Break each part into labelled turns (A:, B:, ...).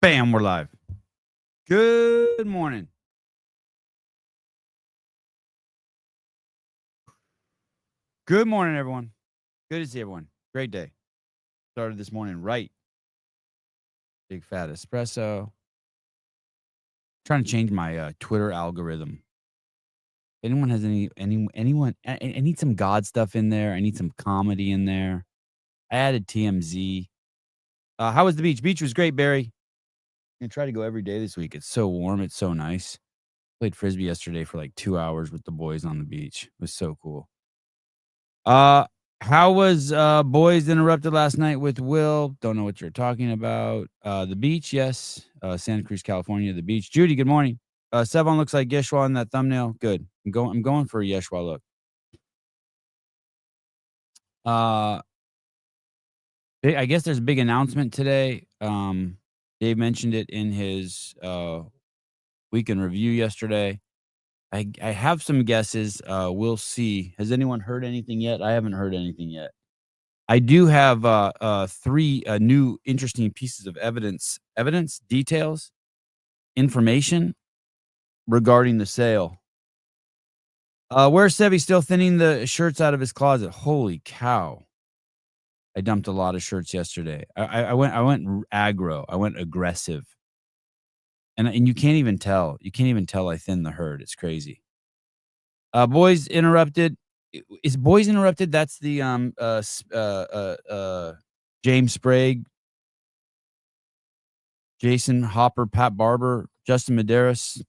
A: Bam, we're live. Good morning. Good morning, everyone. Good to see everyone. Great day. Started this morning right. Big fat espresso. Trying to change my Twitter algorithm. Anyone has anyone? I need some God stuff in there. I need some comedy in there. I added TMZ. How was the beach? Beach was great, Barry. I'm gonna try to go every day this week. It's so warm. It's so nice. Played frisbee yesterday for like 2 hours with the boys on the beach. It was so cool. Uh, how was, Boys Interrupted last night with Will? Don't know what you're talking about. The beach, yes. Santa Cruz, California, the beach. Judy, good morning. Sevon looks like Yeshua in that thumbnail. Good. I'm going for a Yeshua look. Uh, I guess there's a big announcement today. Dave mentioned it in his, weekend review yesterday. I have some guesses. We'll see. Has anyone heard anything yet? I haven't heard anything yet. I do have, 3, new interesting pieces of evidence, details, information regarding the sale. Where's Sevi still thinning the shirts out of his closet? Holy cow. I dumped a lot of shirts yesterday. I went aggro. I went aggressive. And you can't even tell. You can't even tell I thinned the herd. It's crazy. Boys Interrupted. Is Boys Interrupted? That's the, James Sprague, Jason Hopper, Pat Barber, Justin Medeiros,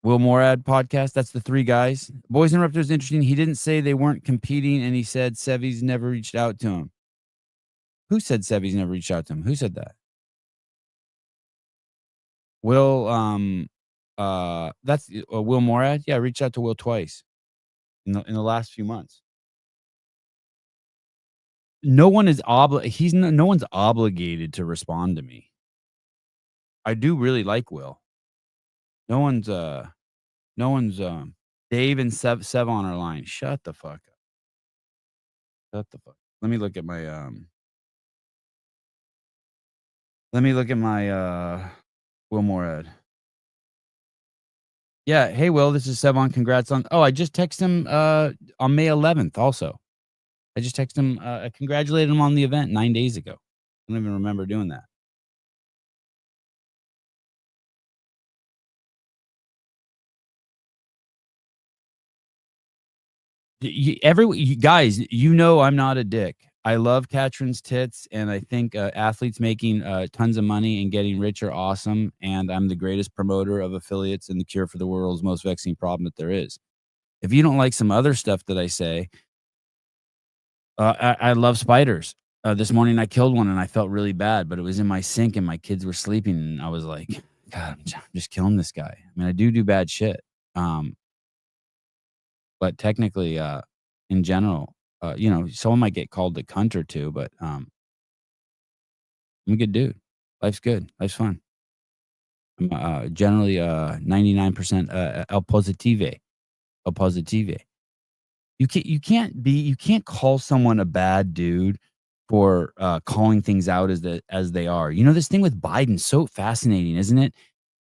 A: Will Morad podcast. That's the 3 guys. Boys Interrupted is interesting. He didn't say they weren't competing, and he said Sevy's never reached out to him. Who said Sevy's never reached out to him? Who said that? Will, that's Will Morad? Yeah, I reached out to Will twice in the last few months. No one is no one's obligated to respond to me. I do really like Will. No one's, no one's, Dave and Sev on our line. Shut the fuck up. Shut the fuck. Let me look at my, Will Morad. Yeah. Hey, Will, this is Sevon. Congrats on. Oh, I just texted him on May 11th also. I just texted him, I congratulated him on the event 9 days ago. I don't even remember doing that. You guys, you know I'm not a dick. I love Katrin's tits, and I think athletes making tons of money and getting rich are awesome. And I'm the greatest promoter of affiliates and the cure for the world's most vexing problem that there is. If you don't like some other stuff that I say, I love spiders. This morning I killed one and I felt really bad, but it was in my sink and my kids were sleeping, and I was like, God, I'm just killing this guy. I mean, I do bad shit. Um, but technically, in general, someone might get called a cunt or two, but I'm a good dude. Life's good. Life's fun. I'm generally 99% El Positive. El Positive. You can't call someone a bad dude for calling things out as they are. You know, this thing with Biden, so fascinating, isn't it?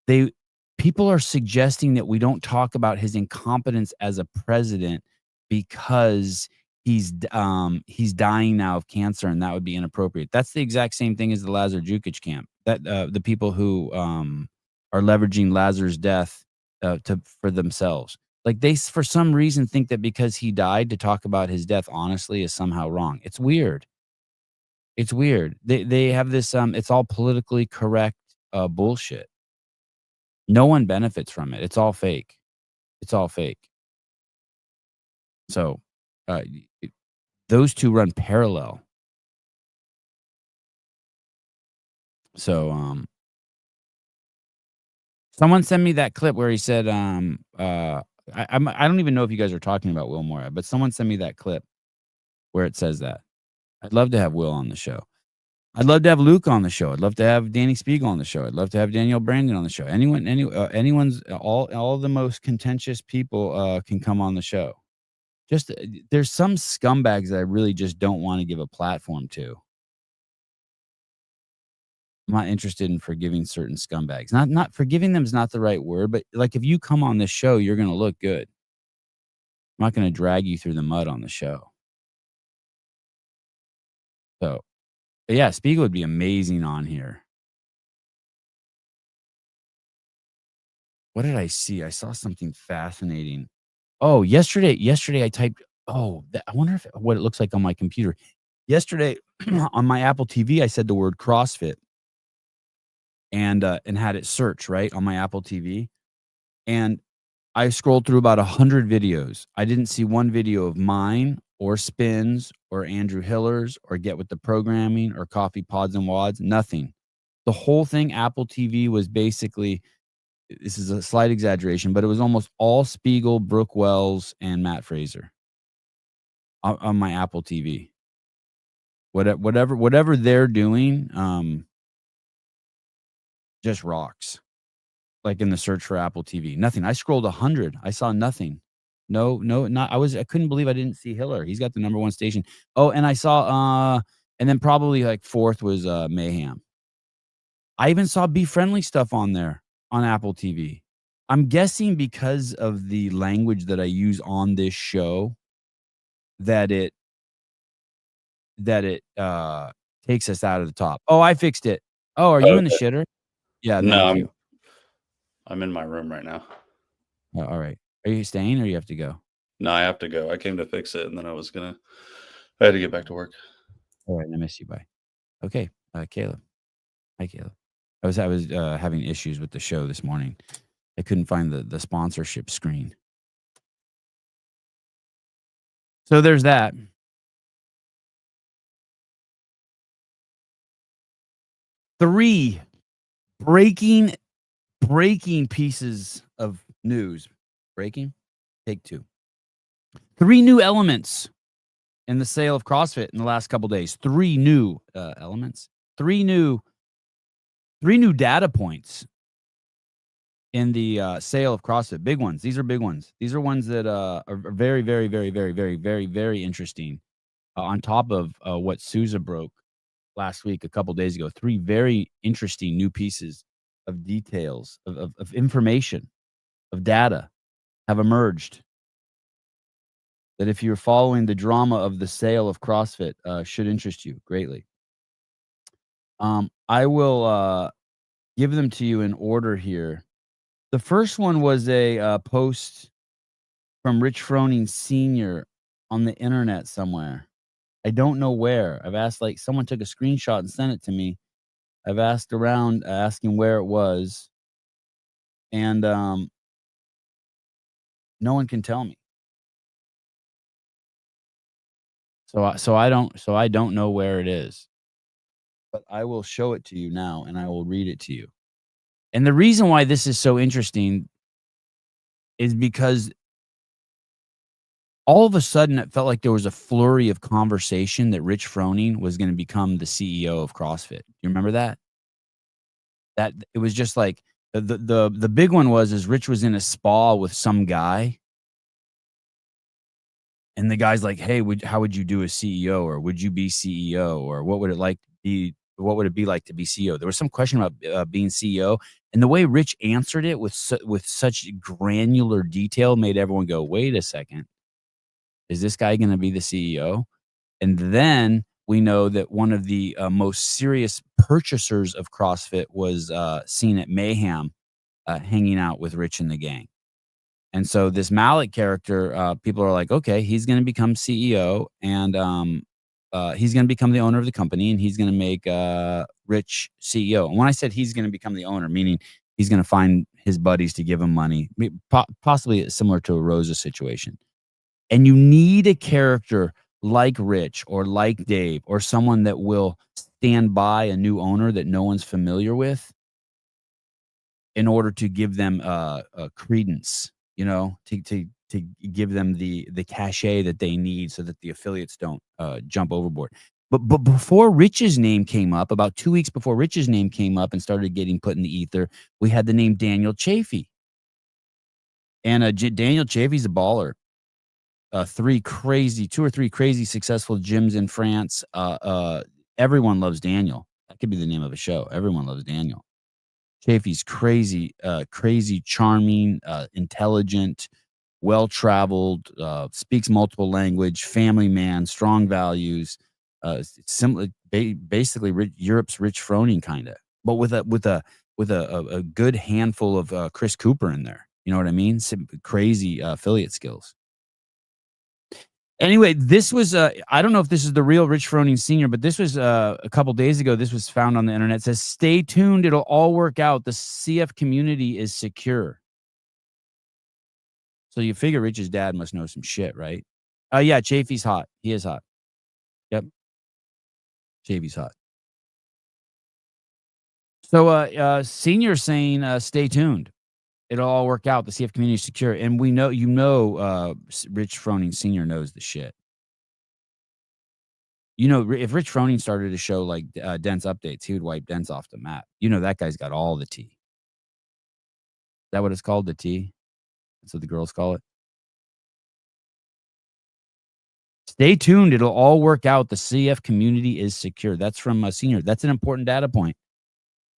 A: They People are suggesting that we don't talk about his incompetence as a president because he's dying now of cancer, and that would be inappropriate. That's the exact same thing as the Lazar Jukic camp. That the people who are leveraging Lazar's death for themselves. Like for some reason think that because he died, to talk about his death honestly is somehow wrong. It's weird. It's weird. They have this it's all politically correct bullshit. No one benefits from it. It's all fake. It's all fake. So, y those 2 run parallel. So, someone sent me that clip where he said, I don't even know if you guys are talking about Will Mora, but someone sent me that clip where it says that. I'd love to have Will on the show. I'd love to have Luke on the show. I'd love to have Danny Spiegel on the show. I'd love to have Danielle Brandon on the show. Anyone's all the most contentious people can come on the show. Just there's some scumbags that I really just don't want to give a platform to. I'm not interested in forgiving certain scumbags. Not forgiving them is not the right word, but, like, if you come on this show, you're gonna look good. I'm not gonna drag you through the mud on the show. So, but yeah, Spiegel would be amazing on here. What did I see? I saw something fascinating. Oh, yesterday I typed I wonder if what it looks like on my computer. Yesterday, on my Apple TV, I said the word CrossFit and had it search, right, on my Apple TV, and I scrolled through about 100 videos. I didn't see one video of mine or Spins or Andrew Hiller's or Get With The Programming or Coffee Pods and Wads, nothing. The whole thing, Apple TV was basically, this is a slight exaggeration, but it was almost all Spiegel, Brooke Wells, and Matt Fraser on my Apple TV. Whatever they're doing, just rocks. Like in the search for Apple TV, nothing. I scrolled 100. I saw nothing. No, not. I couldn't believe I didn't see Hiller. He's got the number one station. Oh, and I saw. And then probably like fourth was Mayhem. I even saw Be Friendly stuff on there on Apple TV. I'm guessing because of the language that I use on this show that it takes us out of the top. Oh, I fixed it. Oh, are you in the
B: Okay.
A: shitter? Yeah,
B: No,
A: thank you.
B: I'm in my room right now.
A: Oh, all right. Are you staying or you have to go?
B: No, I have to go. I came to fix it, and then I had to get back to work.
A: All right, I miss you. Bye. Okay, Caleb. Hi, Caleb. I was having issues with the show this morning. I couldn't find the sponsorship screen. So there's that. Three breaking pieces of news. Breaking? Take two. Three new elements in the sale of CrossFit in the last couple days. Three new elements. Three new data points in the sale of CrossFit. Big ones. These are big ones. These are ones that are very, very, very, very, very, very, very interesting. On top of what Souza broke last week, a couple days ago, three very interesting new pieces of details, of information, of data have emerged that, if you're following the drama of the sale of CrossFit, should interest you greatly. I will give them to you in order here. The first one was a post from Rich Froning Sr. on the internet somewhere. I don't know where. I've asked, like, someone took a screenshot and sent it to me. I've asked around, asking where it was, and no one can tell me. So I don't know where it is. But I will show it to you now, and I will read it to you. And the reason why this is so interesting is because all of a sudden it felt like there was a flurry of conversation that Rich Froning was gonna become the CEO of CrossFit. You remember that? That it was just like the big one is Rich was in a spa with some guy, and the guy's like, "Hey, how would you do as CEO, or would you be CEO, or what would it be like to be CEO?" There was some question about being CEO, and the way Rich answered it with such granular detail made everyone go, "Wait a second. Is this guy gonna be the CEO?" And then we know that one of the most serious purchasers of CrossFit was seen at Mayhem, hanging out with Rich and the gang. And so this Malik character, people are like, okay, he's going to become CEO, and he's going to become the owner of the company, and he's going to make Rich CEO. And when I said he's going to become the owner, meaning he's going to find his buddies to give him money, possibly similar to a Rosa situation. And you need a character like Rich or like Dave or someone that will stand by a new owner that no one's familiar with in order to give them credence, to give them the cachet that they need so that the affiliates don't jump overboard. But before Rich's name came up, about 2 weeks before Rich's name came up and started getting put in the ether, we had the name Daniel Chafee. And Daniel Chafee's a baller. 2 or 3 crazy successful gyms in France. Everyone loves Daniel. That could be the name of a show. Everyone loves Daniel. Chafee's crazy, crazy, charming, intelligent, well-traveled, speaks multiple language, family man, strong values, similar, basically Europe's Rich Froning kind of, but with a good handful of Chris Cooper in there. You know what I mean? Some crazy affiliate skills. Anyway, this was, I don't know if this is the real Rich Froning Sr., but this was a couple days ago. This was found on the internet. It says, stay tuned. It'll all work out. The CF community is secure. So you figure Rich's dad must know some shit, right? Yeah, Chafee's hot. He is hot. Yep, Chafee's hot. So, Senior saying, stay tuned. It'll all work out. The CF community is secure. And we know, Rich Froning Sr. knows the shit. You know, if Rich Froning started a show like Dents Updates, he would wipe Dents off the map. You know, that guy's got all the tea. Is that what it's called? The tea? That's what the girls call it. Stay tuned. It'll all work out. The CF community is secure. That's from Senior. That's an important data point.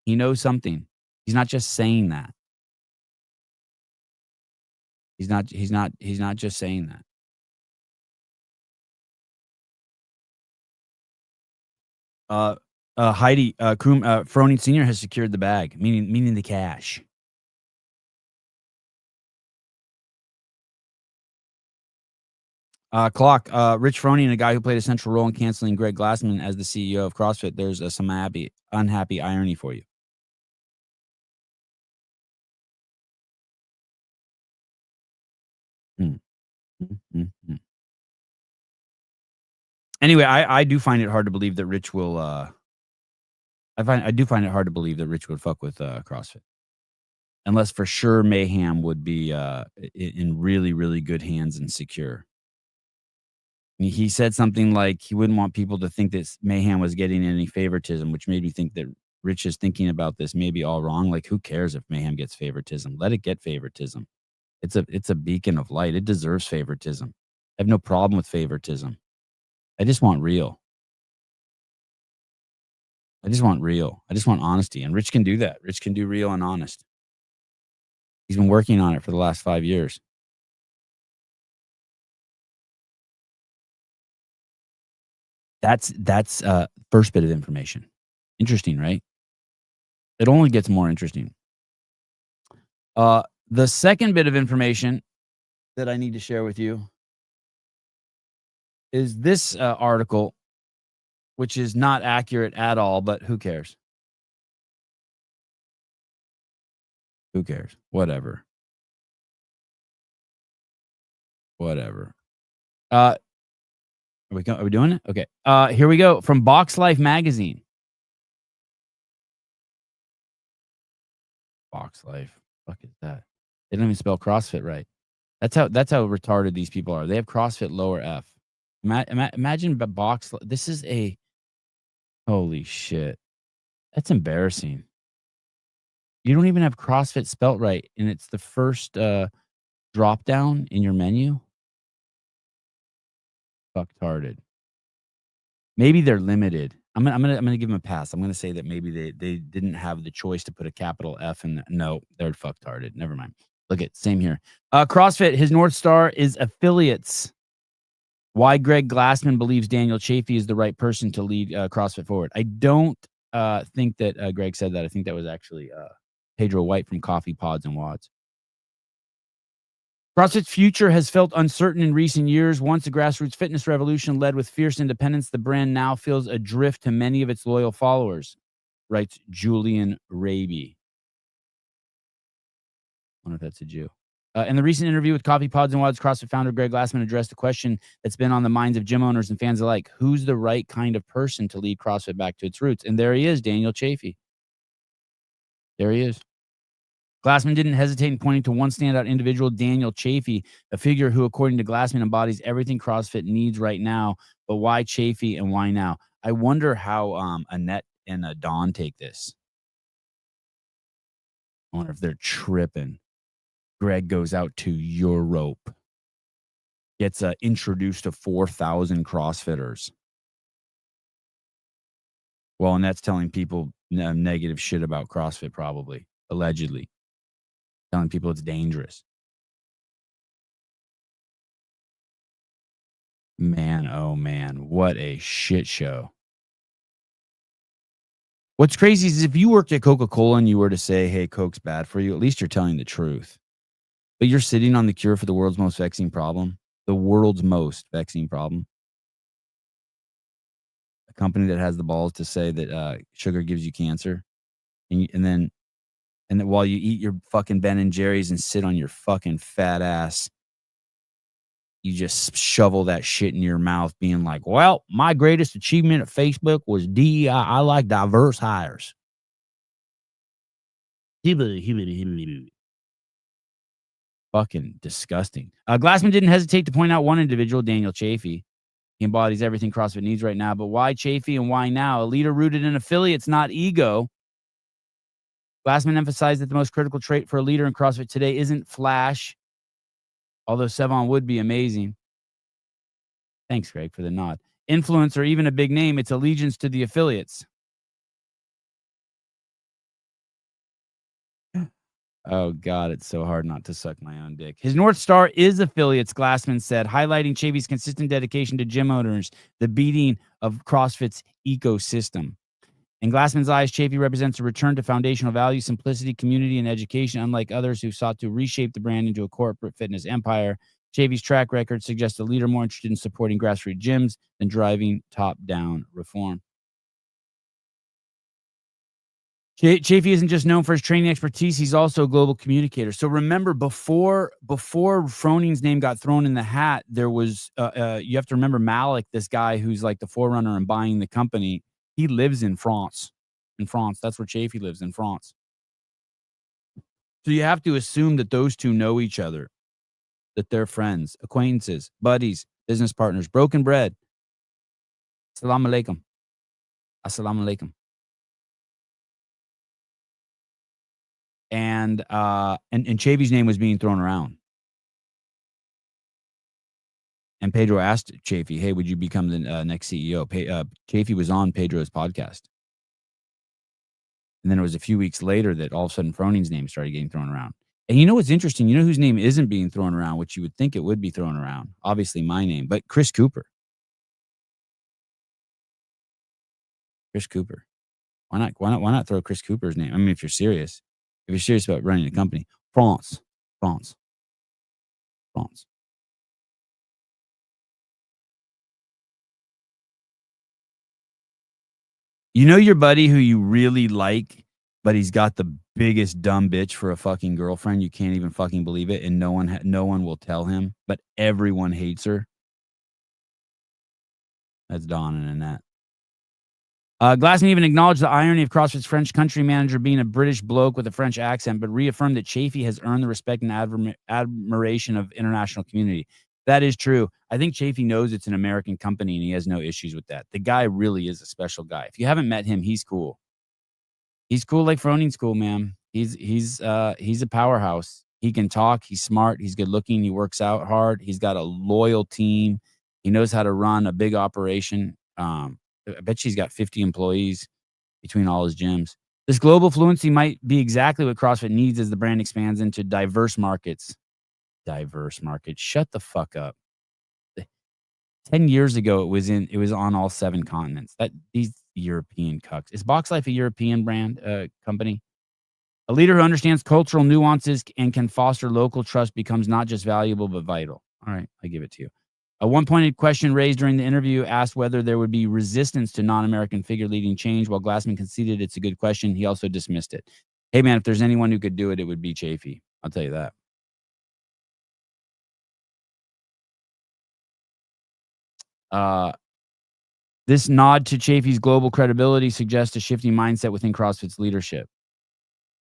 A: He knows something. He's not just saying that. He's not just saying that. Heidi, Froning Senior has secured the bag, meaning the cash. Clock, Rich Froning, a guy who played a central role in canceling Greg Glassman as the CEO of CrossFit. There's some unhappy irony for you. Mm. Mm, mm, mm. Anyway, I do find it hard to believe that Rich will, I do find it hard to believe that Rich would fuck with, CrossFit. Unless for sure Mayhem would be, in really, really good hands and secure. He said something like he wouldn't want people to think that Mayhem was getting any favoritism, which made me think that Rich is thinking about this maybe all wrong. Like, who cares if Mayhem gets favoritism? Let it get favoritism. It's a beacon of light. It deserves favoritism. I have no problem with favoritism. I just want real. I just want real. I just want honesty, and Rich can do that. Rich can do real and honest. He's been working on it for the last 5 years. That's first bit of information. Interesting, right? It only gets more interesting. The second bit of information that I need to share with you is this article, which is not accurate at all, but who cares? Who cares? Whatever. Whatever. Are we doing it? Okay. Here we go from Box Life magazine. Box Life. Fuck is that? They don't even spell CrossFit right. That's how retarded these people are. They have CrossFit lower F. Imagine box. This is a holy shit. That's embarrassing. You don't even have CrossFit spelt right, and it's the first drop down in your menu. Fucktarded. Maybe they're limited. I'm gonna give them a pass. I'm gonna say that maybe they didn't have the choice to put a capital F in. No, they're fucktarded. Never mind. Look at same here. CrossFit. His North Star is affiliates. Why Greg Glassman believes Daniel Chafee is the right person to lead CrossFit forward. I don't think that Greg said that. I think that was actually Pedro White from Coffee Pods and Wads. CrossFit's future has felt uncertain in recent years. Once a grassroots fitness revolution led with fierce independence, the brand now feels adrift to many of its loyal followers, writes Julian Raby. I wonder if that's a Jew. In the recent interview with Coffee Pods and Wads, CrossFit founder Greg Glassman addressed a question that's been on the minds of gym owners and fans alike. Who's the right kind of person to lead CrossFit back to its roots? And there he is, Daniel Chafee. There he is. Glassman didn't hesitate in pointing to one standout individual, Daniel Chafee, a figure who, according to Glassman, embodies everything CrossFit needs right now. But why Chafee and why now? I wonder how Annette and Dawn take this. I wonder if they're tripping. Greg goes out to Europe, gets introduced to 4,000 CrossFitters. Well, and that's telling people negative shit about CrossFit probably, allegedly. Telling people it's dangerous. Man, oh man, what a shit show. What's crazy is if you worked at Coca-Cola and you were to say, "Hey, Coke's bad for you," at least you're telling the truth. But you're sitting on the cure for the world's most vexing problem, the world's most vexing problem. A company that has the balls to say that, sugar gives you cancer, and then while you eat your fucking Ben& and Jerry's and sit on your fucking fat ass, you just shovel that shit in your mouth being like, "Well, my greatest achievement at Facebook was DEI. I like diverse hires." Fucking disgusting. Glassman didn't hesitate to point out one individual, Daniel Chafee. He embodies everything CrossFit needs right now, but why Chafee and why now? A leader rooted in affiliates, not ego. Glassman emphasized that the most critical trait for a leader in CrossFit today isn't flash, although Sevon would be amazing. Thanks, Greg, for the nod. Influence or even a big name, it's allegiance to the affiliates. Oh, God, it's so hard not to suck my own dick. His North Star is affiliates, Glassman said, highlighting Chafee's consistent dedication to gym owners, the beating of CrossFit's ecosystem. In Glassman's eyes, Chafee represents a return to foundational values, simplicity, community, and education. Unlike others who sought to reshape the brand into a corporate fitness empire, Chafee's track record suggests a leader more interested in supporting grassroots gyms than driving top-down reform. Chafee isn't just known for his training expertise; he's also a global communicator. So remember, before Froning's name got thrown in the hat, there was you have to remember Malik, this guy who's like the forerunner and buying the company. He lives in France. In France, that's where Chafee lives, in France. So you have to assume that those two know each other, that they're friends, acquaintances, buddies, business partners, broken bread. Assalamu alaikum. Assalamu alaikum. And Chavy's name was being thrown around. And Pedro asked Chafee, "Hey, would you become the next CEO?" Chafee was on Pedro's podcast. And then it was a few weeks later that all of a sudden Froning's name started getting thrown around. And you know what's interesting? You know whose name isn't being thrown around, which you would think it would be thrown around? Obviously my name, but Chris Cooper. Chris Cooper. Why not throw Chris Cooper's name? I mean, if you're serious about running a company. France. France. France. You know your buddy who you really like, but he's got the biggest dumb bitch for a fucking girlfriend. You can't even fucking believe it, and no one will tell him, but everyone hates her. That's Don and Annette. Glassman even acknowledged the irony of CrossFit's French country manager being a British bloke with a French accent, but reaffirmed that Chafee has earned the respect and admiration of international community. That is true. I think Chafee knows it's an American company, and he has no issues with that. The guy really is a special guy. If you haven't met him, he's cool. He's cool like Froning's cool, man. He's a powerhouse. He can talk. He's smart. He's good looking. He works out hard. He's got a loyal team. He knows how to run a big operation. I bet she's got 50 employees between all his gyms. This global fluency might be exactly what CrossFit needs as the brand expands into diverse markets. Diverse markets. Shut the fuck up. 10 years ago, it was on all 7 continents. These European cucks. Is Box Life a European brand company? A leader who understands cultural nuances and can foster local trust becomes not just valuable, but vital. All right, I give it to you. A one-pointed question raised during the interview asked whether there would be resistance to non-American figure leading change. While Glassman conceded it's a good question, he also dismissed it. Hey, man, if there's anyone who could do it, it would be Chafee. I'll tell you that. This nod to Chafee's global credibility suggests a shifting mindset within CrossFit's leadership.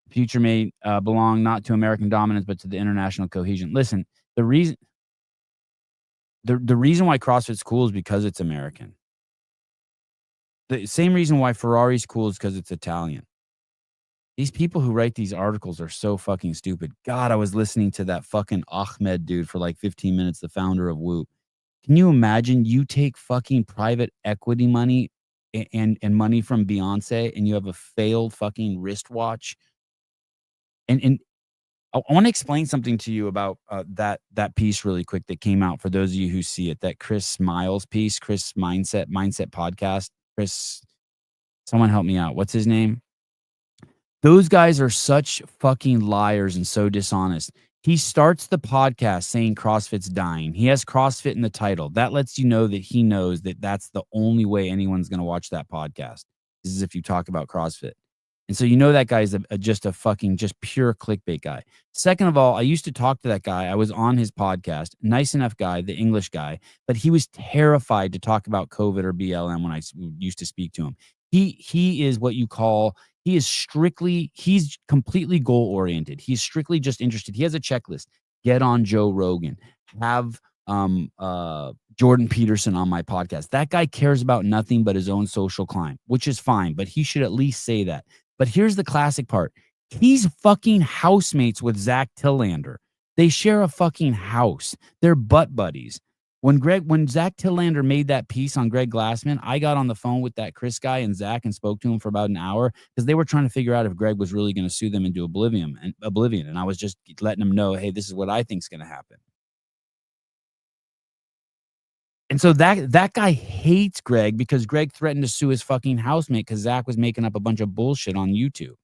A: The future may belong not to American dominance, but to the international cohesion. Listen, the reason why CrossFit's cool is because it's American. The same reason why Ferrari's cool is because it's Italian. These people who write these articles are so fucking stupid. God, I was listening to that fucking Ahmed dude for like 15 minutes, the founder of Whoop. Can you imagine you take fucking private equity money and money from Beyonce, and you have a failed fucking wristwatch. And I wanna explain something to you about, that piece really quick that came out for those of you who see it, that Chris Miles piece, Chris Mindset Podcast. Chris, someone help me out. What's his name? Those guys are such fucking liars and so dishonest. He starts the podcast saying CrossFit's dying. He has CrossFit in the title. That lets you know that he knows that that's the only way anyone's going to watch that podcast is if you talk about CrossFit. And so you know that guy's just a fucking just pure clickbait guy. Second of all, I used to talk to that guy. I was on his podcast. Nice enough guy, the English guy, but he was terrified to talk about COVID or BLM when I used to speak to him. He is what you call he's completely goal oriented. He's strictly just interested. He has a checklist. Get on Joe Rogan. Have Jordan Peterson on my podcast. That guy cares about nothing but his own social climb, which is fine, but he should at least say that. But here's the classic part. He's fucking housemates with Zach Tillander. They share a fucking house. They're butt buddies. When Zach Tillander made that piece on Greg Glassman, I got on the phone with that Chris guy and Zach and spoke to him for about an hour because they were trying to figure out if Greg was really going to sue them into oblivion. And I was just letting them know, hey, this is what I think is going to happen. And so that guy hates Greg because Greg threatened to sue his fucking housemate because Zach was making up a bunch of bullshit on YouTube.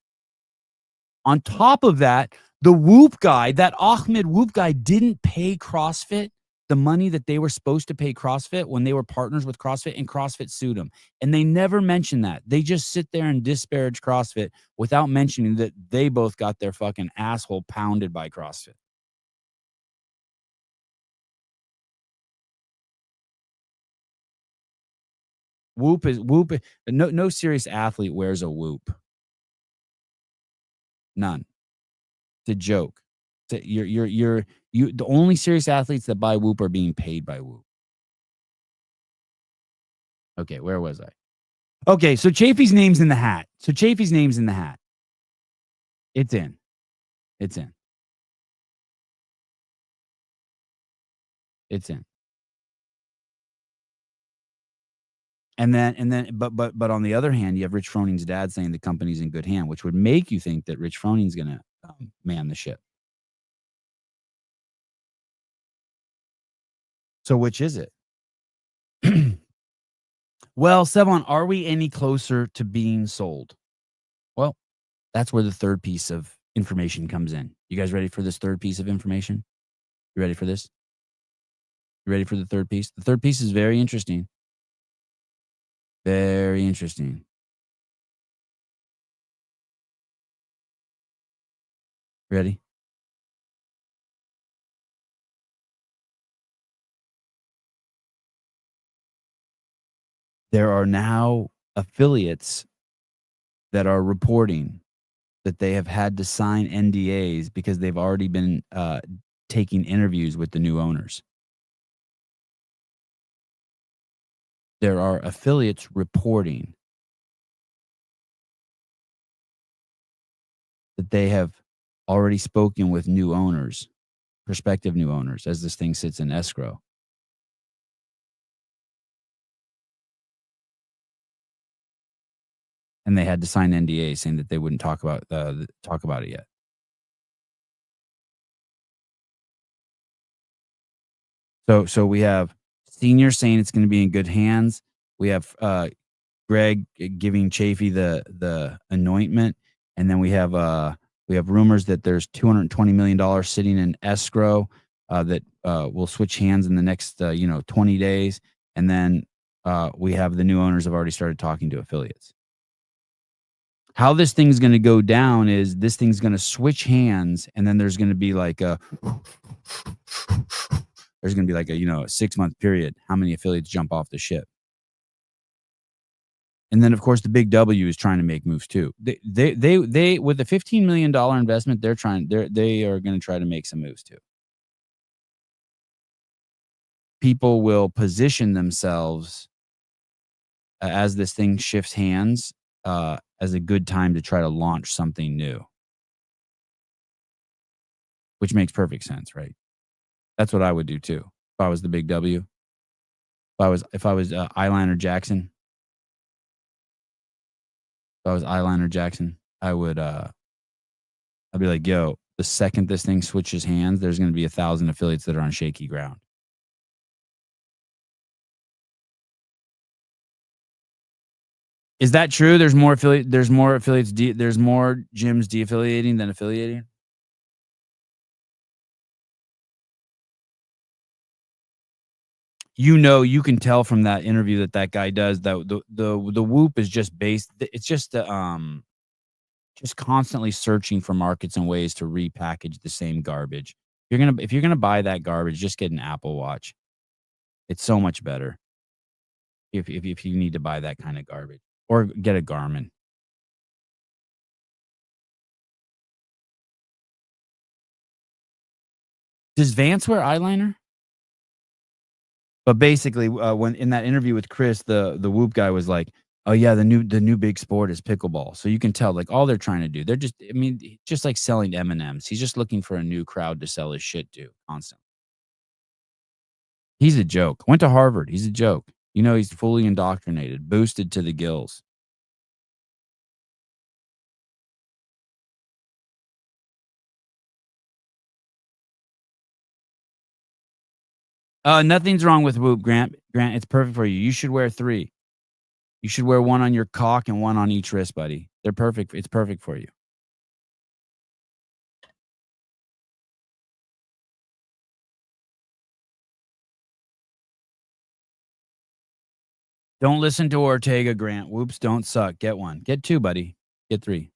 A: On top of that, the Whoop guy, that Ahmed Whoop guy, didn't pay CrossFit the money that they were supposed to pay CrossFit when they were partners with CrossFit, and CrossFit sued them. And they never mention that. They just sit there and disparage CrossFit without mentioning that they both got their fucking asshole pounded by CrossFit. Whoop. No serious athlete wears a Whoop. None. It's a joke. The only serious athletes that buy Whoop are being paid by Whoop. Okay, where was I? Okay, so Chafee's name's in the hat. It's in. It's in. It's in. But on the other hand, you have Rich Froning's dad saying the company's in good hand, which would make you think that Rich Froning's gonna man the ship. So which is it? Well, Sevon, are we any closer to being sold? Well, that's where the third piece of information comes in. You guys ready for this third piece of information? You ready for this? You ready for the third piece? The third piece is very interesting. Very interesting. Ready? There are now affiliates that are reporting that they have had to sign NDAs because they've already been taking interviews with the new owners. There are affiliates reporting that they have already spoken with new owners, prospective new owners, as this thing sits in escrow. And they had to sign NDAs saying that they wouldn't talk about it yet. So we have Senior saying it's going to be in good hands. We have Greg giving Chafee the anointment, and then we have rumors that there's $220 million sitting in escrow that will switch hands in the next 20 days, and then we have the new owners have already started talking to affiliates. How this thing's going to go down is this thing's going to switch hands, and then there's going to be like a 6-month period. How many affiliates jump off the ship? And then, of course, the big W is trying to make moves too. They with the $15 million investment, they are going to try to make some moves too. People will position themselves as this thing shifts hands as a good time to try to launch something new, which makes perfect sense, right? That's what I would do too if I was the big W. If I was Eyeliner Jackson. If I was Eyeliner Jackson, I'd be like, "Yo, the second this thing switches hands, there's gonna be 1,000 affiliates that are on shaky ground." Is that true? There's more gyms de-affiliating than affiliating? You can tell from that interview that that guy does that the Whoop is just based it's just constantly searching for markets and ways to repackage the same garbage. If you're gonna buy that garbage, just get an Apple Watch. It's so much better if you need to buy that kind of garbage or get a Garmin. Does Vance wear eyeliner? But basically, when in that interview with Chris, the Whoop guy was like, "Oh yeah, the new big sport is pickleball." So you can tell, like, all they're trying to do, they're just, I mean, just like selling M&Ms. He's just looking for a new crowd to sell his shit to constantly. He's a joke. Went to Harvard. He's a joke. He's fully indoctrinated, boosted to the gills. Nothing's wrong with Whoop, Grant. Grant, it's perfect for you. You should wear 3. You should wear 1 on your cock and 1 on each wrist, buddy. They're perfect. It's perfect for you. Don't listen to Ortega, Grant. Whoops don't suck. Get 1. Get 2, buddy. Get 3.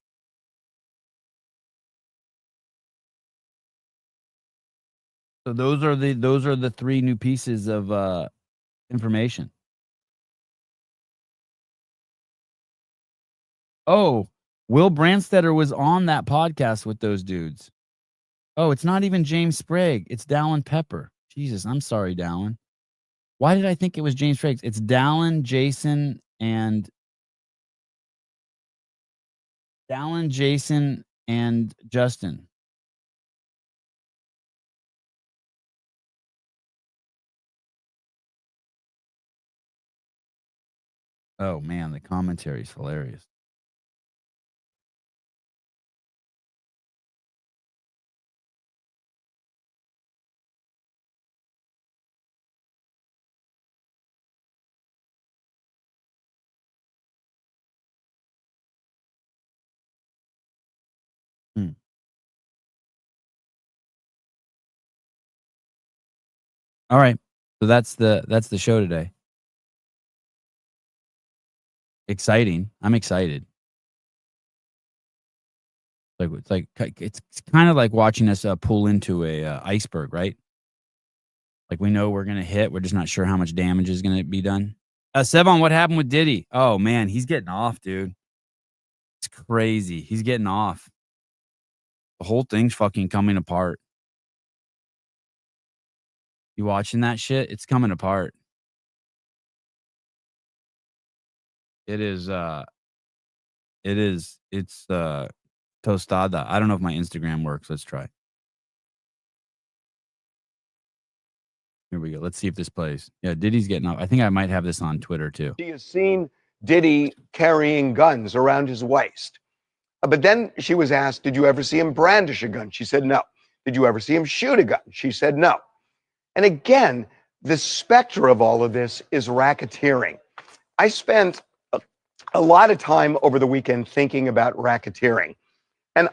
A: So those are the 3 new pieces of, information. Oh, Will Brandstetter was on that podcast with those dudes. Oh, it's not even James Sprague. It's Dallin Pepper. Jesus, I'm sorry, Dallin. Why did I think it was James Sprague? It's Jason, and Justin. Oh man, the commentary is hilarious. Hmm. All right. So that's the show today. Exciting. I'm excited. It's kind of like watching us pull into a iceberg, right? Like we know we're gonna hit. We're just not sure how much damage is gonna be done. Sevon, what happened with Diddy? Oh man, he's getting off, dude. It's crazy. He's getting off. The whole thing's fucking coming apart. You watching that shit? It's coming apart. It is. It's tostada. I don't know if my Instagram works. Let's try. Here we go. Let's see if this plays. Yeah, Diddy's getting off. I think I might have this on Twitter too.
C: She has seen Diddy carrying guns around his waist. But then she was asked, did you ever see him brandish a gun? She said no. Did you ever see him shoot a gun? She said no. And again, the specter of all of this is racketeering. I spent a lot of time over the weekend thinking about racketeering. And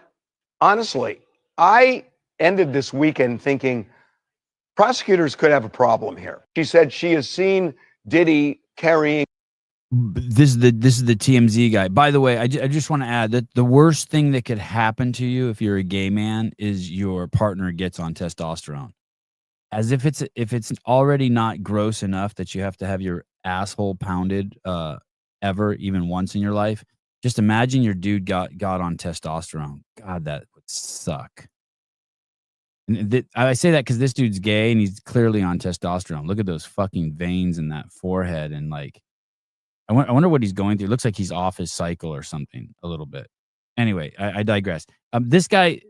C: honestly, I ended this weekend thinking prosecutors could have a problem here. She said she has seen Diddy carrying.
A: This is the TMZ guy. By the way, I just want to add that the worst thing that could happen to you if you're a gay man is your partner gets on testosterone. As if it's already not gross enough that you have to have your asshole pounded ever even once in your life. Just imagine your dude got on testosterone. God, that would suck. And I say that because this dude's gay and he's clearly on testosterone. Look at those fucking veins in that forehead and like I wonder what he's going through. Looks like he's off his cycle or something a little bit. Anyway, I digress. This guy,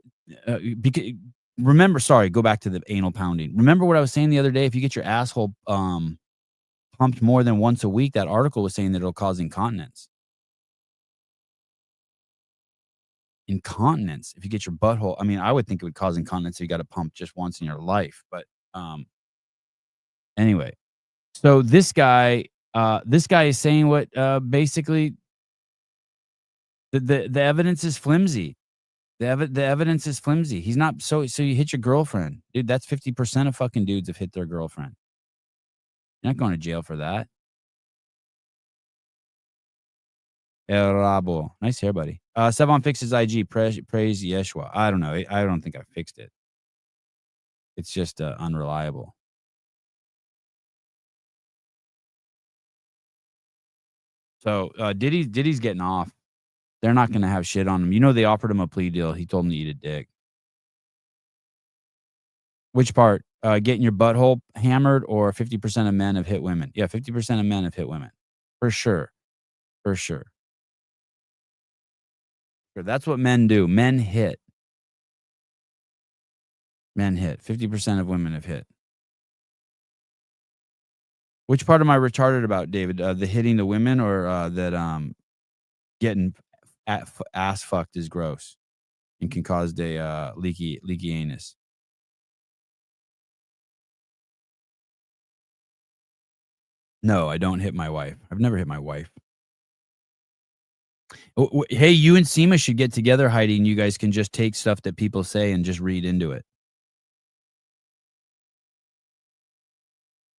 A: remember, sorry, go back to the anal pounding. Remember what I was saying the other day? If you get your asshole pumped more than once a week, that article was saying that it'll cause incontinence. incontinence if you get your butthole. I mean, I would think it would cause incontinence if you got to pump just once in your life. But anyway, so this guy is saying what basically the evidence is flimsy. The evidence is flimsy. He's not so you hit your girlfriend. Dude, that's 50% of fucking dudes have hit their girlfriend. You're not going to jail for that. El Rabo. Nice hair, buddy. Sevon fixes IG. Praise Yeshua. I don't know. I don't think I fixed it. It's just unreliable. So Diddy's getting off. They're not going to have shit on him. You know, they offered him a plea deal. He told them to eat a dick. Which part? Getting your butthole hammered or 50% of men have hit women? Yeah, 50% of men have hit women. For sure. For sure. That's what men do. Men hit. Men hit. 50% of women have hit. Which part am I retarded about, David? The hitting the women or that getting ass fucked is gross and can cause a leaky anus? No, I don't hit my wife. I've never hit my wife. Hey, you and Seema should get together, Heidi, and you guys can just take stuff that people say and just read into it.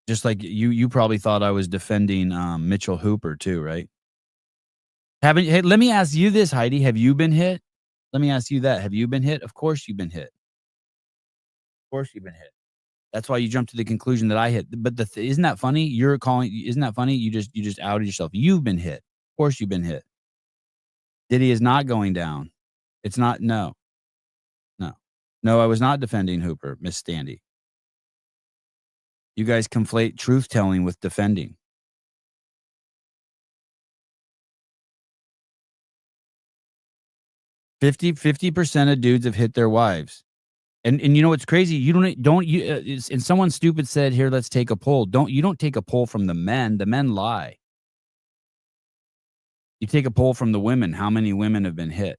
A: Just like you probably thought I was defending Mitchell Hooper too, right? Hey, let me ask you this, Heidi. Have you been hit? Let me ask you that. Have you been hit? Of course you've been hit. Of course you've been hit. That's why you jumped to the conclusion that I hit. But isn't that funny? Isn't that funny? You just outed yourself. You've been hit. Of course you've been hit. Diddy is not going down. It's not. No, I was not defending Hooper, Miss Standy. You guys conflate truth telling with defending. Fifty percent of dudes have hit their wives. And you know what's crazy? You and someone stupid said, here, let's take a poll. You don't take a poll from the men. The men lie. You take a poll from the women. How many women have been hit?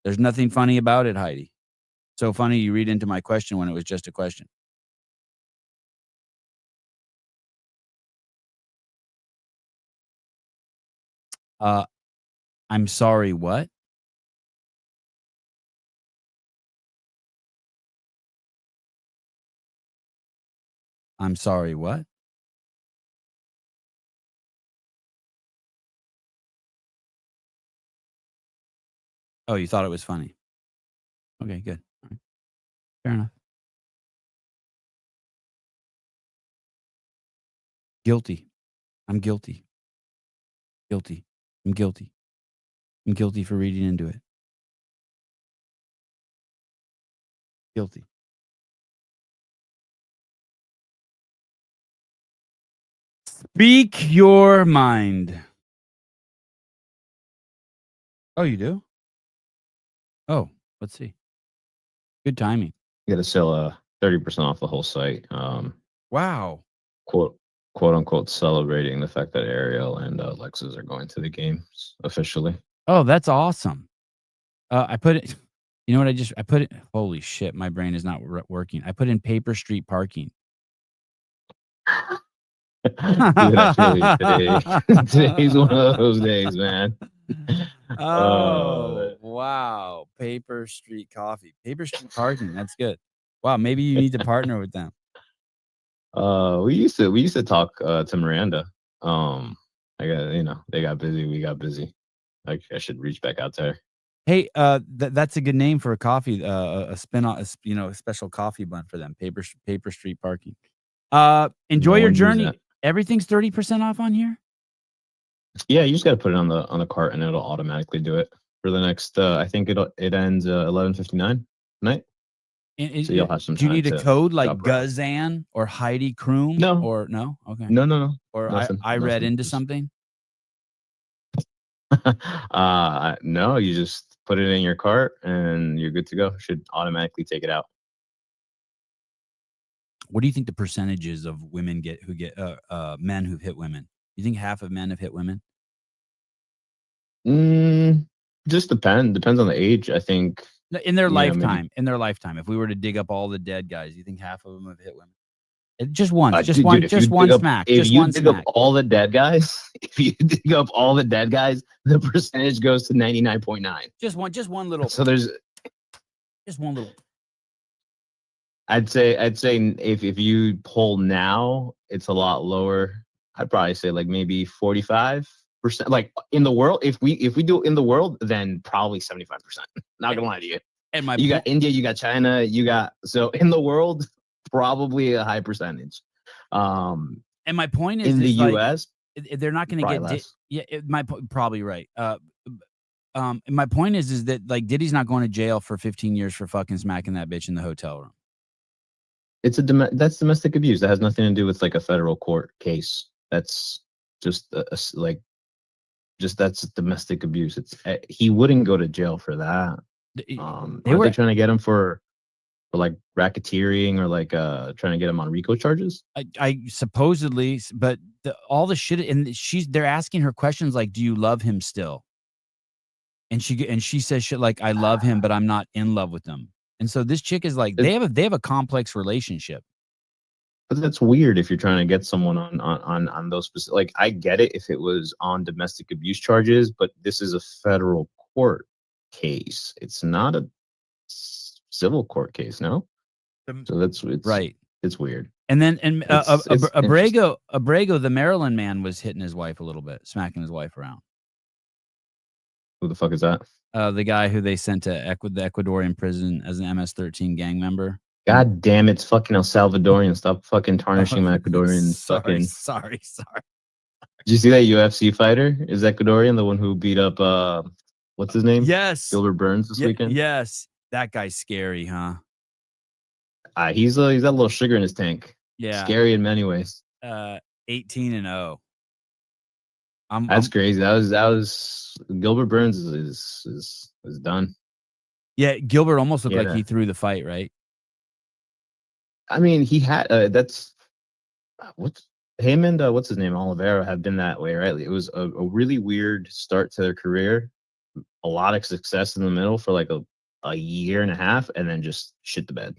A: There's nothing funny about it, Heidi. So funny you read into my question when it was just a question. I'm sorry, what? I'm sorry, what? Oh, you thought it was funny. Okay, good. Right. Fair enough. Guilty. I'm guilty. Guilty. I'm guilty. I'm guilty for reading into it. Guilty. Speak your mind. Oh, you do? Oh, let's see. Good timing.
D: You got to sell 30% off the whole site.
A: Wow.
D: Quote unquote celebrating the fact that Ariel and Lexus are going to the games officially.
A: Oh, that's awesome. I put it. You know what I put it. Holy shit, my brain is not working. I put in Paper Street parking.
D: Dude, I feel you today. Today's one of those days, man.
A: Oh, wow. Paper Street Coffee. Paper Street parking. That's good. Wow, maybe you need to partner with them.
D: We used to talk to Miranda. They got busy, we got busy. Like I should reach back out to her.
A: Hey, that's a good name for a coffee, a spin-off, a special coffee bun for them. Paper Street parking. Enjoy your journey. Everything's 30% off on here?
D: Yeah, you just got to put it on the cart and it'll automatically do it for the next. I think it ends 11:59 tonight. So you'll have some time.
A: Do you need a code like Guzan or Heidi Kroom?
D: No.
A: Or no? Okay.
D: No.
A: Or
D: nothing,
A: I read into something?
D: No, you just put it in your cart and you're good to go. Should automatically take it out.
A: What do you think the percentages of women men who've hit women? You think half of men have hit women?
D: Just depends on the age. I think
A: In their
D: maybe.
A: In their lifetime, if we were to dig up all the dead guys, you think half of them have hit women? Just once,
D: Dude, if you dig up all the dead guys, the percentage goes to 99.9.
A: Just one little.
D: So there's
A: just one little.
D: I'd say if you poll now, it's a lot lower. I'd probably say like maybe 45%. Like in the world, if we do it in the world, then probably 75%. Not gonna lie to you.
A: And
D: you got India, you got China, so in the world, probably a high percentage.
A: And my point is,
D: in the U.S.,
A: they're not going to get. Probably right. My point is that like Diddy's not going to jail for 15 years for fucking smacking that bitch in the hotel room.
D: That's domestic abuse. That has nothing to do with like a federal court case. That's just that's domestic abuse. He wouldn't go to jail for that. They were trying to get him for like racketeering or like trying to get him on RICO charges.
A: I supposedly, but all the shit, and they're asking her questions like, "Do you love him still?" And she says shit like, "I love him, but I'm not in love with him." And so this chick is like, they have a complex relationship.
D: But that's weird if you're trying to get someone on those specific. Like, I get it if it was on domestic abuse charges, but this is a federal court case. It's not a civil court case, no. So it's
A: right.
D: It's weird.
A: And then Abrego, the Maryland man, was hitting his wife a little bit, smacking his wife around.
D: Who the fuck is that?
A: The guy who they sent to the Ecuadorian prison as an MS-13 gang member.
D: God damn it, it's fucking El Salvadorian. Stop fucking tarnishing my Ecuadorian.
A: Sorry.
D: Did you see that UFC fighter? Is Ecuadorian, the one who beat up what's his name?
A: Yes.
D: Gilbert Burns this weekend?
A: Yes. That guy's scary, huh?
D: He's got a little sugar in his tank.
A: Yeah.
D: Scary in many ways.
A: 18-0.
D: That's crazy. That was Gilbert Burns is done.
A: Yeah, Gilbert almost looked like he threw the fight, right?
D: I mean, he had that's what's him and what's his name, Oliveira, have been that way, right? It was a really weird start to their career, a lot of success in the middle for like a year and a half, and then just shit the bed.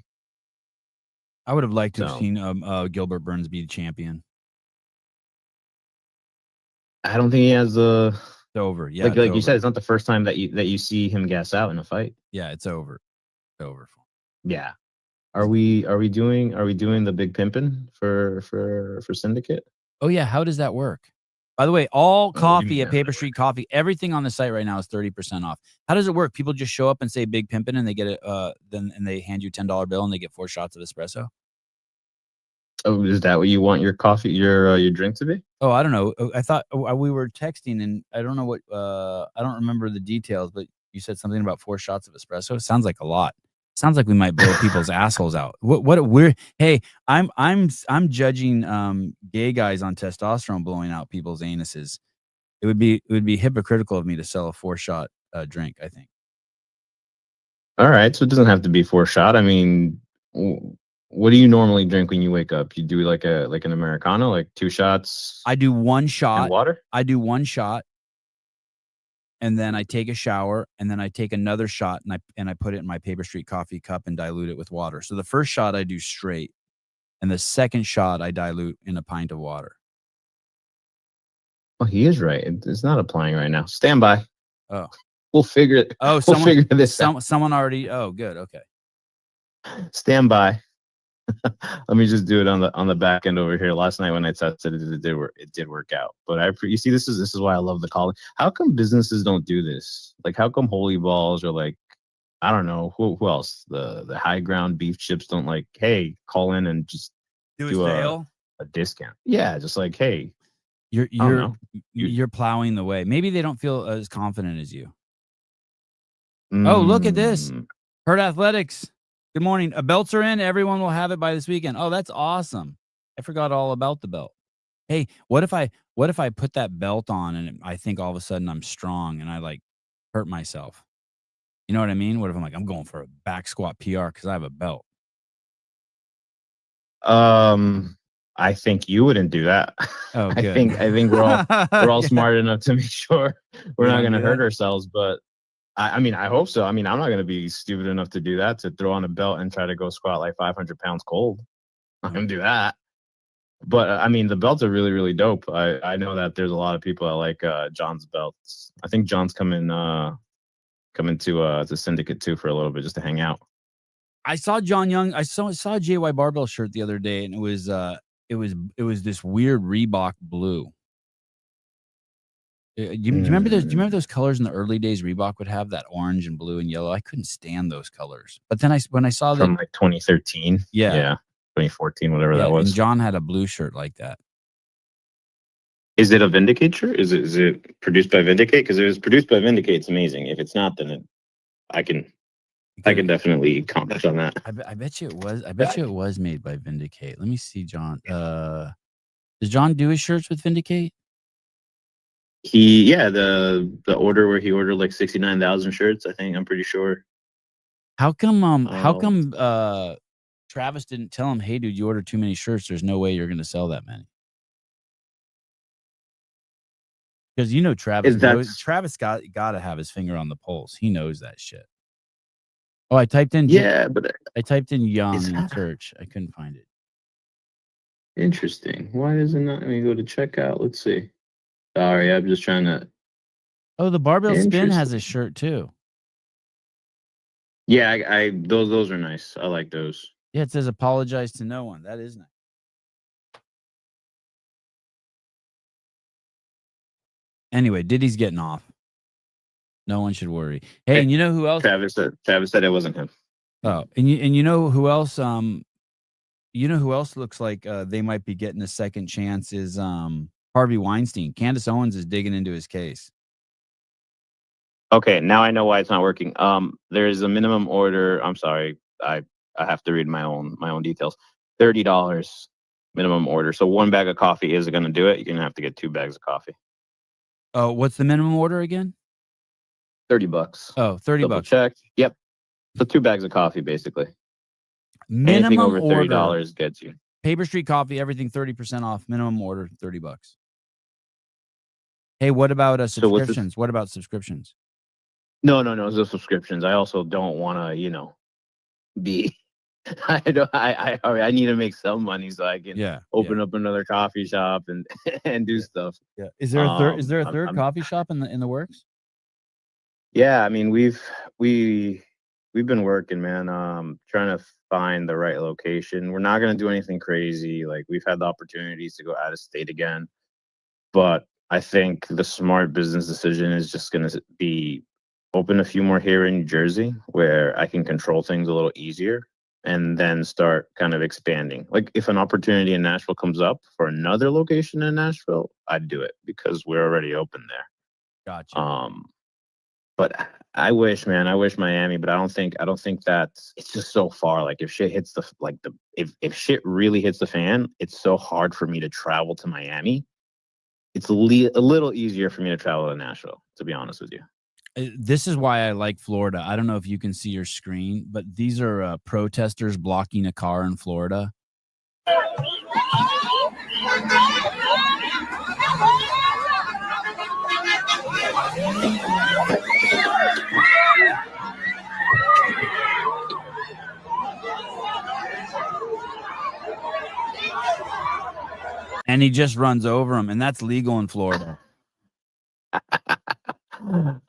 A: I would have liked to have seen Gilbert Burns be the champion.
D: I don't think he has
A: It's over. Yeah,
D: like you said, it's not the first time that you see him gas out in a fight.
A: Yeah, it's over. It's over.
D: Yeah. Are we doing the big pimping for Syndicate?
A: Oh yeah, how does that work? By the way, all coffee at Paper Street Coffee, everything on the site right now is 30% off. How does it work? People just show up and say big pimping and they get it and they hand you $10 bill and they get 4 shots of espresso?
D: Oh, is that what you want your coffee, your drink to be?
A: Oh, I don't know. I thought we were texting and I don't know what I don't remember the details, but you said something about 4 shots of espresso. It sounds like a lot. Sounds like we might blow people's assholes out. I'm judging gay guys on testosterone blowing out people's anuses. It would be hypocritical of me to sell a 4-shot drink, I think.
D: All right, so it doesn't have to be 4-shot. I mean, what do you normally drink when you wake up? You do like an Americano, like 2 shots?
A: I do 1 shot.
D: And water?
A: I do 1 shot. And then I take a shower, and then I take another shot, and I put it in my Paper Street Coffee cup and dilute it with water. So the first shot I do straight, and the second shot I dilute in a pint of water.
D: Oh, he is right. It's not applying right now. Stand by.
A: Oh,
D: we'll figure it.
A: Oh,
D: we'll figure this out.
A: Someone already. Oh, good. Okay.
D: Stand by. Let me just do it on the back end over here. Last night when I tested it, it did work out. But you see, this is why I love the calling. How come businesses don't do this? Like, how come Holy Balls or like, I don't know who else, the High Ground beef chips don't like, hey, call in and just do a discount. Yeah, just like, hey,
A: you're plowing the way. Maybe they don't feel as confident as you. Oh, look at this. Herd Athletics. Good morning. Belts are in. Everyone will have it by this weekend. Oh, that's awesome. I forgot all about the belt. Hey, what if I put that belt on and I think all of a sudden I'm strong and I like hurt myself? You know what I mean? What if I'm like, I'm going for a back squat PR because I have a belt?
D: I think you wouldn't do that.
A: Oh,
D: I
A: good.
D: think we're all
A: Yeah.
D: smart enough to make sure we're
A: You
D: not
A: don't
D: going to
A: do
D: hurt
A: that?
D: ourselves. But I mean, I hope so. I mean, I'm not going to be stupid enough to do that, to throw on a belt and try to go squat like 500 pounds cold. I'm going to do that. But I mean, the belts are really, really dope. I know that there's a lot of people that like John's belts. I think John's coming to Syndicate too for a little bit just to hang out.
A: I saw John Young. I saw a JY Barbell shirt the other day, and it was this weird Reebok blue. Do you remember those? Do you remember those colors in the early days? Reebok would have that orange and blue and yellow. I couldn't stand those colors. But then when I saw that
D: From like 2013.
A: Yeah.
D: 2014, whatever that was.
A: and John had a blue shirt like that.
D: Is it a Vindicate shirt? Is it produced by Vindicate? Because if it's produced by Vindicate, it's amazing. If it's not, then I can definitely comment on that.
A: I bet you it was. I bet you it was made by Vindicate. Let me see, John. Does John do his shirts with Vindicate?
D: The order where he ordered like 69,000 shirts, I think, I'm pretty sure.
A: How come Travis didn't tell him, hey dude, you ordered too many shirts, there's no way you're gonna sell that many? Because Travis knows, Travis gotta have his finger on the pulse. He knows that shit. Oh, I typed in I typed in Young in search. I couldn't find it.
D: Interesting. Why is it not? Let me go to checkout. Let's see. Sorry, I'm just trying to.
A: Oh, the Barbell Spin has a shirt too.
D: Yeah, those are nice. I like those.
A: Yeah, it says apologize to no one. That is nice. Anyway, Diddy's getting off. No one should worry. Hey, and you know who else?
D: Travis said it wasn't him.
A: Oh, and you know who else? You know who else looks like they might be getting a second chance is Harvey Weinstein. Candace Owens is digging into his case.
D: Okay, now I know why it's not working. There is a minimum order. I'm sorry, I have to read my own details. $30 minimum order. So one bag of coffee isn't going to do it. You're going to have to get 2 bags of coffee.
A: Oh, what's the minimum order again?
D: $30.
A: Oh, $30.
D: Double check. Yep. So 2 bags of coffee, basically.
A: Minimum
D: Anything over $30
A: order
D: gets you.
A: Paper Street Coffee, everything 30% off. Minimum order $30. Hey, what about subscriptions? What about subscriptions?
D: No, the subscriptions. I also don't want to, be. I need to make some money so I can open up another coffee shop and do stuff.
A: Yeah. Is there a third coffee shop in the works?
D: Yeah, I mean we've been working, man. Trying to find the right location. We're not gonna do anything crazy. Like we've had the opportunities to go out of state again, but I think the smart business decision is just gonna be open a few more here in New Jersey where I can control things a little easier and then start kind of expanding. Like if an opportunity in Nashville comes up for another location in Nashville, I'd do it because we're already open there.
A: Gotcha.
D: But I wish Miami, but I don't think that it's just so far. Like if shit hits if shit really hits the fan, it's so hard for me to travel to Miami. It's a little easier for me to travel to Nashville, to be honest with you.
A: This is why I like Florida. I don't know if you can see your screen, but these are protesters blocking a car in Florida. And he just runs over him, and that's legal in Florida.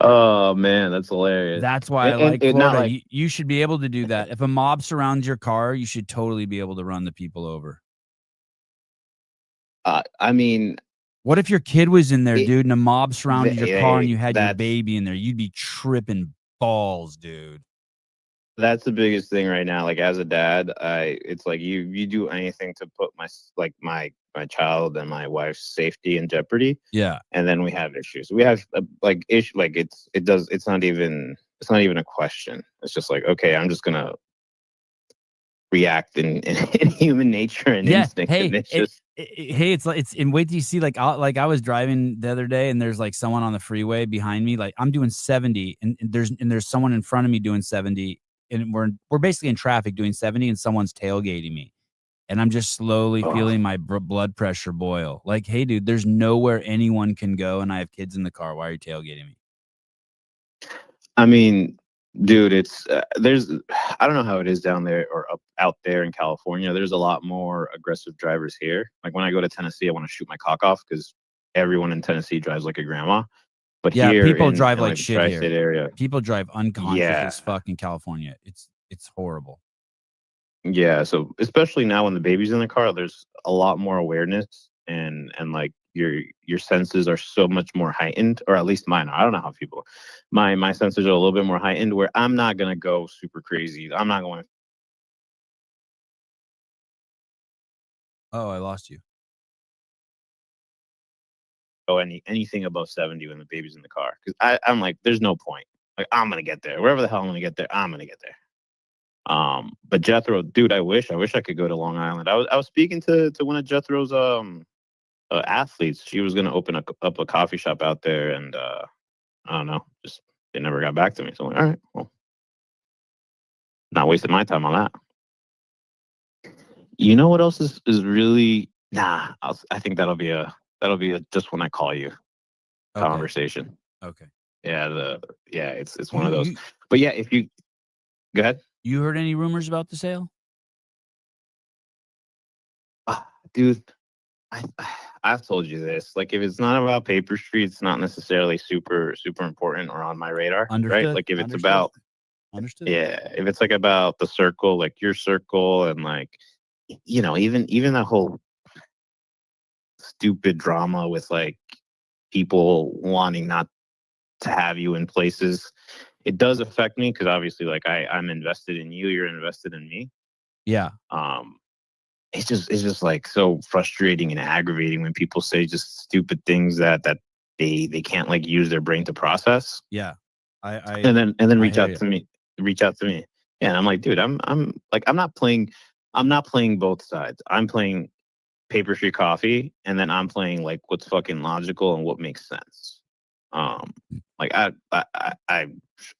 D: Oh man, that's hilarious.
A: That's why I like Florida. You should be able to do that. If a mob surrounds your car, you should totally be able to run the people over.
D: I mean,
A: what if your kid was in there, dude, and a mob surrounded your car and you had your baby in there? You'd be tripping balls, dude.
D: That's the biggest thing right now. Like as a dad, it's like you do anything to put my child and my wife's safety in jeopardy.
A: Yeah.
D: And then we have issues. We have it's not even a question. It's just like, okay, I'm just gonna react in human nature and instinct.
A: Hey,
D: and
A: it's and wait till you see like I was driving the other day and there's like someone on the freeway behind me. Like I'm doing 70 and there's someone in front of me doing 70. And we're basically in traffic doing 70 and someone's tailgating me. and I'm just slowly feeling my blood pressure boil. Like, hey, dude, there's nowhere anyone can go, and I have kids in the car. Why are you tailgating me?
D: I mean, dude, it's there's I don't know how it is down there or out there in California. There's a lot more aggressive drivers here. Like when I go to Tennessee, I want to shoot my cock off because everyone in Tennessee drives like a grandma. But
A: Yeah,
D: here
A: people drive
D: in
A: like
D: like the
A: shit here.
D: tri-state area,
A: People drive unconscious
D: yeah,
A: as fuck in California. It's horrible.
D: yeah. So especially now when the baby's in the car, there's a lot more awareness and like your senses are so much more heightened, or at least mine are. I don't know how people, my senses are a little bit more heightened where I'm not gonna go super crazy. I'm not going to
A: Oh, I lost you.
D: go anything above 70 when the baby's in the car because I'm like, there's no point. Like I'm gonna get there wherever the hell I'm gonna get there. I'm gonna get there. But Jethro, dude, I wish I could go to Long Island. I was speaking to one of Jethro's athletes. She was gonna open up a coffee shop out there, and I don't know, just they never got back to me. So I'm like, all right, well, not wasting my time on that. You know what else is really I think that'll be a just when I call you
A: Okay.
D: conversation.
A: Okay.
D: Yeah, it's one of those.
A: You,
D: But yeah, if you go ahead.
A: you heard any rumors about the sale?
D: Dude, I've told you this. Like, if it's not about Paper Street, it's not necessarily super important or on my radar,
A: Understood.
D: right? Like, if it's
A: Understood.
D: about,
A: Understood.
D: yeah, if it's like about the circle, like your circle, and like, you know, even that whole stupid drama with like people wanting not to have you in places, it does affect me because obviously, like, I'm invested in you, you're invested in me.
A: Yeah.
D: It's just like so frustrating and aggravating when people say just stupid things that they can't like use their brain to process.
A: Yeah.
D: And then reach out
A: you.
D: to me. Yeah, and I'm like, dude, I'm like I'm not playing both sides. I'm playing Paper Street Coffee, and then I'm playing like what's fucking logical and what makes sense. Like I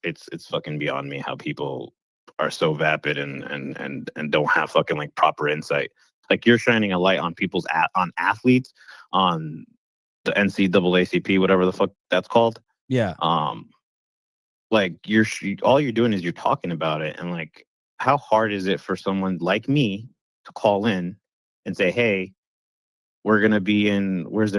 D: it's fucking beyond me how people are so vapid and don't have fucking like proper insight. Like you're shining a light on people's on athletes, on the NCAACP, whatever the fuck that's called.
A: Yeah.
D: Like all you're doing is you're talking about it, and like how hard is it for someone like me to call in and say, hey, we're gonna be in where's the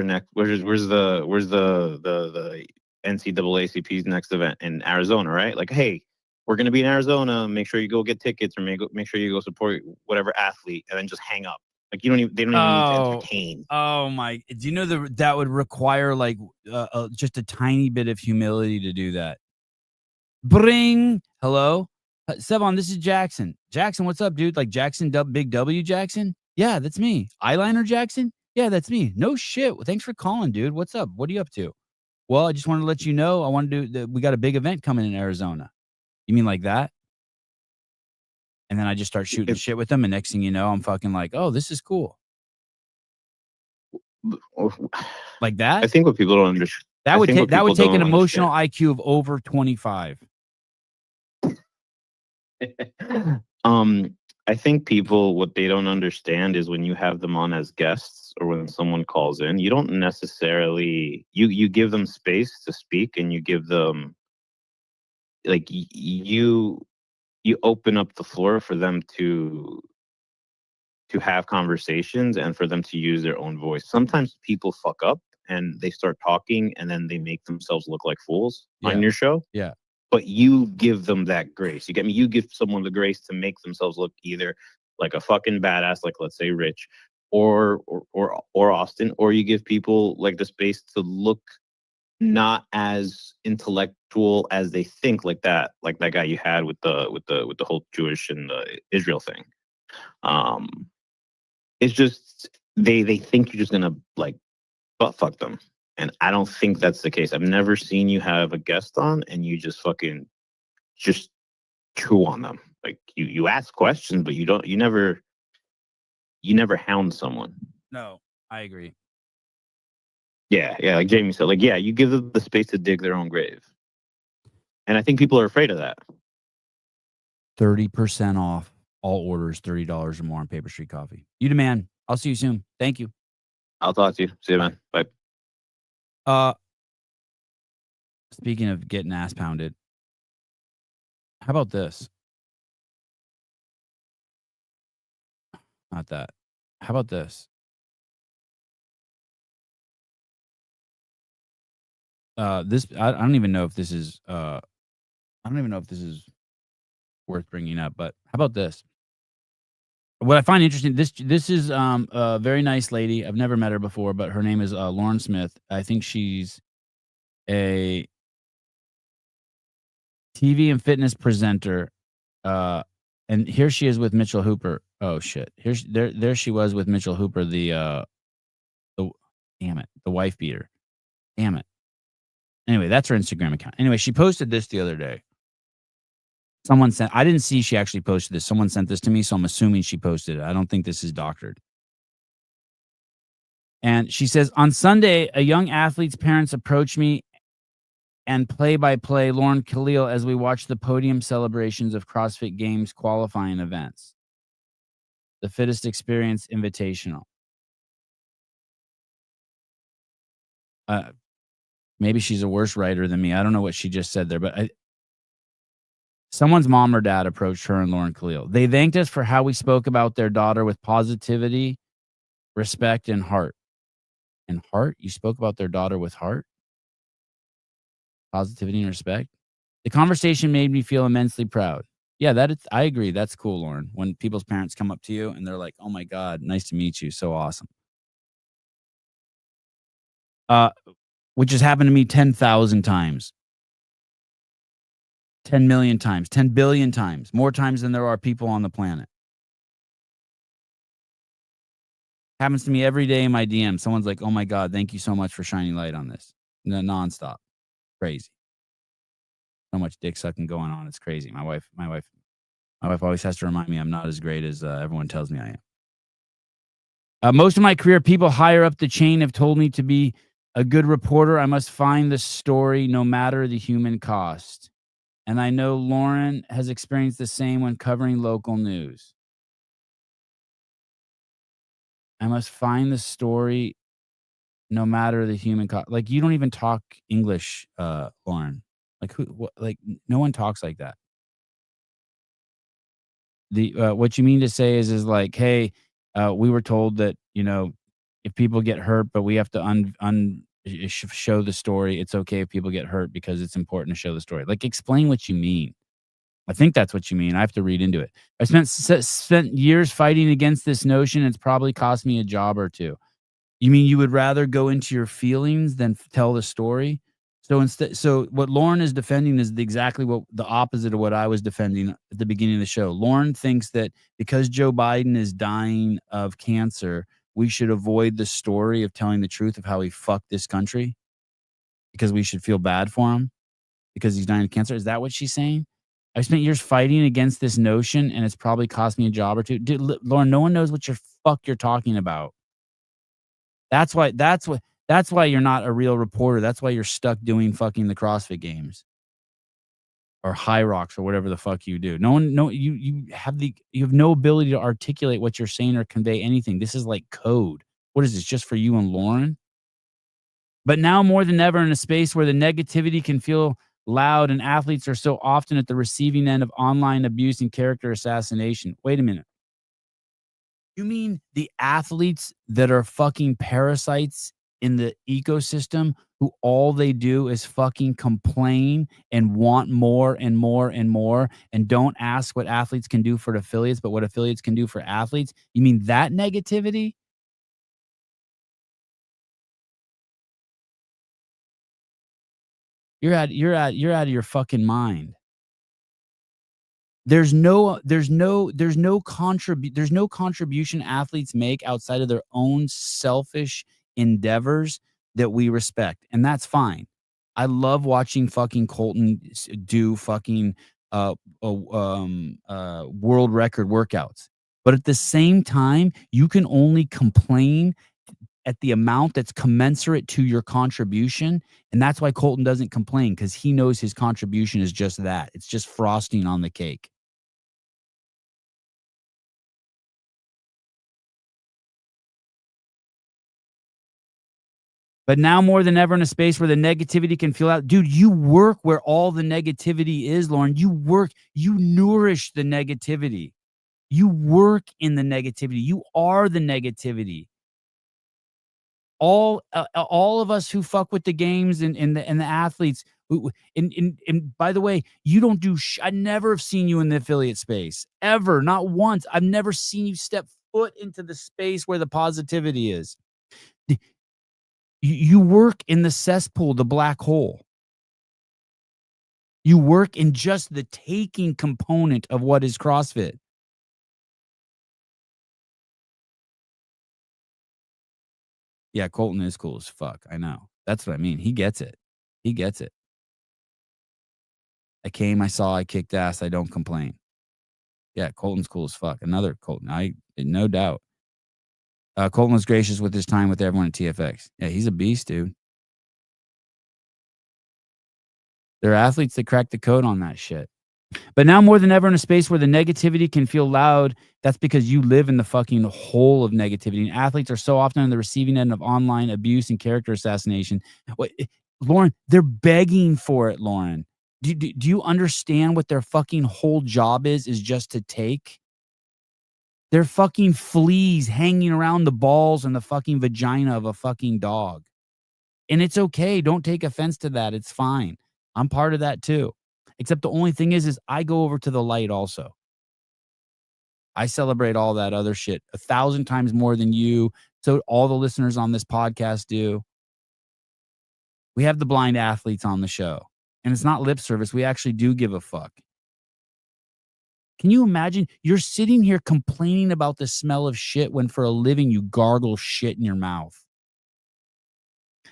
D: NCAACP's next event in Arizona, right? Like, hey, we're gonna be in Arizona. Make sure you go get tickets, or make sure you go support whatever athlete, and then just hang up. Like they don't even need to entertain.
A: Oh my! Do you know that would require like just a tiny bit of humility to do that? Hello, Sevon. This is Jackson. Jackson, what's up, dude? Like Jackson, Big W Jackson. Yeah, that's me. Eyeliner Jackson. Yeah, that's me. No shit. Well, thanks for calling, dude. What's up? What are you up to? Well, I just wanted to let you know. I want to do. We got a big event coming in Arizona. You mean like that? And then I just start shooting shit with them, and next thing you know, I'm fucking like, oh, this is cool. Like that?
D: I think what people don't understand.
A: That would take an emotional IQ of over 25.
D: I think people, what they don't understand is when you have them on as guests or when someone calls in, you don't necessarily, you give them space to speak, and you give them like you open up the floor for them to have conversations and for them to use their own voice. Sometimes people fuck up and they start talking and then they make themselves look like fools on your show.
A: Yeah.
D: But you give them that grace. You get me? You give someone the grace to make themselves look either like a fucking badass, like let's say Rich, or Austin, or you give people like the space to look not as intellectual as they think, like that guy you had with the whole Jewish and the Israel thing. It's just they think you're just gonna like butt fuck them. And I don't think that's the case. I've never seen you have a guest on and you just fucking just chew on them. Like you ask questions, but you never hound someone.
A: No, I agree.
D: Yeah, like Jamie said, like, yeah, you give them the space to dig their own grave. And I think people are afraid of that.
A: 30% off all orders $30 or more on Paper Street Coffee. You the man. I'll see you soon. Thank you.
D: I'll talk to you. See you, man. Bye.
A: Speaking of getting ass pounded, how about this? Not that. How about this? This I don't even know if this is I don't even know if this is worth bringing up, but how about this? What I find interesting, this is a very nice lady. I've never met her before, but her name is Lauren Smith. I think she's a TV and fitness presenter. And here she is with Mitchell Hooper. Oh shit. There she was with Mitchell Hooper, the damn it, the wife beater. Damn it. Anyway, that's her Instagram account. Anyway, she posted this the other day. I didn't see she actually posted this. Someone sent this to me, so I'm assuming she posted it. I don't think this is doctored. And she says, on Sunday, a young athlete's parents approached me and play-by-play Lauren Khalil as we watched the podium celebrations of CrossFit Games qualifying events. The Fittest Experience Invitational. Maybe she's a worse writer than me. I don't know what she just said there, but someone's mom or dad approached her and Lauren Khalil. They thanked us for how we spoke about their daughter with positivity, respect, and heart. And heart? You spoke about their daughter with heart? Positivity and respect? The conversation made me feel immensely proud. Yeah, I agree. That's cool, Lauren. When people's parents come up to you and they're like, oh my God, nice to meet you. So awesome. Which has happened to me 10,000 times. 10 million times, 10 billion times, more times than there are people on the planet. Happens to me every day in my DM. Someone's like, oh my God, thank you so much for shining light on this. Nonstop. Crazy. So much dick sucking going on. It's crazy. My wife always has to remind me I'm not as great as everyone tells me I am. Most of my career, people higher up the chain have told me to be a good reporter. I must find the story no matter the human cost. And I know Lauren has experienced the same when covering local news. I must find the story no matter the human cost. Like, you don't even talk English, Lauren. Like, no one talks like that. What you mean to say is like, hey, we were told that, if people get hurt, but we have to show the story. It's okay if people get hurt because it's important to show the story. Like, explain what you mean. I think that's what you mean. I have to read into it. I spent years fighting against this notion. It's probably cost me a job or two. You mean you would rather go into your feelings than tell the story? So what Lauren is defending is exactly the opposite of what I was defending at the beginning of the show. Lauren thinks that because Joe Biden is dying of cancer, we should avoid the story of telling the truth of how he fucked this country because we should feel bad for him because he's dying of cancer. Is that what she's saying? I spent years fighting against this notion, and it's probably cost me a job or two. Lauren, no one knows what you're talking about. That's why you're not a real reporter. That's why you're stuck doing fucking the CrossFit Games or High Rocks or whatever the fuck you do. You have no ability to articulate what you're saying or convey anything. This is like code. What is this, just for you and Lauren? But now more than ever, in a space where the negativity can feel loud and athletes are so often at the receiving end of online abuse and character assassination. Wait a minute. You mean the athletes that are fucking parasites in the ecosystem who all they do is fucking complain and want more and more and more and don't ask what athletes can do for affiliates, but what affiliates can do for athletes? You mean that negativity? You're out of your fucking mind. There's no contribution athletes make outside of their own selfish endeavors that we respect, and that's fine. I love watching fucking Colton do fucking world record workouts, but at the same time, you can only complain at the amount that's commensurate to your contribution, and that's why Colton doesn't complain, because he knows his contribution is just that. It's just frosting on the cake. But now more than ever in a space where the negativity can feel out. Dude, you work where all the negativity is, Lauren. You work, you nourish the negativity. You work in the negativity. You are the negativity. All of us who fuck with the games and the athletes. And by the way, you don't do. I never have seen you in the affiliate space ever, not once. I've never seen you step foot into the space where the positivity is. You work in the cesspool, the black hole. You work in just the taking component of what is CrossFit. Yeah, Colton is cool as fuck. I know. That's what I mean. He gets it. He gets it. I came, I saw, I kicked ass. I don't complain. Yeah, Colton's cool as fuck. Another Colton. No doubt. Colton was gracious with his time with everyone at TFX. Yeah, he's a beast, dude. There are athletes that crack the code on that shit. But now more than ever in a space where the negativity can feel loud, that's because you live in the fucking hole of negativity. And athletes are so often on the receiving end of online abuse and character assassination. Lauren, they're begging for it, Lauren. Do you understand what their fucking whole job is just to take? They're fucking fleas hanging around the balls and the fucking vagina of a fucking dog. And it's okay. Don't take offense to that. It's fine. I'm part of that too. Except the only thing is I go over to the light also. I celebrate all that other shit 1,000 times more than you. So all the listeners on this podcast do. We have the blind athletes on the show. And it's not lip service. We actually do give a fuck. Can you imagine? You're sitting here complaining about the smell of shit when for a living you gargle shit in your mouth.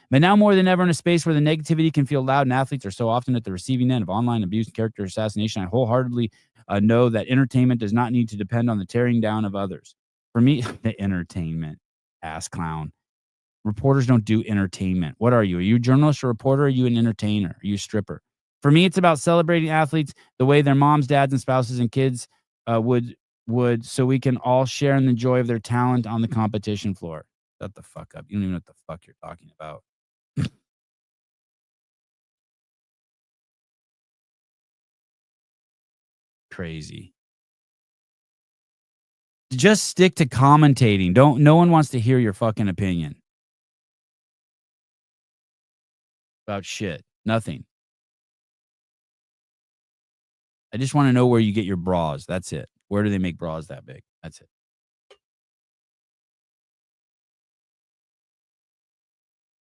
A: But now more than ever in a space where the negativity can feel loud and athletes are so often at the receiving end of online abuse and character assassination, I wholeheartedly know that entertainment does not need to depend on the tearing down of others. For me, the entertainment, ass clown. Reporters don't do entertainment. What are you? Are you a journalist or reporter? Or are you an entertainer? Are you a stripper? For me, it's about celebrating athletes the way their moms, dads, and spouses and kids would, so we can all share in the joy of their talent on the competition floor. Shut the fuck up. You don't even know what the fuck you're talking about. Crazy. Just stick to commentating. No one wants to hear your fucking opinion about shit. Nothing. I just want to know where you get your bras. That's it. Where do they make bras that big? That's it.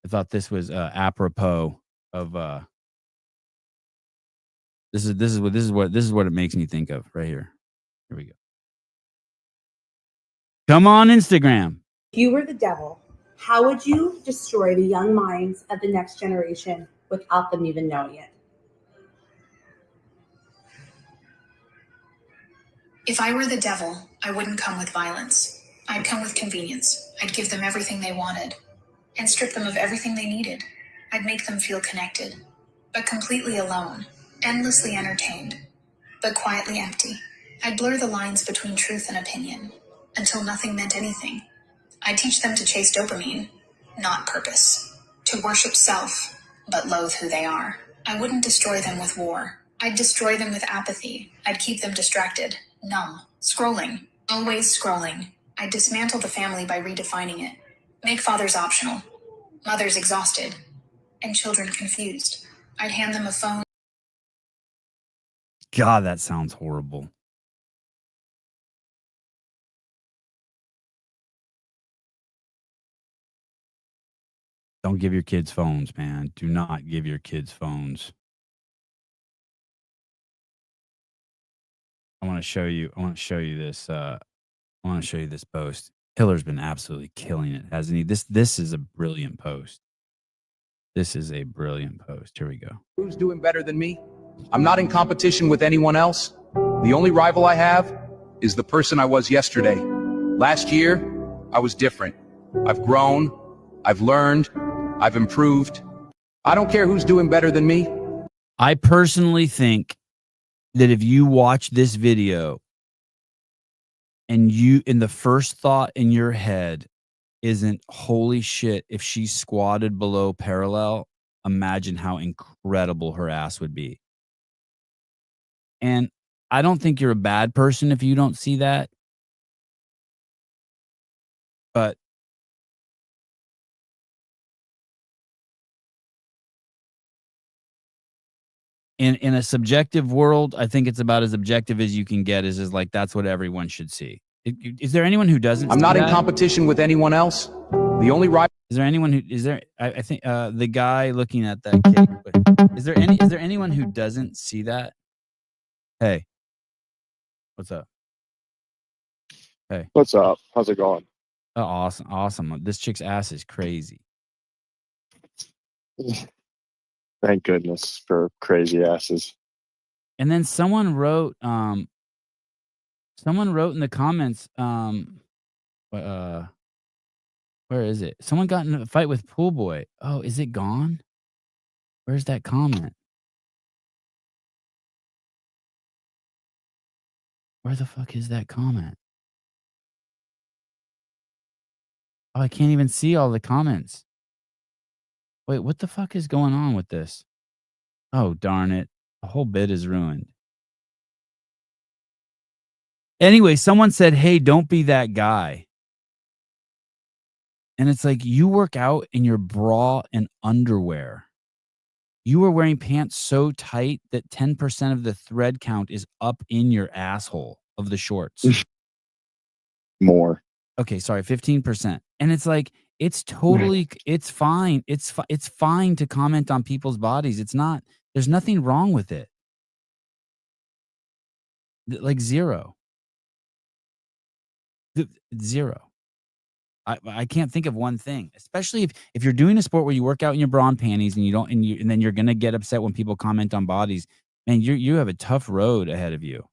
A: I thought this was apropos of this is what it makes me think of right here. Here we go. Come on, Instagram.
E: If you were the devil, how would you destroy the young minds of the next generation without them even knowing it?
F: If I were the devil, I wouldn't come with violence. I'd come with convenience. I'd give them everything they wanted and strip them of everything they needed. I'd make them feel connected, but completely alone, endlessly entertained, but quietly empty. I'd blur the lines between truth and opinion until nothing meant anything. I'd teach them to chase dopamine, not purpose, to worship self, but loathe who they are. I wouldn't destroy them with war. I'd destroy them with apathy. I'd keep them distracted, numb, scrolling, always scrolling. I'd dismantle the family by redefining it. Make fathers optional, mothers exhausted, and children confused. I'd hand them a phone.
A: God, that sounds horrible. Don't give your kids phones, man. Do not give your kids phones. I want to show you this. I want to show you this post. Hiller's been absolutely killing it, hasn't he? This is a brilliant post. This is a brilliant post. Here we go.
G: Who's doing better than me? I'm not in competition with anyone else. The only rival I have is the person I was yesterday. Last year, I was different. I've grown. I've learned. I've improved. I don't care who's doing better than me.
A: I personally think that if you watch this video and the first thought in your head isn't, holy shit, if she squatted below parallel, imagine how incredible her ass would be. And I don't think you're a bad person if you don't see that. But in a subjective world, I think it's about as objective as you can get. Is like that's what everyone should see. Is there anyone who doesn't?
G: I'm
A: see
G: not in
A: that?
G: competition with anyone else. The only rival.
A: Is there anyone who is there? I think the guy looking at that cake. Is there anyone who doesn't see that? Hey, what's up? Hey,
H: What's up? How's it going?
A: oh, awesome. This chick's ass is crazy.
H: Thank goodness for crazy asses.
A: And then someone wrote in the comments, where is it? Someone got in a fight with Pool Boy. Oh, is it gone? Where's that comment? Where the fuck is that comment? Oh, I can't even see all the comments. Wait, what the fuck is going on with this? Oh, darn it. The whole bit is ruined. Anyway, someone said, hey, don't be that guy. And it's like, you work out in your bra and underwear. You are wearing pants so tight that 10% of the thread count is up in your asshole of the shorts.
H: More.
A: Okay, sorry, 15%. And it's like, it's totally, it's fine. It's fine to comment on people's bodies. It's not, there's nothing wrong with it. Like zero. Zero. I can't think of one thing, especially if you're doing a sport where you work out in your bra and panties and you don't, and then you're going to get upset when people comment on bodies. Man, you have a tough road ahead of you.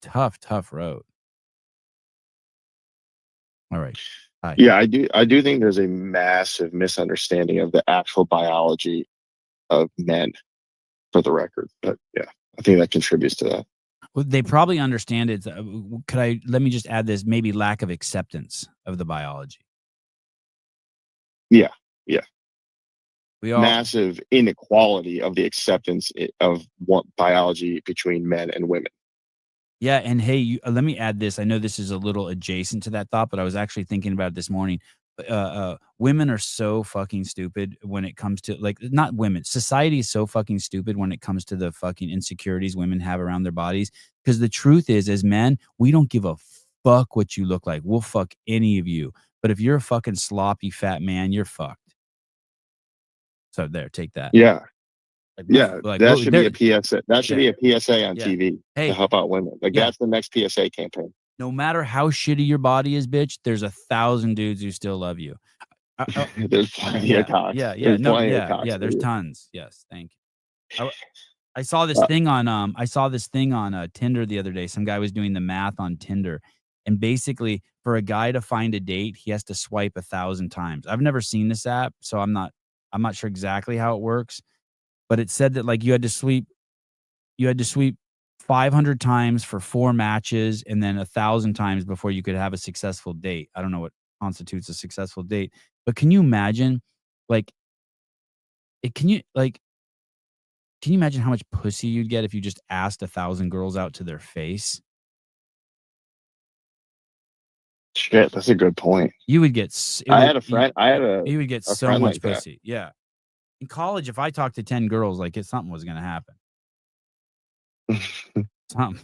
A: Tough road. All right. Hi.
H: Yeah, I do think there's a massive misunderstanding of the actual biology of men, for the record. But yeah, I think that contributes to that.
A: Well, they probably understand it. Let me just add this, maybe lack of acceptance of the biology.
H: Yeah.
A: We all,
H: Massive inequality of the acceptance of what biology between men and women.
A: yeah, and hey, let me add this. I know this is a little adjacent to that thought, but I was actually thinking about it this morning. Women are so fucking stupid when it comes to, like, not women. Society is so fucking stupid when it comes to the fucking insecurities women have around their bodies. Because the truth is, as men, we don't give a fuck what you look like. We'll fuck any of you. But if you're a fucking sloppy fat man, you're fucked. So there, take that.
H: Yeah.
A: Like,
H: Yeah,
A: like,
H: that
A: well,
H: should
A: there-
H: be a PSA. That should
A: yeah.
H: be a PSA on
A: Yeah.
H: TV
A: Hey.
H: to help out women. Like
A: Yeah.
H: that's the next PSA campaign.
A: No matter how shitty your body is, bitch, there's 1,000 dudes who still love you.
H: There's plenty of cocks.
A: Yeah.
H: There's
A: No,
H: plenty of cocks
A: yeah.
H: for
A: There's
H: you.
A: tons. Yes, thank you. I saw this thing on Tinder the other day. Some guy was doing the math on Tinder, and basically, for a guy to find a date, he has to swipe 1,000 times. I've never seen this app, so I'm not sure exactly how it works. But it said that like you had to sweep 500 times for 4 matches, and then 1,000 times before you could have a successful date. I don't know what constitutes a successful date, but can you imagine, can you imagine how much pussy you'd get if you just asked 1,000 girls out to their face?
H: Shit, that's a good point.
A: You would get.
H: You would
A: get
H: a
A: so
H: friend
A: much
H: like that.
A: pussy. Yeah. In college, if I talked to 10 girls, like something was gonna happen.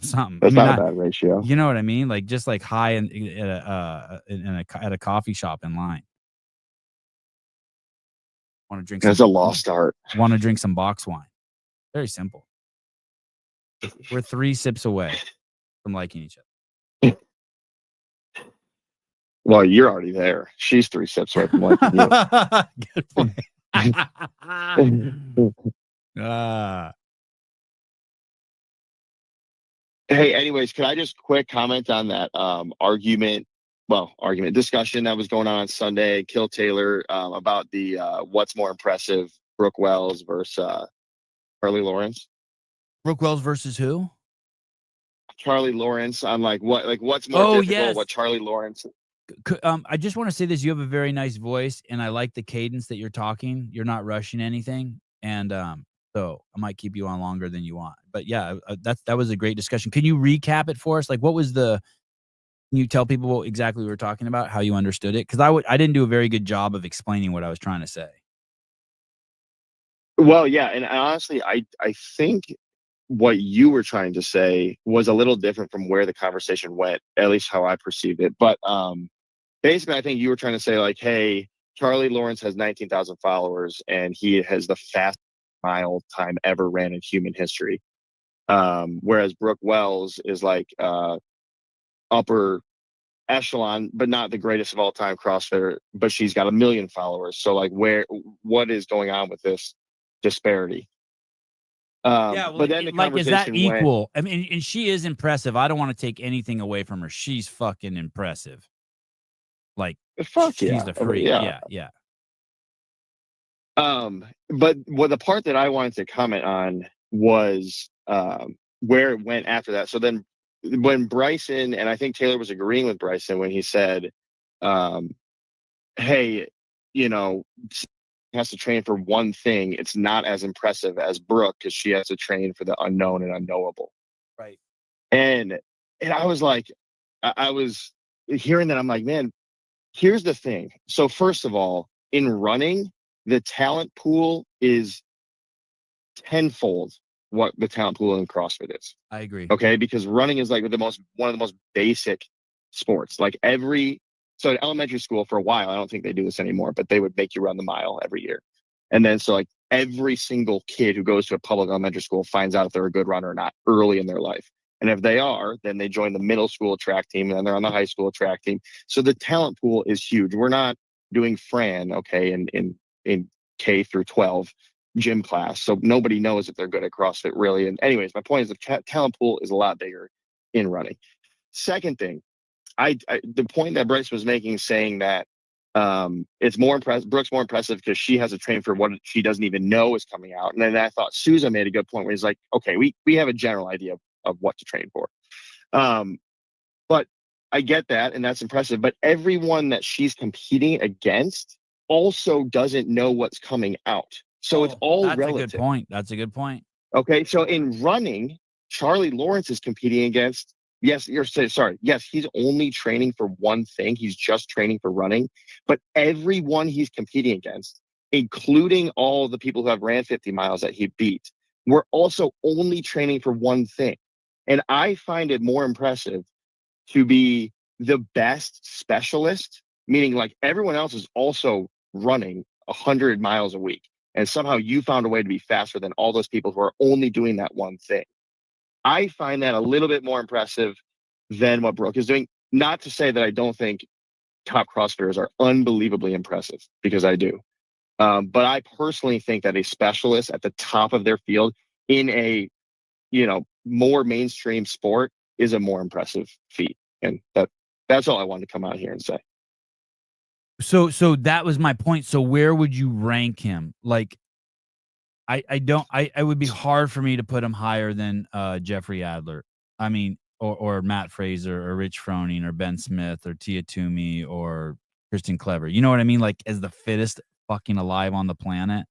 A: Something.
H: That's not a bad ratio.
A: You know what I mean? Like just like high at a coffee shop in line. Want to drink?
H: That's a lost art.
A: Want to drink some box wine? Very simple. We're 3 sips away from liking each other.
H: Well, you're already there. She's 3 sips away from liking you.
A: Good point.
H: Hey, anyways, can I just quick comment on that discussion that was going on Sunday, Kill Taylor, about the what's more impressive, Brooke Wells versus Charlie Lawrence?
A: Brooke Wells versus who?
H: Charlie Lawrence on what's more difficult, what Charlie Lawrence
A: I just want to say this: you have a very nice voice, and I like the cadence that you're talking. You're not rushing anything, and so I might keep you on longer than you want. But yeah, that was a great discussion. Can you recap it for us? Like, what was the? Can you tell people what exactly we were talking about? How you understood it? Because I didn't do a very good job of explaining what I was trying to say.
H: Well, yeah, and honestly, I think what you were trying to say was a little different from where the conversation went, at least how I perceived it. But basically, I think you were trying to say like, hey, Charlie Lawrence has 19,000 followers, and he has the fastest mile time ever ran in human history. Whereas Brooke Wells is like upper echelon, but not the greatest of all time CrossFitter, but she's got 1 million followers. So like what is going on with this disparity?
A: Yeah, well,
H: But then the
A: like, is that
H: conversation went,
A: equal? I mean, and she is impressive. I don't want to take anything away from her. She's fucking impressive. Like,
H: fuck
A: she's
H: yeah.
A: the freak.
H: Yeah.
A: Yeah.
H: But the part that I wanted to comment on was where it went after that. So then when Bryson, and I think Taylor was agreeing with Bryson when he said, hey, has to train for one thing, it's not as impressive as Brooke because she has to train for the unknown and unknowable.
A: Right.
H: And I was like, I was hearing that, I'm like, man, here's the thing. So first of all, in running, the talent pool is tenfold what the talent pool in CrossFit is.
A: I agree.
H: Okay, because running is like one of the most basic sports. Like so in elementary school for a while, I don't think they do this anymore, but they would make you run the mile every year. And then so like every single kid who goes to a public elementary school finds out if they're a good runner or not early in their life. And if they are, then they join the middle school track team, and then they're on the high school track team. So the talent pool is huge. We're not doing Fran, okay, in K through 12 gym class. So nobody knows if they're good at CrossFit really. And anyways, my point is the talent pool is a lot bigger in running. Second thing, the point that Bryce was making, saying that it's more impressive. Brooke's more impressive because she has to train for what she doesn't even know is coming out. And then I thought Sousa made a good point where he's like, okay, we have a general idea of what to train for. But I get that, and that's impressive. But everyone that she's competing against also doesn't know what's coming out. So it's all relative.
A: That's a good point.
H: Okay, so in running, Charlie Lawrence is competing against, yes, he's only training for one thing. He's just training for running. But everyone he's competing against, including all the people who have ran 50 miles that he beat, were also only training for one thing. And I find it more impressive to be the best specialist, meaning like everyone else is also running 100 miles a week. And somehow you found a way to be faster than all those people who are only doing that one thing. I find that a little bit more impressive than what Brooke is doing. Not to say that I don't think top CrossFitters are unbelievably impressive, because I do. But I personally think that a specialist at the top of their field in a, more mainstream sport is a more impressive feat. And that's all I wanted to come out here and say.
A: So that was my point. So where would you rank him? Like, it would be hard for me to put him higher than Jeffrey Adler. I mean, or Matt Fraser or Rich Froning or Ben Smith or Tia Toomey or Kristen Clever. You know what I mean? Like, as the fittest fucking alive on the planet.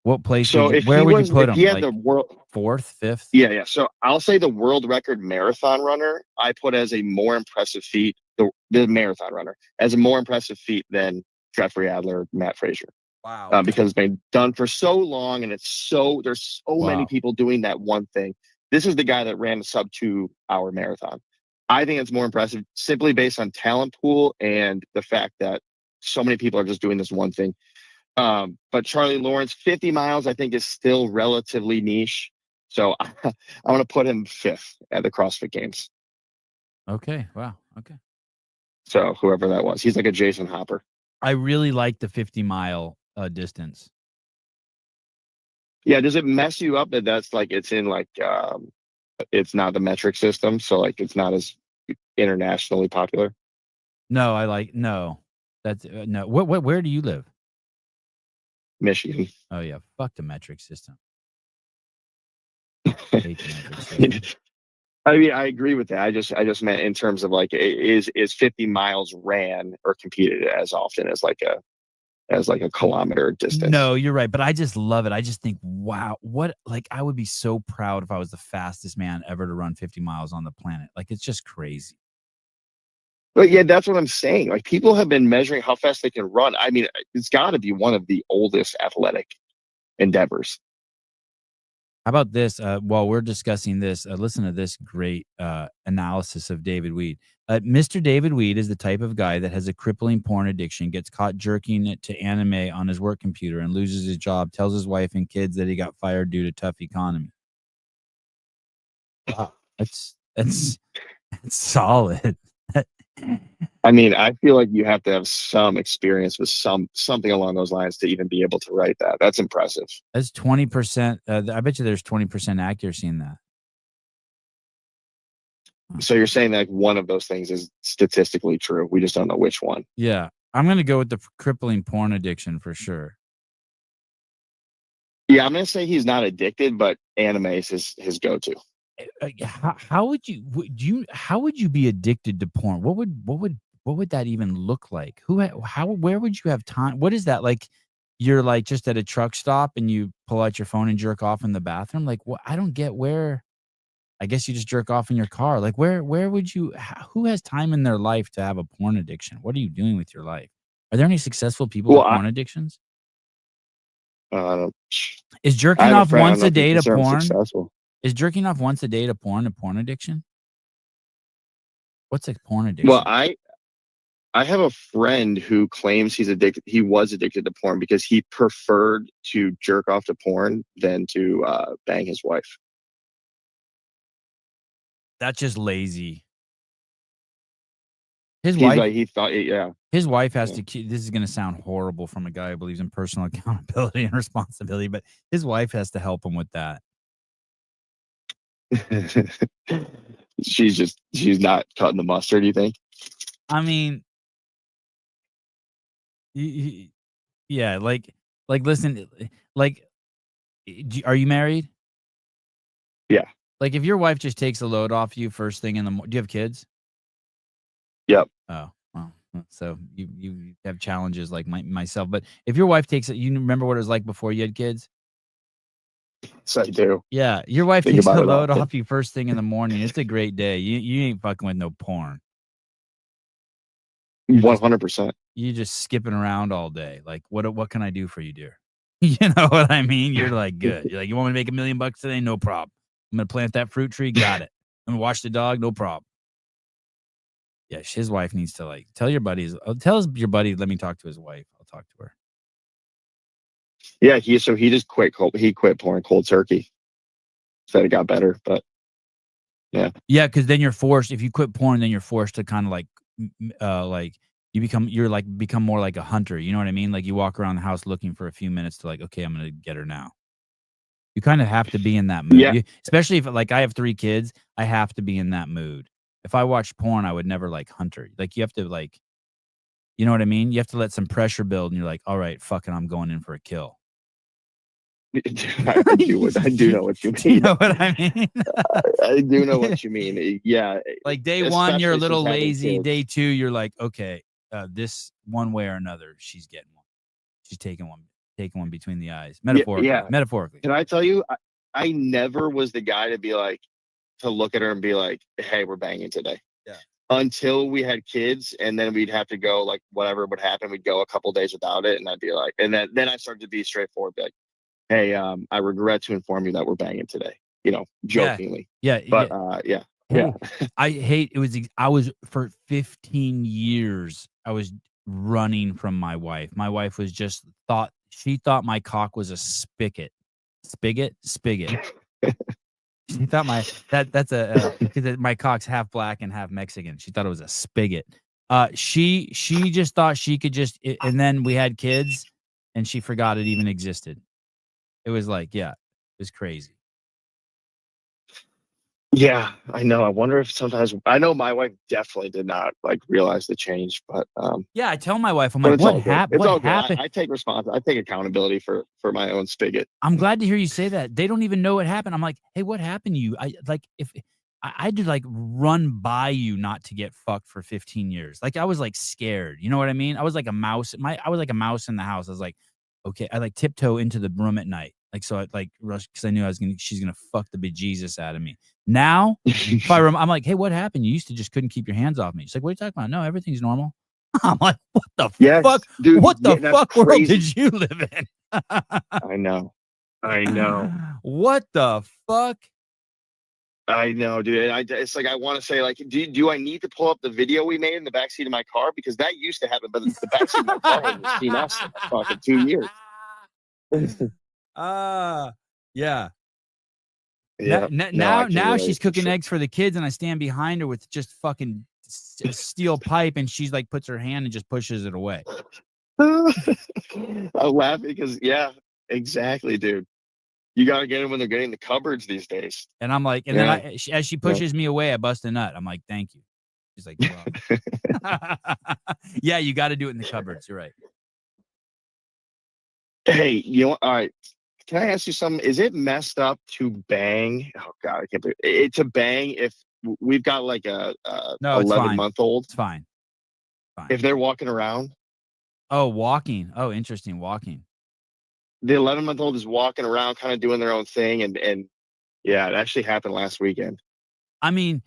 A: What place? Where would you put him?
H: He had
A: like
H: the world
A: fourth, fifth?
H: Yeah. So I'll say the world record marathon runner I put as a more impressive feat, the marathon runner, as a more impressive feat than Jeffrey Adler or Matt Fraser.
A: Wow.
H: Because it's been done for so long, and there's so many people doing that one thing. This is the guy that ran a sub 2 hour marathon. I think it's more impressive simply based on talent pool and the fact that so many people are just doing this one thing. But Charlie Lawrence, 50 miles, I think is still relatively niche. So I want to put him 5th at the CrossFit Games.
A: Okay. Wow. Okay.
H: So whoever that was, he's like a Jason Hopper.
A: I really like the 50-mile distance.
H: Yeah. Does it mess you up that that's like, it's in like, it's not the metric system. So like, it's not as internationally popular.
A: No, that's no. Where do you live?
H: Michigan.
A: Oh yeah. Fuck the metric system. I hate the metric system.
H: I mean, I agree with that. I just meant in terms of like, is 50 miles ran or competed as often as like a kilometer distance.
A: No, you're right. But I just love it. I just think, wow, I would be so proud if I was the fastest man ever to run 50 miles on the planet. Like, it's just crazy.
H: But yeah, that's what I'm saying. Like, people have been measuring how fast they can run. I mean, it's got to be one of the oldest athletic endeavors.
A: How about this? While we're discussing this, listen to this great analysis of David Weed. Mr. David Weed is the type of guy that has a crippling porn addiction, gets caught jerking it to anime on his work computer, and loses his job, tells his wife and kids that he got fired due to tough economy. Wow. That's solid.
H: I mean, I feel like you have to have some experience with something along those lines to even be able to write that. That's impressive.
A: That's 20%. I bet you there's 20% accuracy in that.
H: So you're saying that like one of those things is statistically true. We just don't know which one.
A: Yeah. I'm going to go with the crippling porn addiction for sure.
H: Yeah, I'm going to say he's not addicted, but anime is his go-to.
A: How would you be addicted to porn? What would that even look like? Where would you have time? What is that like? You're like just at a truck stop and you pull out your phone and jerk off in the bathroom. Like, what? I don't get where. I guess you just jerk off in your car. Like, where would you? Who has time in their life to have a porn addiction? What are you doing with your life? Are there any successful people with porn addictions? Is jerking off once a day to porn?
H: Successful.
A: Is jerking off once a day to porn a porn addiction? What's a porn addiction?
H: Well, I have a friend who claims he's addicted. He was addicted to porn because he preferred to jerk off to porn than to bang his wife.
A: That's just lazy.
H: His wife
A: has to. This is going to sound horrible from a guy who believes in personal accountability and responsibility, but his wife has to help him with that.
H: She's not cutting the mustard, you think?
A: I mean, yeah, like listen, like, are you married?
H: Yeah.
A: Like, if your wife just takes a load off you first thing in the morning, do you have kids?
H: Yep.
A: Oh, well, so you have challenges like myself, but if your wife takes it, you remember what it was like before you had kids?
H: So I do.
A: Yeah, your wife takes a load off you first thing in the morning. It's a great day. You ain't fucking with no porn.
H: 100%.
A: You just skipping around all day. Like, what can I do for you, dear? You know what I mean? You're like, good. You're like, you want me to make $1 million today? No problem. I'm gonna plant that fruit tree. Got it. I'm gonna wash the dog. No problem. Yeah, his wife needs to like tell your buddy. Let me talk to his wife. I'll talk to her.
H: Yeah, he just quit porn cold turkey. Said it got better, but yeah.
A: Yeah, because then you're forced. If you quit porn, then you're forced to kind of like you become more like a hunter. You know what I mean? Like, you walk around the house looking for a few minutes to like, okay, I'm gonna get her now. You kind of have to be in that mood.
H: Yeah.
A: Especially if like I have 3 kids, I have to be in that mood. If I watched porn, I would never like hunt her. Like, you have to like, you know what I mean? You have to let some pressure build, and you're like, all right, fuck it, I'm going in for a kill.
H: I do know what you mean.
A: You know what I mean?
H: I do know what you mean. Yeah.
A: Like, day 1, you're a little lazy. Day 2, you're like, okay, this one way or another, she's getting one. She's taking one between the eyes. Metaphorically.
H: Yeah.
A: Metaphorically.
H: Can I tell you, I never was the guy to look at her and be like, hey, we're banging today.
A: Yeah.
H: Until we had kids, and then we'd have to go, like, whatever would happen, we'd go a couple days without it, and I'd be like, and then I started to be straightforward, be like, hey, I regret to inform you that we're banging today, jokingly.
A: Yeah.
H: But yeah.
A: I was for 15 years, I was running from my wife. My wife was she thought my cock was a spigot. Spigot. She thought because my cock's half black and half Mexican. She thought it was a spigot. She just thought she could and then we had kids, and she forgot it even existed. It was like, yeah, it was crazy.
H: Yeah, I know. I wonder if sometimes, I know my wife definitely did not like realize the change, but
A: yeah, I tell my wife, I'm like, what happened? What happened?
H: I take I take accountability for my own spigot.
A: I'm glad to hear you say that. They don't even know what happened. I'm like, hey, what happened to you? I had to like run by you not to get fucked for 15 years. Like I was like scared. You know what I mean? I was like a mouse. I was like a mouse in the house. I was like, okay, I like tiptoe into the room at night. Like, so I like rush because I knew she's gonna fuck the bejesus out of me. Now, if I'm like, hey, what happened? You used to just couldn't keep your hands off me. She's like, what are you talking about? No, everything's normal. I'm like, what the fuck?
H: dude.
A: What the
H: that's
A: fuck world
H: crazy.
A: did you live in?
H: I know. I know.
A: What the fuck?
H: I know, dude. And it's like I want to say, like, do I need to pull up the video we made in the backseat of my car? Because that used to happen, but the backseat of my car has seen us for 2 years.
A: Yeah.
H: Yeah.
A: Now she's cooking eggs for the kids, and I stand behind her with just fucking steel pipe, and she's like puts her hand and just pushes it away.
H: I'm laughing because exactly, dude. You gotta get them when they're getting the cupboards these days.
A: And I'm like, and then as she pushes me away, I bust a nut. I'm like, thank you. She's like, well. Yeah, you got to do it in the cupboards. You're right.
H: Hey, you know what? All right. Can I ask you something? Is it messed up to bang? Oh God, I can't believe it. To bang if we've got like a
A: no,
H: 11-month-old.
A: It's fine.
H: If they're walking around.
A: Oh, walking. Oh, interesting. Walking.
H: The 11-month-old is walking around, kind of doing their own thing, and yeah, it actually happened last weekend.
A: I mean,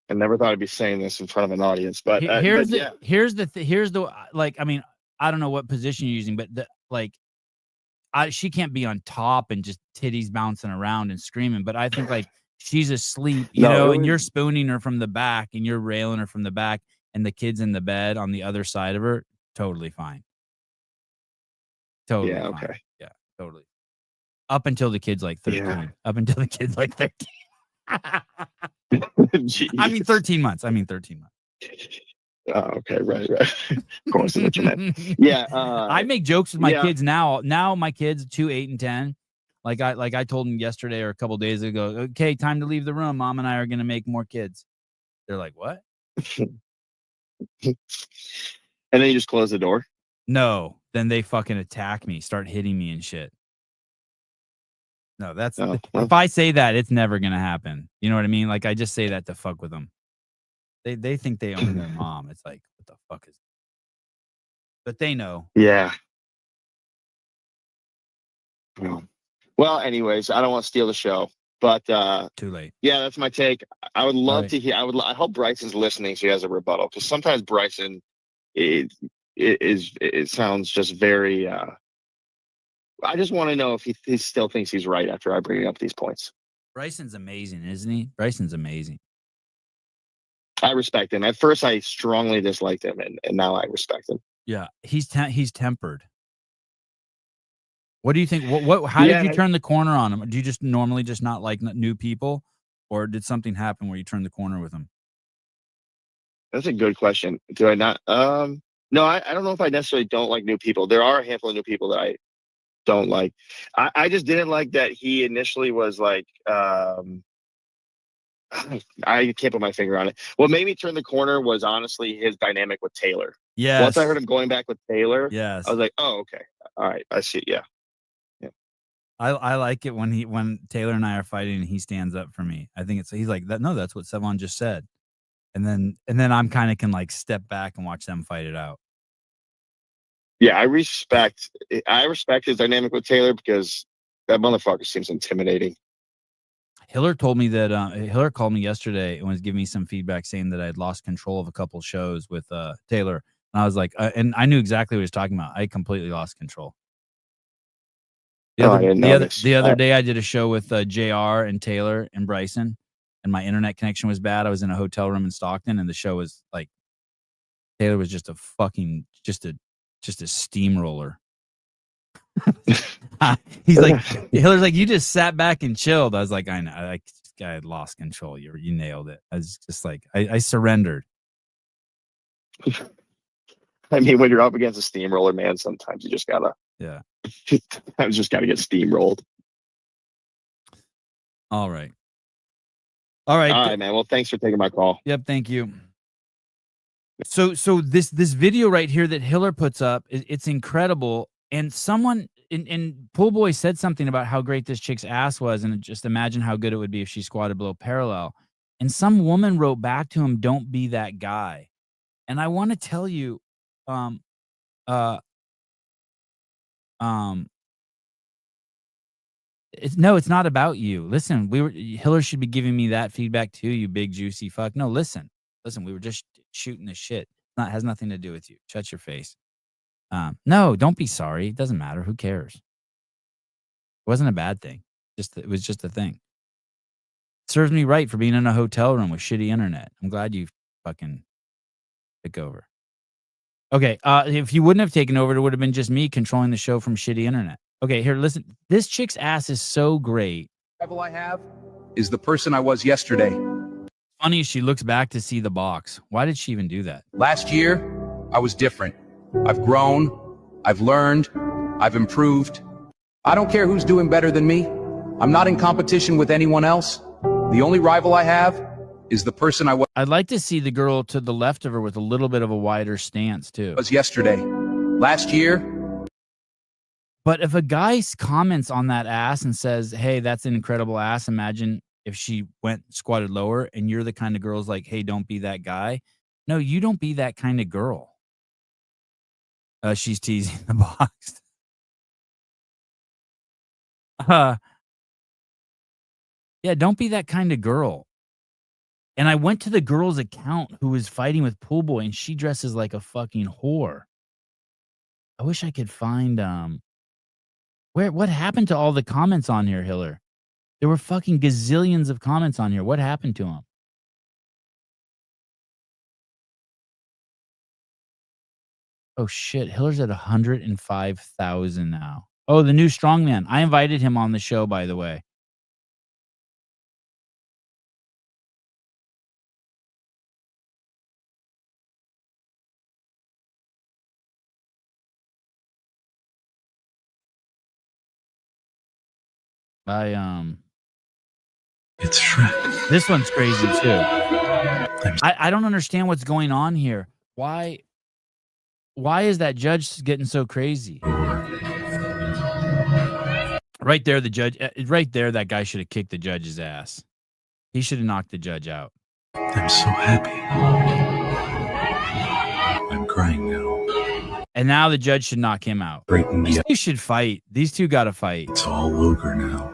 H: I never thought I'd be saying this in front of an audience, but
A: here's the like, I mean, I don't know what position you're using, but she can't be on top and just titties bouncing around and screaming. But I think like she's asleep, you know, and you're spooning her from the back and you're railing her from the back, and the kid's in the bed on the other side of her. Totally fine. Totally.
H: Yeah.
A: Fine.
H: Okay.
A: Yeah. Totally. Up until the kid's like 13. Yeah. Up until the kid's like 13. I mean 13 months. Oh,
H: okay, right. Of course, that's what you meant. Yeah,
A: I make jokes with my kids now. Now my kids 2, 8, and 10. Like I told them yesterday or a couple days ago. Okay, time to leave the room. Mom and I are gonna make more kids. They're like, what?
H: And then you just close the door.
A: No, then they fucking attack me, start hitting me and shit. No, if I say that, it's never gonna happen. You know what I mean? Like I just say that to fuck with them. They think they own their mom. It's like, what the fuck is that? But they know.
H: Yeah. Well, anyways, I don't want to steal the show, but
A: too late.
H: Yeah, that's my take. I would love to hear. I hope Bryson's listening so he has a rebuttal, because sometimes Bryson it sounds just very. I just want to know if he still thinks he's right after I bring up these points.
A: Bryson's amazing, isn't he? Bryson's amazing.
H: I respect him. At first, I strongly disliked him, and now I respect him.
A: Yeah, he's tempered. What do you think? How did you turn the corner on him? Do you just normally just not like new people, or did something happen where you turned the corner with him?
H: That's a good question. Do I not? No, I don't know if I necessarily don't like new people. There are a handful of new people that I don't like. I just didn't like that he initially was like. I can't put my finger on it. What made me turn the corner was honestly his dynamic with Taylor.
A: Yes.
H: Once I heard him going back with Taylor,
A: yes,
H: I was like, oh, okay. All right. I see. Yeah.
A: I like it when Taylor and I are fighting and he stands up for me. I think he's like that. No, that's what Sevon just said. And then I'm kind of can like step back and watch them fight it out.
H: Yeah. I respect his dynamic with Taylor, because that motherfucker seems intimidating.
A: Hiller told me that Hiller called me yesterday and was giving me some feedback saying that I had lost control of a couple shows with Taylor. And I was like, and I knew exactly what he was talking about. I completely lost control. The other day I did a show with JR and Taylor and Bryson, and my internet connection was bad. I was in a hotel room in Stockton, and the show was like, Taylor was just a steamroller. He's like, Hiller's like, you just sat back and chilled. I was like, I know, I had lost control. You nailed it. I was just like, I surrendered.
H: I mean, when you're up against a steamroller, man, sometimes you just gotta.
A: Yeah.
H: I just gotta get steamrolled.
A: All right. All right,
H: man. Well, thanks for taking my call.
A: Yep, thank you. So this video right here that Hiller puts up, it's incredible. And someone in Pool Boy said something about how great this chick's ass was, and just imagine how good it would be if she squatted below parallel. And some woman wrote back to him, "Don't be that guy." And I want to tell you, um, uh, um, it's not about you. Listen, Hiller should be giving me that feedback too, you big juicy fuck. No, listen, we were just shooting the shit. Not has nothing to do with you. Shut your face. No, don't be sorry. It doesn't matter. Who cares? It wasn't a bad thing. It was just a thing. Serves me right for being in a hotel room with shitty internet. I'm glad you fucking took over. Okay, if you wouldn't have taken over, it would have been just me controlling the show from shitty internet. Okay, here, listen. This chick's ass is so great.
G: Rival I have is the person I was yesterday.
A: Funny, she looks back to see the box. Why did she even do that?
G: Last year, I was different. I've grown, I've learned, I've improved. I don't care who's doing better than me. I'm not in competition with anyone else. The only rival I have is the person I was.
A: I'd like to see the girl to the left of her with a little bit of a wider stance, too.
G: Was yesterday. Last year.
A: But if a guy comments on that ass and says, "Hey, that's an incredible ass," imagine if she went squatted lower and you're the kind of girl's like, "Hey, don't be that guy." No, you don't be that kind of girl. She's teasing the box. Yeah, don't be that kind of girl. And I went to the girl's account who was fighting with Pool Boy, and she dresses like a fucking whore. I wish I could find what happened to all the comments on here, Hiller? There were fucking gazillions of comments on here. What happened to them? Oh shit, Hiller's at 105,000 now. Oh, the new strongman. I invited him on the show, by the way.
I: It's Shrek.
A: This one's crazy too. I don't understand what's going on here. Why is that judge getting so crazy? Right there, the judge. Right there, that guy should have kicked the judge's ass. He should have knocked the judge out.
I: I'm so happy. I'm crying now.
A: And now the judge should knock him out. These two should fight. These two got to fight.
I: It's all over now.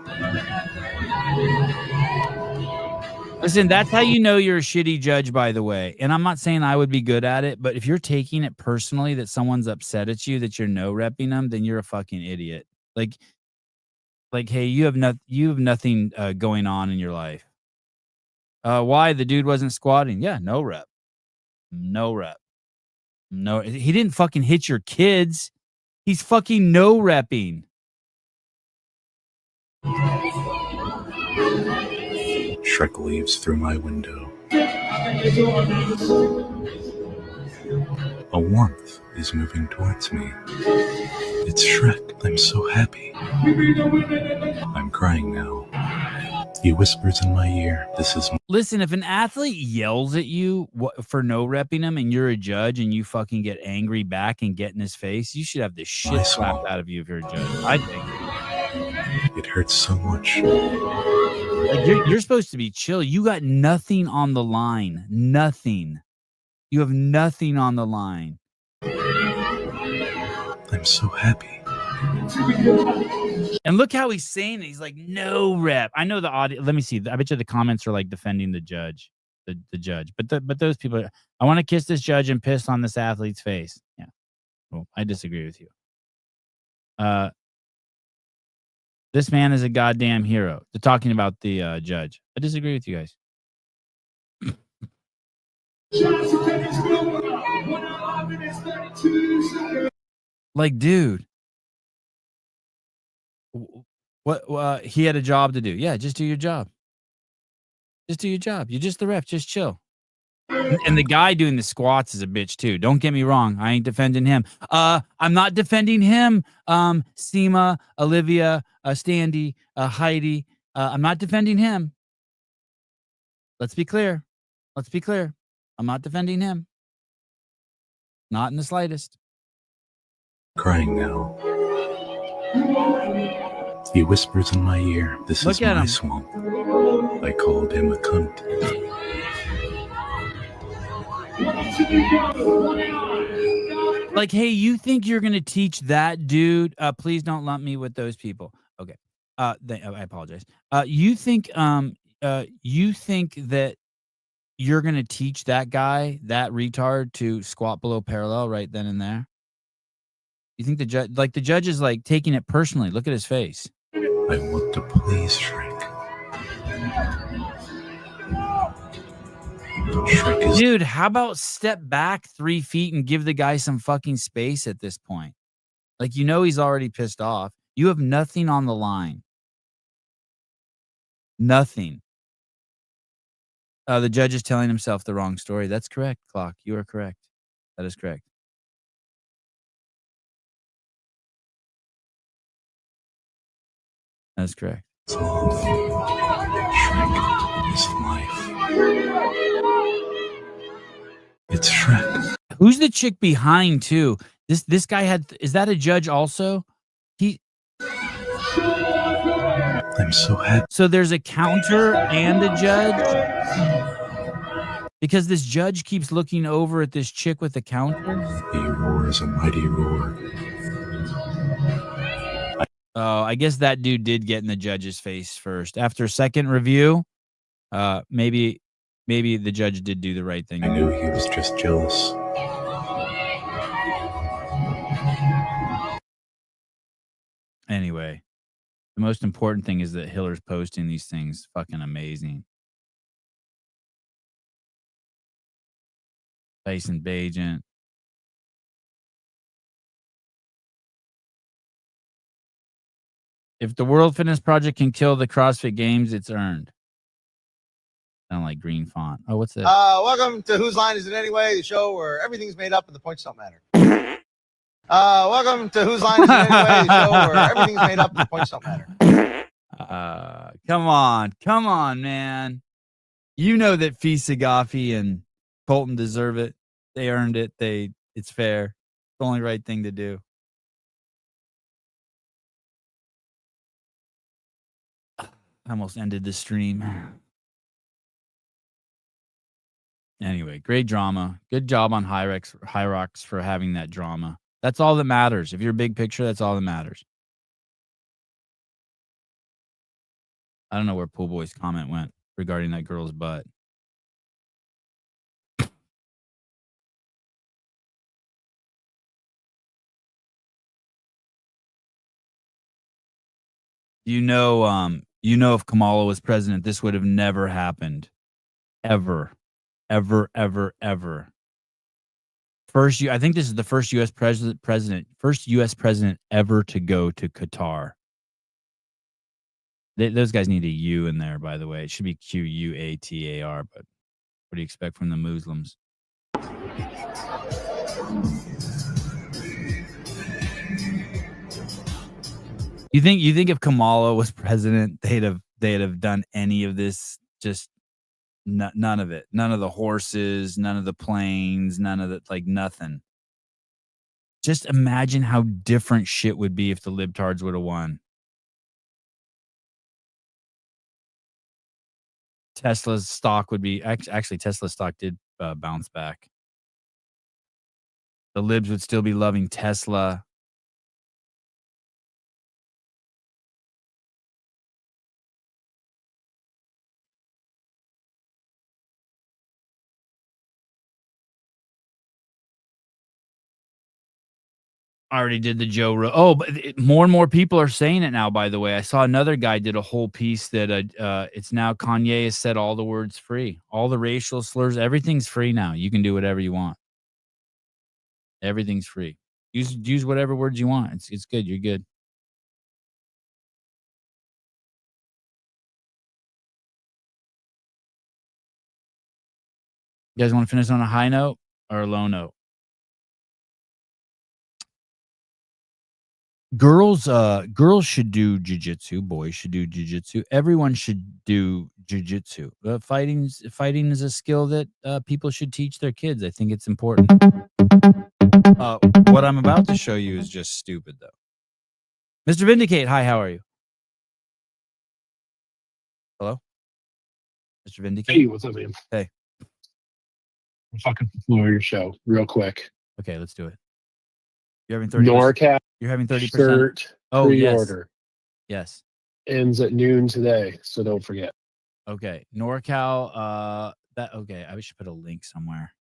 A: Listen, that's how you know you're a shitty judge, by the way. And I'm not saying I would be good at it, but if you're taking it personally that someone's upset at you, that you're no-repping them, then you're a fucking idiot. Like, hey, you have nothing going on in your life. Why? The dude wasn't squatting. Yeah, no rep. No rep. No, he didn't fucking hit your kids. He's fucking no-repping.
I: Shrek leaves through my window. A warmth is moving towards me. It's Shrek. I'm so happy. I'm crying now. He whispers in my ear, "This is..."
A: Listen, if an athlete yells at you for no-repping him and you're a judge and you fucking get angry back and get in his face, you should have the shit slapped out of you if you're a judge. I think.
I: It hurts so much.
A: Like you're supposed to be chill. You got nothing on the line. Nothing. You have nothing on the line.
I: I'm so happy.
A: And look how he's saying it. He's like, no rep. I know the audio. Let me see. I bet you the comments are like defending the judge, the judge. But those people, I want to kiss this judge and piss on this athlete's face. Yeah. Well, I disagree with you. This man is a goddamn hero. They're talking about the judge. I disagree with you guys. Like, dude. What? He had a job to do. Yeah, just do your job. Just do your job. You're just the ref. Just chill. And the guy doing the squats is a bitch too. Don't get me wrong. I ain't defending him. I'm not defending him. Seema, Olivia, Standy, Heidi. I'm not defending him. Let's be clear. Let's be clear. I'm not defending him. Not in the slightest.
I: Crying now. He whispers in my ear, "This is my swamp." I called him a cunt.
A: Like, hey, you think you're gonna teach that dude? Please don't lump me with those people. Okay. I apologize. You think that you're gonna teach that guy, that retard, to squat below parallel right then and there? You think the judge is like taking it personally? Look at his face.
I: I want to please Shrek. Shrek is
A: Dude, how about step back 3 feet and give the guy some fucking space at this point? Like, you know he's already pissed off. You have nothing on the line. Nothing. The judge is telling himself the wrong story. That's correct, Clock. You are correct. That is correct. That is correct.
I: Shrek is life. It's Shrek.
A: Who's the chick behind too? This guy is that a judge also?
I: I'm so happy.
A: So there's a counter and a judge? Because this judge keeps looking over at this chick with the counter?
I: He roars a mighty roar.
A: Oh, I guess that dude did get in the judge's face first. After second review, maybe the judge did do the right thing.
I: I knew he was just jealous.
A: Anyway, the most important thing is that Hiller's posting these things. Fucking amazing. Tyson Bajent. If the World Fitness Project can kill the CrossFit Games, it's earned. Sound like green font. Oh, what's that?
J: Welcome to Whose Line Is It Anyway, the show where everything's made up and the points don't matter. Welcome to Whose Line Is It Anyway, the show where everything's made up and the points don't matter.
A: Come on, man. You know that Fee Sagafi and Colton deserve it. They earned it. It's fair. It's the only right thing to do. I almost ended the stream. Anyway, great drama. Good job on Hyrox for having that drama. That's all that matters. If you're big picture, that's all that matters. I don't know where Pool Boy's comment went regarding that girl's butt. You know, if Kamala was president, this would have never happened. Ever. Ever, ever, ever. I think this is the first U.S. president ever to go to Qatar. Those guys need a U in there, by the way. It should be Quatar, but what do you expect from the Muslims? You think if Kamala was president, they'd have done any of this? Just none of it. None of the horses, none of the planes, none of the nothing. Just imagine how different shit would be if the libtards would have won. Tesla's stock would be actually Tesla's stock did bounce back. The libs would still be loving Tesla. I already did the Joe Rogan. Oh, but more and more people are saying it now, by the way. I saw another guy did a whole piece that it's now Kanye has said all the words free. All the racial slurs, everything's free now. You can do whatever you want. Everything's free. Use whatever words you want. It's good. You're good. You guys want to finish on a high note or a low note? Girls should do jiu-jitsu. Boys should do jiu-jitsu. Everyone should do jiu-jitsu. Fighting is a skill that people should teach their kids. I think it's important. What I'm about to show you is just stupid, though. Mr. Vindicate, hi, how are you? Hello? Mr. Vindicate?
K: Hey, what's up, man?
A: Hey.
K: fucking floor your show real quick.
A: Okay, let's do it. You're having 30%.
K: NorCal
A: You're having 30%.
K: shirt
A: Oh,
K: pre-order
A: yes.
K: ends at noon today, so don't forget.
A: Okay, NorCal. Okay. I should put a link somewhere.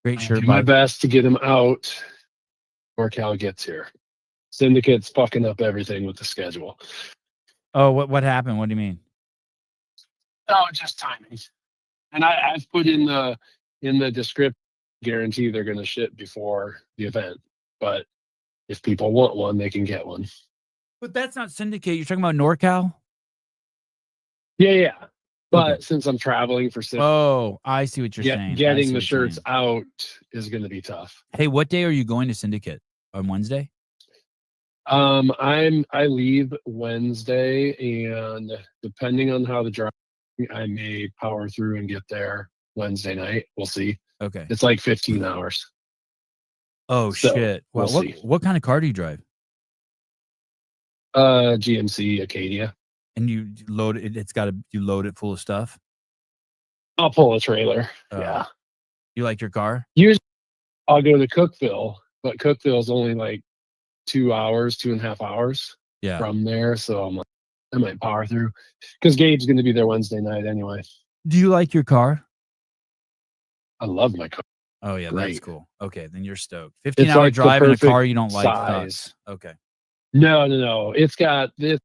A: Great shirt.
K: Do my best to get them out. NorCal gets here. Syndicate's fucking up everything with the schedule.
A: Oh, what happened? What do you mean?
K: Oh, just timing. And I've put in the description, guarantee they're going to ship before the event. But if people want one, they can get one.
A: But that's not Syndicate. You're talking about NorCal?
K: Yeah. But
A: Okay.
K: since I'm traveling for 6,
A: Oh, I see what you're saying.
K: getting the shirts out is going to be tough.
A: Hey, what day are you going to Syndicate? On Wednesday?
K: I leave Wednesday, and depending on how the drive, I may power through and get there Wednesday night. We'll see.
A: Okay.
K: It's like 15 hours.
A: Oh,
K: So,
A: shit.
K: we'll
A: Well,
K: see.
A: what kind of car do you drive?
K: GMC Acadia.
A: And you load it. You load it full of stuff.
K: I'll pull a trailer. Yeah.
A: You like your car?
K: Usually I'll go to Cookville, but Cookville's only like 2.5 hours from there. So I'm like, I might power through because Gabe's going to be there Wednesday night anyway.
A: Do you like your car?
K: I love my car.
A: Oh yeah,
K: Great.
A: that's cool. Okay, then you're stoked.
K: It's
A: 15-hour
K: like the
A: drive in a
K: perfect
A: car you don't like
K: size.
A: sucks. Okay.
K: No. It's got this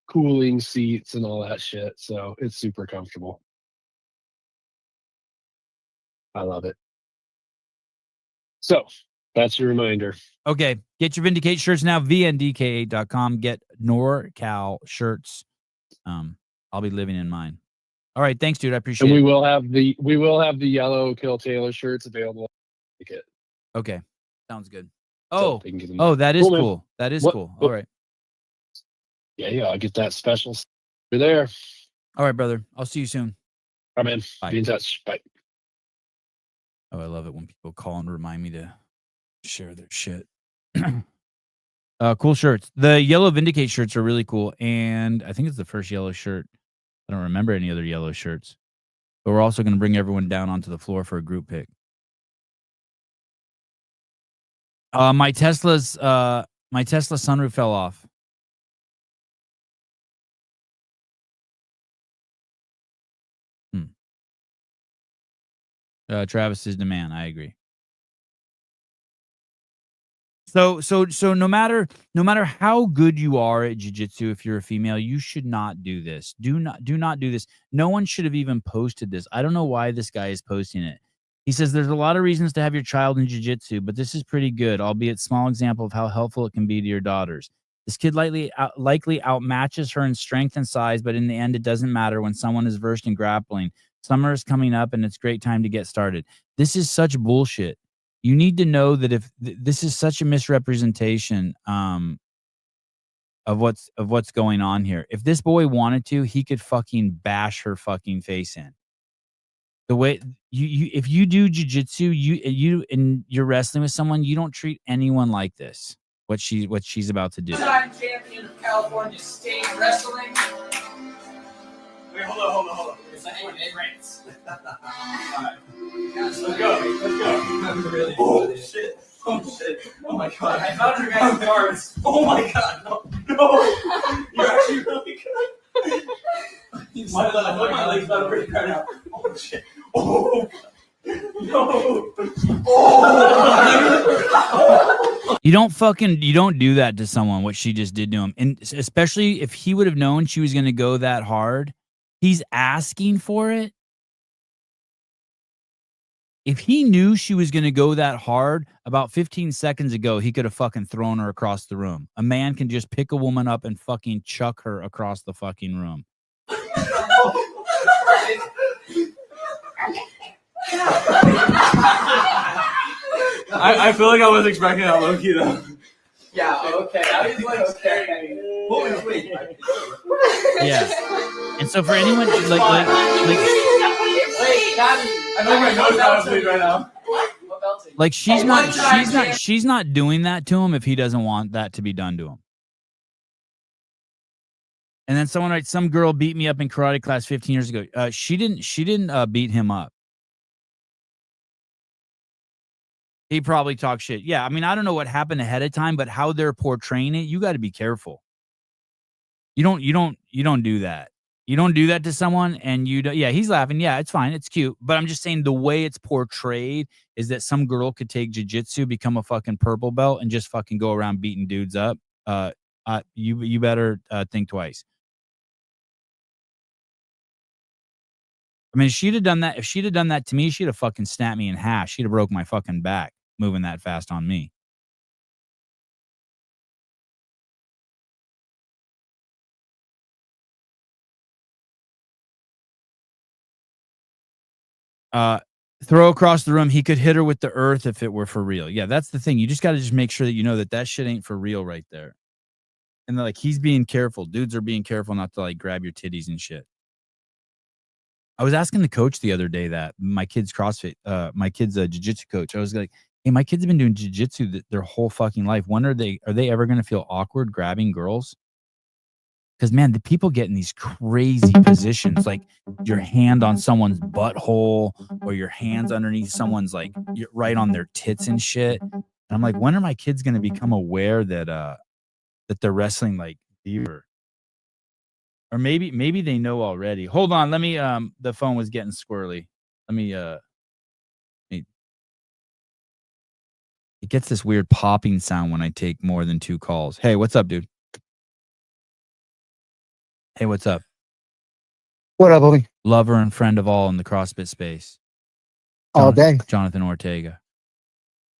K: cooling seats and all that shit. So it's super comfortable. I love it. So that's your reminder.
A: Okay. Get your Vindicate shirts now, vndk8.com. Get NorCal shirts. I'll be living in mine. All right, thanks, dude. I appreciate
K: And
A: it.
K: we will have the yellow Kill Taylor shirts available.
A: Okay. Sounds good.
K: So
A: Oh,
K: they can get them.
A: that is
K: man.
A: cool. That is
K: What?
A: cool. All right.
K: Yeah, I'll get that special over there.
A: All right, brother. I'll see you soon.
K: All right, man.
A: Bye.
K: Be in touch. Bye.
A: Oh, I love it when people call and remind me to share their shit. Cool shirts. The yellow Vindicate shirts are really cool. And I think it's the first yellow shirt. I don't remember any other yellow shirts. But we're also going to bring everyone down onto the floor for a group pick. My Tesla sunroof fell off. Travis's demand. I agree. So no matter how good you are at jiu-jitsu, if you're a female, you should not do this. Do not do this. No one should have even posted this. I don't know why this guy is posting it. He says there's a lot of reasons to have your child in jiu-jitsu, but this is pretty good, albeit small example of how helpful it can be to your daughters. This kid likely outmatches her in strength and size, but in the end, it doesn't matter when someone is versed in grappling. Summer is coming up, and it's a great time to get started. This is such bullshit. You need to know that if this is such a misrepresentation of what's going on here. If this boy wanted to, he could fucking bash her fucking face in. The way if you do jiu-jitsu, you're wrestling with someone, you don't treat anyone like this. What she's about to do.
L: Time champion of California State Wrestling. Wait, hold on. It's like it rains. Alright. Let's go. Really oh shit. Oh my god. I found your guys' cards. Oh my god. No. You're actually really good. My legs about to break right now. Oh shit. Oh. No. Oh.
A: You don't do that to someone, what she just did to him. And especially if he would have known she was going to go that hard, he's asking for it. If he knew she was going to go that hard about 15 seconds ago, he could have fucking thrown her across the room. A man can just pick a woman up and fucking chuck her across the fucking room.
L: I feel like I was expecting that low key though. Yeah, okay. I was like staring. Wait.
A: Yeah. And so for anyone like
L: I know my nose out of bleed right now.
A: like she's not doing that to him if he doesn't want that to be done to him. And then someone writes, some girl beat me up in karate class 15 years ago. She didn't beat him up. He probably talked shit. Yeah, I mean, I don't know what happened ahead of time, but how they're portraying it, you got to be careful. You don't do that. You don't do that to someone, and you don't. Yeah, he's laughing. Yeah, it's fine. It's cute. But I'm just saying the way it's portrayed is that some girl could take jiu-jitsu, become a fucking purple belt, and just fucking go around beating dudes up. You better think twice. I mean, she'd have done that. If she'd have done that to me, she'd have fucking snapped me in half. She'd have broke my fucking back moving that fast on me. Throw across the room. He could hit her with the earth if it were for real. Yeah, that's the thing. You just got to just make sure that you know that shit ain't for real right there. And like, he's being careful. Dudes are being careful not to like grab your titties and shit. I was asking the coach the other day that my kid's CrossFit, my kid's a jiu-jitsu coach. I was like, hey, my kids have been doing jiu-jitsu their whole fucking life. When are they ever going to feel awkward grabbing girls? Because, man, the people get in these crazy positions, like your hand on someone's butthole or your hands underneath someone's, like, right on their tits and shit. And I'm like, when are my kids going to become aware that that they're wrestling like deer? Or maybe they know already. Hold on, let me the phone was getting squirrely. Let me it gets this weird popping sound when I take more than 2 calls. Hey, what's up, dude? Hey, what's up?
M: What up, homie?
A: Lover and friend of all in the CrossFit space.
M: All day.
A: Jonathan Ortega.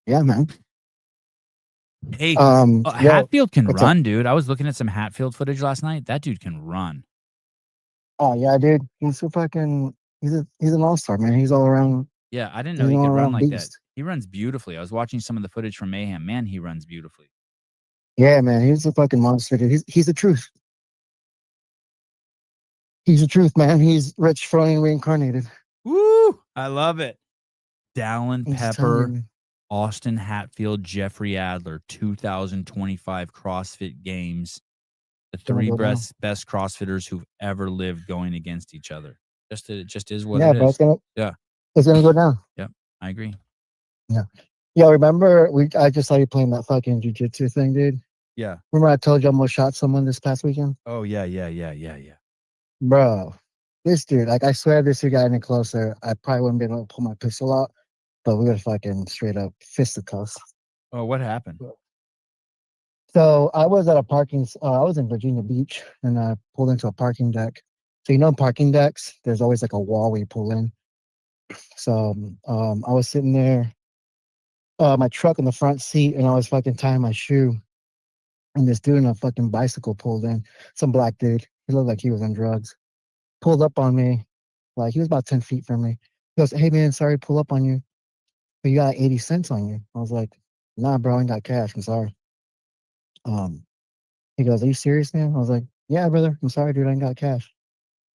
M: Yeah, man.
A: Hey,
M: yo,
A: Hatfield can
M: what's
A: run,
M: up?
A: dude. I was looking at some Hatfield footage last night. That dude can run.
M: Oh yeah, dude. He's so fucking. He's an all-star, man. He's all around.
A: Yeah, I didn't
M: He's
A: know
M: an
A: he could run
M: all-around
A: like that.
M: beast.
A: He runs beautifully. I was watching some of the footage from Mayhem. Man, he runs beautifully.
M: Yeah, man. He's a fucking monster, dude. He's the truth. He's the truth, man. He's Rich Froning reincarnated.
A: Woo! I love it. Dallin
M: I'm just telling
A: Pepper,
M: you, man.
A: Austin Hatfield, Jeffrey Adler, 2025 CrossFit Games. The
M: Gonna
A: 3
M: go down.
A: best CrossFitters who've ever lived going against each other. It just is what
M: Yeah,
A: it
M: bro.
A: is. Yeah.
M: It's gonna go down.
A: Yep. I agree.
M: Yeah. Yo, remember I just saw you playing that fucking jiu-jitsu thing, dude.
A: Yeah.
M: Remember I told you I almost shot someone this past weekend?
A: Oh, yeah.
M: Bro, this dude, like, I swear if this dude got any closer, I probably wouldn't be able to pull my pistol out, but we would have fucking straight up fisticuffs.
A: Oh, what happened?
M: So I was at I was in Virginia Beach, and I pulled into a parking deck. So, parking decks, there's always like a wall where you pull in. So I was sitting there, my truck in the front seat, and I was fucking tying my shoe. And this dude on a fucking bicycle pulled in, some black dude. He looked like he was on drugs. Pulled up on me, like he was about 10 feet from me. He goes, "Hey man, sorry to pull up on you, but you got 80 cents on you." I was like, "Nah, bro, I ain't got cash. I'm sorry." He goes, "Are you serious, man?" I was like, "Yeah, brother. I'm sorry, dude. I ain't got cash."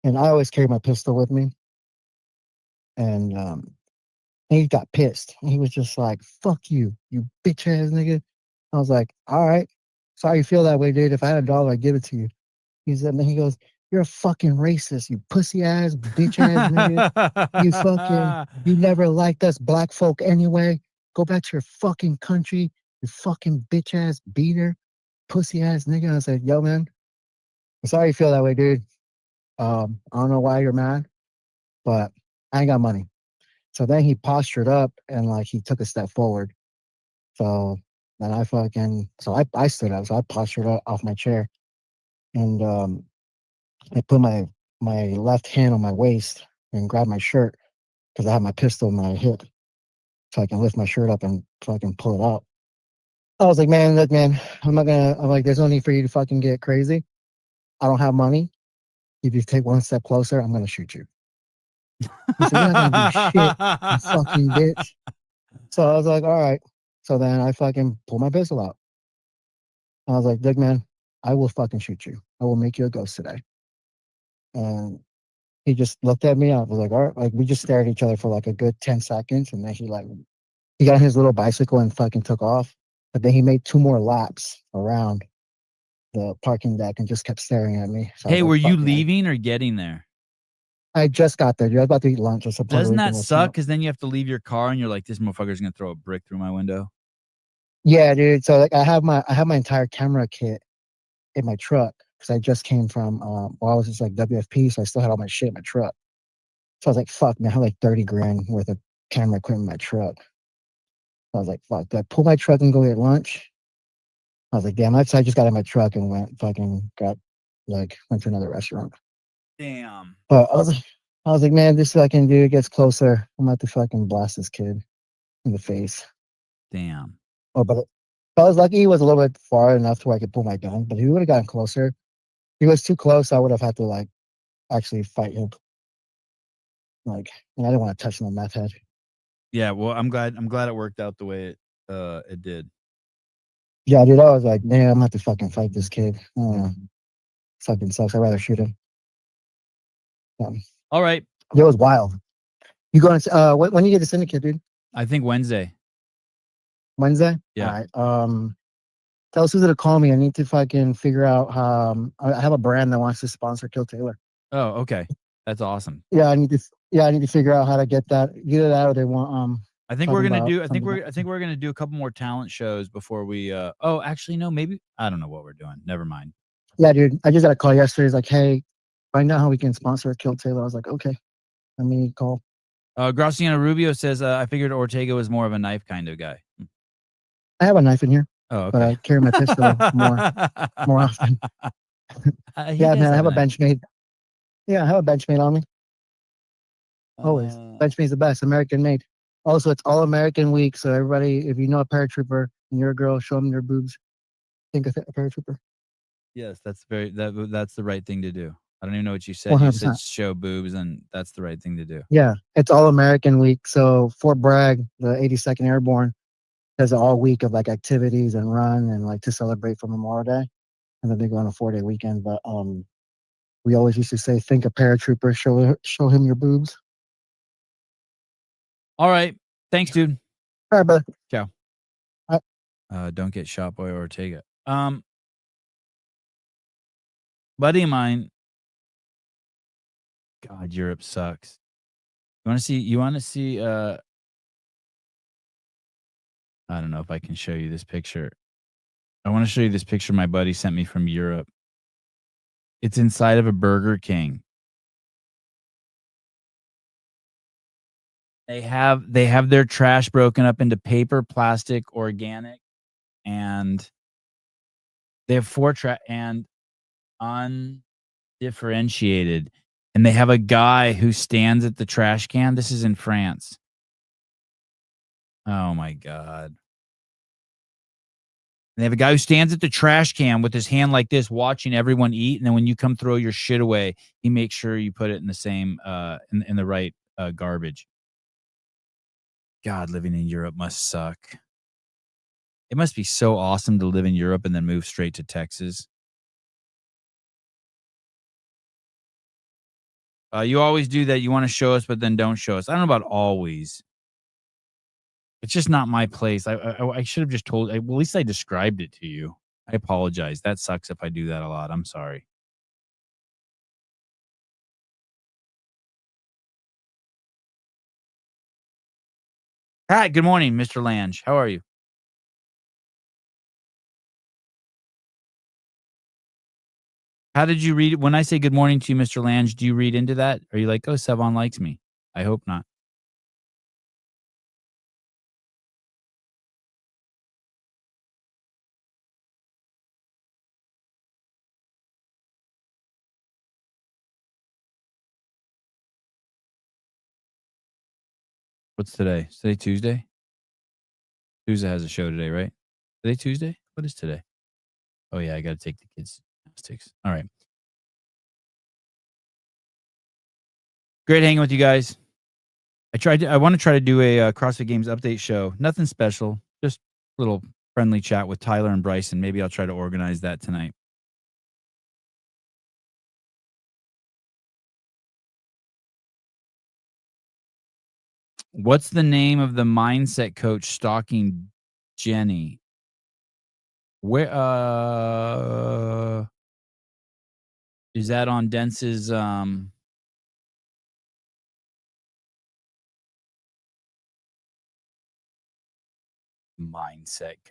M: And I always carry my pistol with me. And he got pissed. He was just like, "Fuck you, you bitch ass nigga." I was like, "All right. Sorry you feel that way, dude. If I had $1, I'd give it to you." He said, and then he goes, "You're a fucking racist, you pussy ass, bitch ass nigga. You never liked us black folk anyway. Go back to your fucking country, you fucking bitch ass beater, pussy ass nigga." I said, "Yo, man, I'm sorry you feel that way, dude. I don't know why you're mad, but I ain't got money." So then he postured up and like he took a step forward. So then I stood up. So I postured up off my chair, and I put my left hand on my waist and grabbed my shirt because I had my pistol in my hip, so I can lift my shirt up and fucking pull it out. I was like, "Man, look, man, I'm like, there's no need for you to fucking get crazy. I don't have money. If you take one step closer, I'm gonna shoot you." He said, "You're not gonna do shit, you fucking bitch." So I was like, "All right." So then I fucking pulled my pistol out. I was like, "Look, man, I will fucking shoot you. I will make you a ghost today." And he just looked at me. I was like, "All right." Like, we just stared at each other for like a good 10 seconds. And then he got on his little bicycle and fucking took off. But then he made 2 more laps around the parking deck and just kept staring at me. So I was
A: Hey,
M: like,
A: were you
M: "Fuck, man."
A: leaving or getting there?
M: I just got there, dude. I was about to eat lunch. So Puerto
A: Doesn't
M: Rican
A: that
M: was
A: suck? Because then you have to leave your car and you're like, this motherfucker's gonna throw a brick through my window.
M: Yeah, dude. So like I have my entire camera kit in my truck because I just came from I was just like WFP, so I still had all my shit in my truck. So I was like, fuck, man, I have like 30 grand worth of camera equipment in my truck. I was like, fuck, do I pull my truck and go get lunch? I was like, damn, I just got in my truck and went to another restaurant.
A: Damn.
M: But I was like, man, this fucking dude gets closer. I'm about to fucking blast this kid in the face.
A: Damn.
M: Oh, but I was lucky he was a little bit far enough to where I could pull my gun. But if he would have gotten closer, if he was too close, I would have had to like actually fight him. Like, and I didn't want to touch no meth head.
A: Yeah, well, I'm glad it worked out the way it did.
M: Yeah, dude, I was like, man, I'm gonna have to fucking fight this kid. Fucking sucks. I'd rather shoot him.
A: All right.
M: It was wild. You going to when you get to syndicate, dude?
A: I think Wednesday.
M: Wednesday?
A: Yeah.
M: All right. Tell Susan to call me. I need to fucking figure out how I have a brand that wants to sponsor Kill Taylor.
A: Oh, okay. That's awesome.
M: Yeah, I need to figure out how to get that. Either that or they want
A: I think we're gonna do. I think
M: something
A: we're gonna do a couple more talent shows before we. Oh, actually, no. Maybe I don't know what we're doing. Never mind.
M: Yeah, dude. I just got a call yesterday. It's like, hey, find out how we can sponsor Kill Taylor. I was like, okay. Let me call.
A: Graciano Rubio says, I figured Ortega was more of a knife kind of guy.
M: I have a knife in here.
A: Oh, okay.
M: But I carry my pistol more often. Yeah, man. I have a Benchmade. Yeah, I have a Benchmade on me. Always. Benchmade's the best. American made. Also, it's all American week. So everybody, if you know a paratrooper and you're a girl, show them your boobs. Think of a paratrooper.
A: Yes, that's that's the right thing to do. I don't even know what you said. 100%. You said show boobs, and that's the right thing to do.
M: Yeah, it's all American week. So Fort Bragg, the 82nd Airborne, has an all week of like activities and run and like to celebrate for Memorial Day, and then they go on a 4-day weekend. But we always used to say, think a paratrooper, show him your boobs.
A: All right, thanks, dude.
M: All right, brother.
A: Ciao.
M: All
A: right. Don't get shot by Ortega. Buddy of mine. God, Europe sucks. You want to see I don't know if I can show you this picture. I want to show you this picture my buddy sent me from Europe. It's inside of a Burger King. They have their trash broken up into paper, plastic, organic, and they have 4 trash and undifferentiated. And they have a guy who stands at the trash can. This is in France. Oh my God. And they have a guy who stands at the trash can with his hand like this, watching everyone eat. And then when you come throw your shit away, he makes sure you put it in the same, in the right garbage. God, living in Europe must suck. It must be so awesome to live in Europe and then move straight to Texas. You always do that. You want to show us, but then don't show us. I don't know about always. It's just not my place. I should have just told. Well, at least I described it to you. I apologize. That sucks if I do that a lot. I'm sorry. Hi, good morning, Mr. Lange. How are you? How did you read it? When I say good morning to you, Mr. Lange, do you read into that? Are you like, oh, Sevon likes me? I hope not. What's today? Is today Tuesday? Tuesday has a show today, right? Today Tuesday? What is today? Oh, yeah, I got to take the kids to gymnastics. All right. Great hanging with you guys. I want to try to do a CrossFit Games update show. Nothing special. Just a little friendly chat with Tyler and Bryson. Maybe I'll try to organize that tonight. What's the name of the mindset coach stalking Jenny? Where is that on Dense's mindset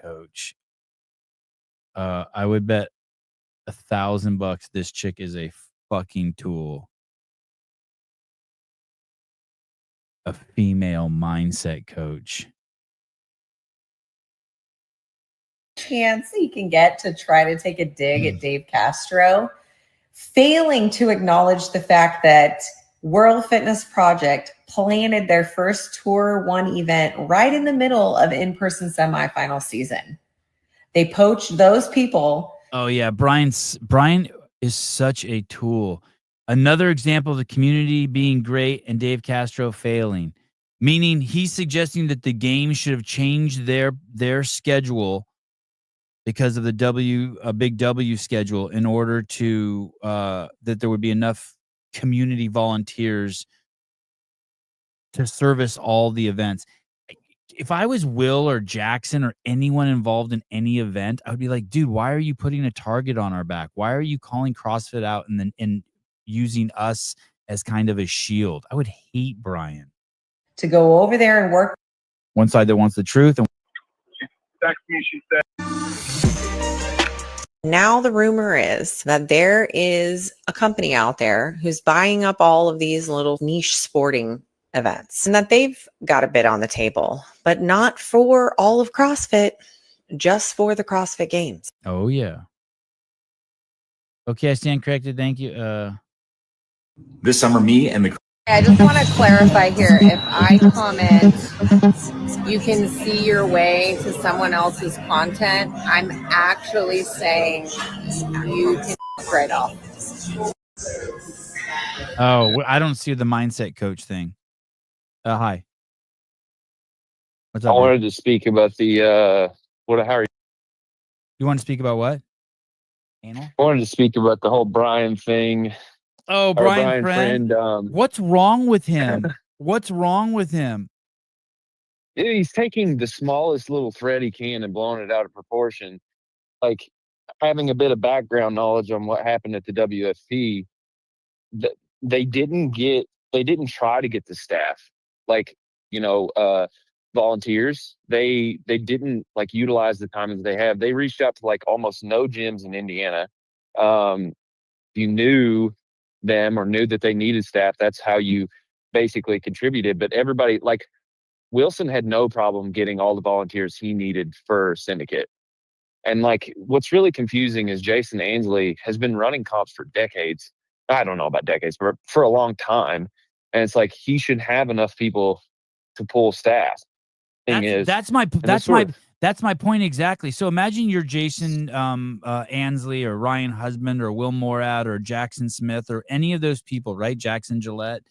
A: coach? I would bet $1,000 this chick is a fucking tool. A female mindset coach.
N: Chance you can get to try to take a dig at Dave Castro, failing to acknowledge the fact that World Fitness Project planted their first Tour 1 event right in the middle of in-person semifinal season. They poached those people.
A: Oh yeah, Brian is such a tool. Another example of the community being great and Dave Castro failing. Meaning he's suggesting that the game should have changed their schedule because of the big W schedule in order to that there would be enough community volunteers to service all the events. If I was Will or Jackson or anyone involved in any event, I would be like, dude, why are you putting a target on our back? Why are you calling CrossFit out and using us as kind of a shield? I would hate Brian.
N: To go over there and work.
A: One side that wants the truth. And
N: now the rumor is that there is a company out there who's buying up all of these little niche sporting events and that they've got a bid on the table, but not for all of CrossFit, just for the CrossFit Games.
A: Oh yeah. Okay, I stand corrected. Thank you.
O: This summer, me and the
N: I just want to clarify here. If I comment, you can see your way to someone else's content. I'm actually saying you can right off.
A: Oh, I don't see the mindset coach thing. Hi. What's up?
P: I wanted to speak about the how are you?
A: You want to speak about what? Anal?
P: I wanted to speak about the whole Brian thing.
A: Oh, Brian friend. What's wrong with him? What's wrong with him?
P: He's taking the smallest little thread he can and blowing it out of proportion. Like having a bit of background knowledge on what happened at the WFP, they didn't try to get the staff. Like, volunteers. They didn't like utilize the time that they have. They reached out to like almost no gyms in Indiana. You knew them or knew that they needed staff, that's how you basically contributed. But everybody, like Wilson had no problem getting all the volunteers he needed for Syndicate. And like what's really confusing is Jason Ansley has been running comps for decades. I don't know about decades, but for a long time. And it's like he should have enough people to pull staff.
A: That's my point exactly. So imagine you're Jason Ansley or Ryan Husband or Will Morad or Jackson Smith or any of those people, right? Jackson Gillette.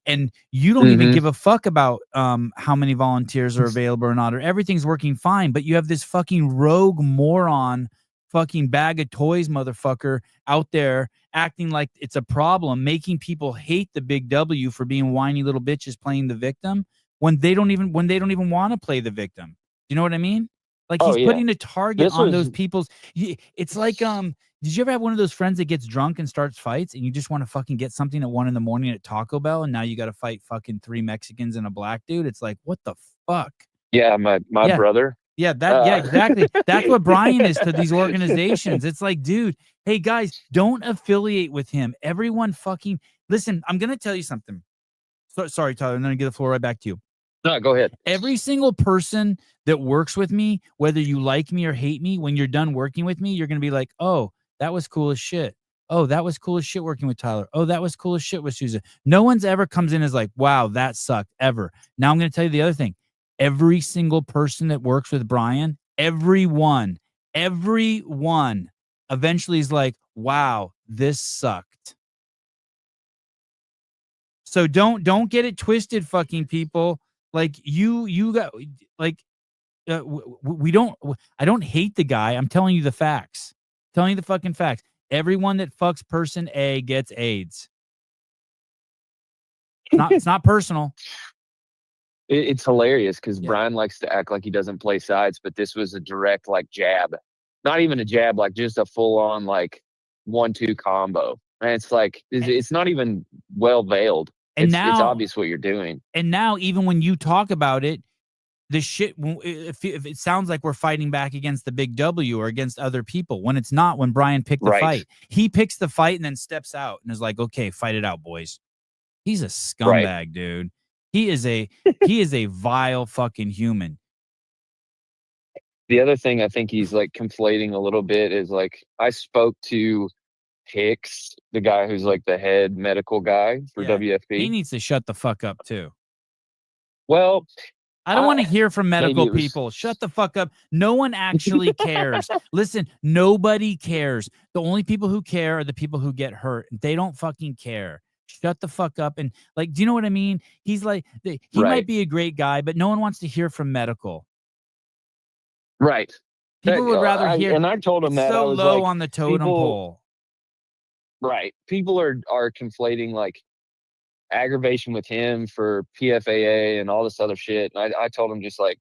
A: And you don't even give a fuck about how many volunteers are available or not, or everything's working fine. But you have this fucking rogue moron, fucking bag of toys motherfucker out there acting like it's a problem, making people hate the big W for being whiny little bitches playing the victim when they don't even want to play the victim. You know what I mean? Like he's putting a target on those people's. It's like, did you ever have one of those friends that gets drunk and starts fights and you just want to fucking get something at 1 a.m. at Taco Bell and now you got to fight fucking 3 Mexicans and a black dude? It's like, what the fuck?
P: Yeah, my brother.
A: Yeah, exactly. That's what Brian is to these organizations. It's like, dude, hey guys, don't affiliate with him. Everyone fucking listen. I'm gonna tell you something. Sorry, Tyler. I'm gonna give the floor right back to you.
P: No, go ahead.
A: Every single person that works with me, whether you like me or hate me, when you're done working with me, you're going to be like, oh, that was cool as shit. Oh, that was cool as shit working with Tyler. Oh, that was cool as shit with Susan. No one's ever comes in as like, wow, that sucked ever. Now I'm going to tell you the other thing. Every single person that works with Brian, everyone eventually is like, wow, this sucked. So don't get it twisted, fucking people. Like you got like I don't hate the guy. I'm telling you the facts. Telling you the fucking facts. Everyone that fucks person A gets AIDS. It's not personal.
P: It's hilarious because Brian likes to act like he doesn't play sides, but this was a direct like jab not even a jab, like just a full on like 1-2 combo. And it's like it's not even well veiled.
A: And
P: It's obvious what you're doing.
A: And now even when you talk about it, the shit, if it sounds like we're fighting back against the big W or against other people, when it's not. When Brian picked the fight, he picks the fight and then steps out and is like, okay, fight it out, boys. He's a scumbag, dude. He is a vile fucking human.
P: The other thing I think he's like conflating a little bit is like, I spoke to Hicks, the guy who's like the head medical guy for WFP.
A: He needs to shut the fuck up too.
P: Well,
A: I don't want to hear from medical people. Shut the fuck up. No one actually cares. Listen, nobody cares. The only people who care are the people who get hurt. They don't fucking care. Shut the fuck up. And like, do you know what I mean? He's like, he might be a great guy, but no one wants to hear from medical.
P: Right.
A: People would rather hear.
P: And I told him that
A: so
P: I was
A: low
P: like,
A: on the totem pole.
P: Right. People are conflating like aggravation with him for PFAA and all this other shit. And I told him just like,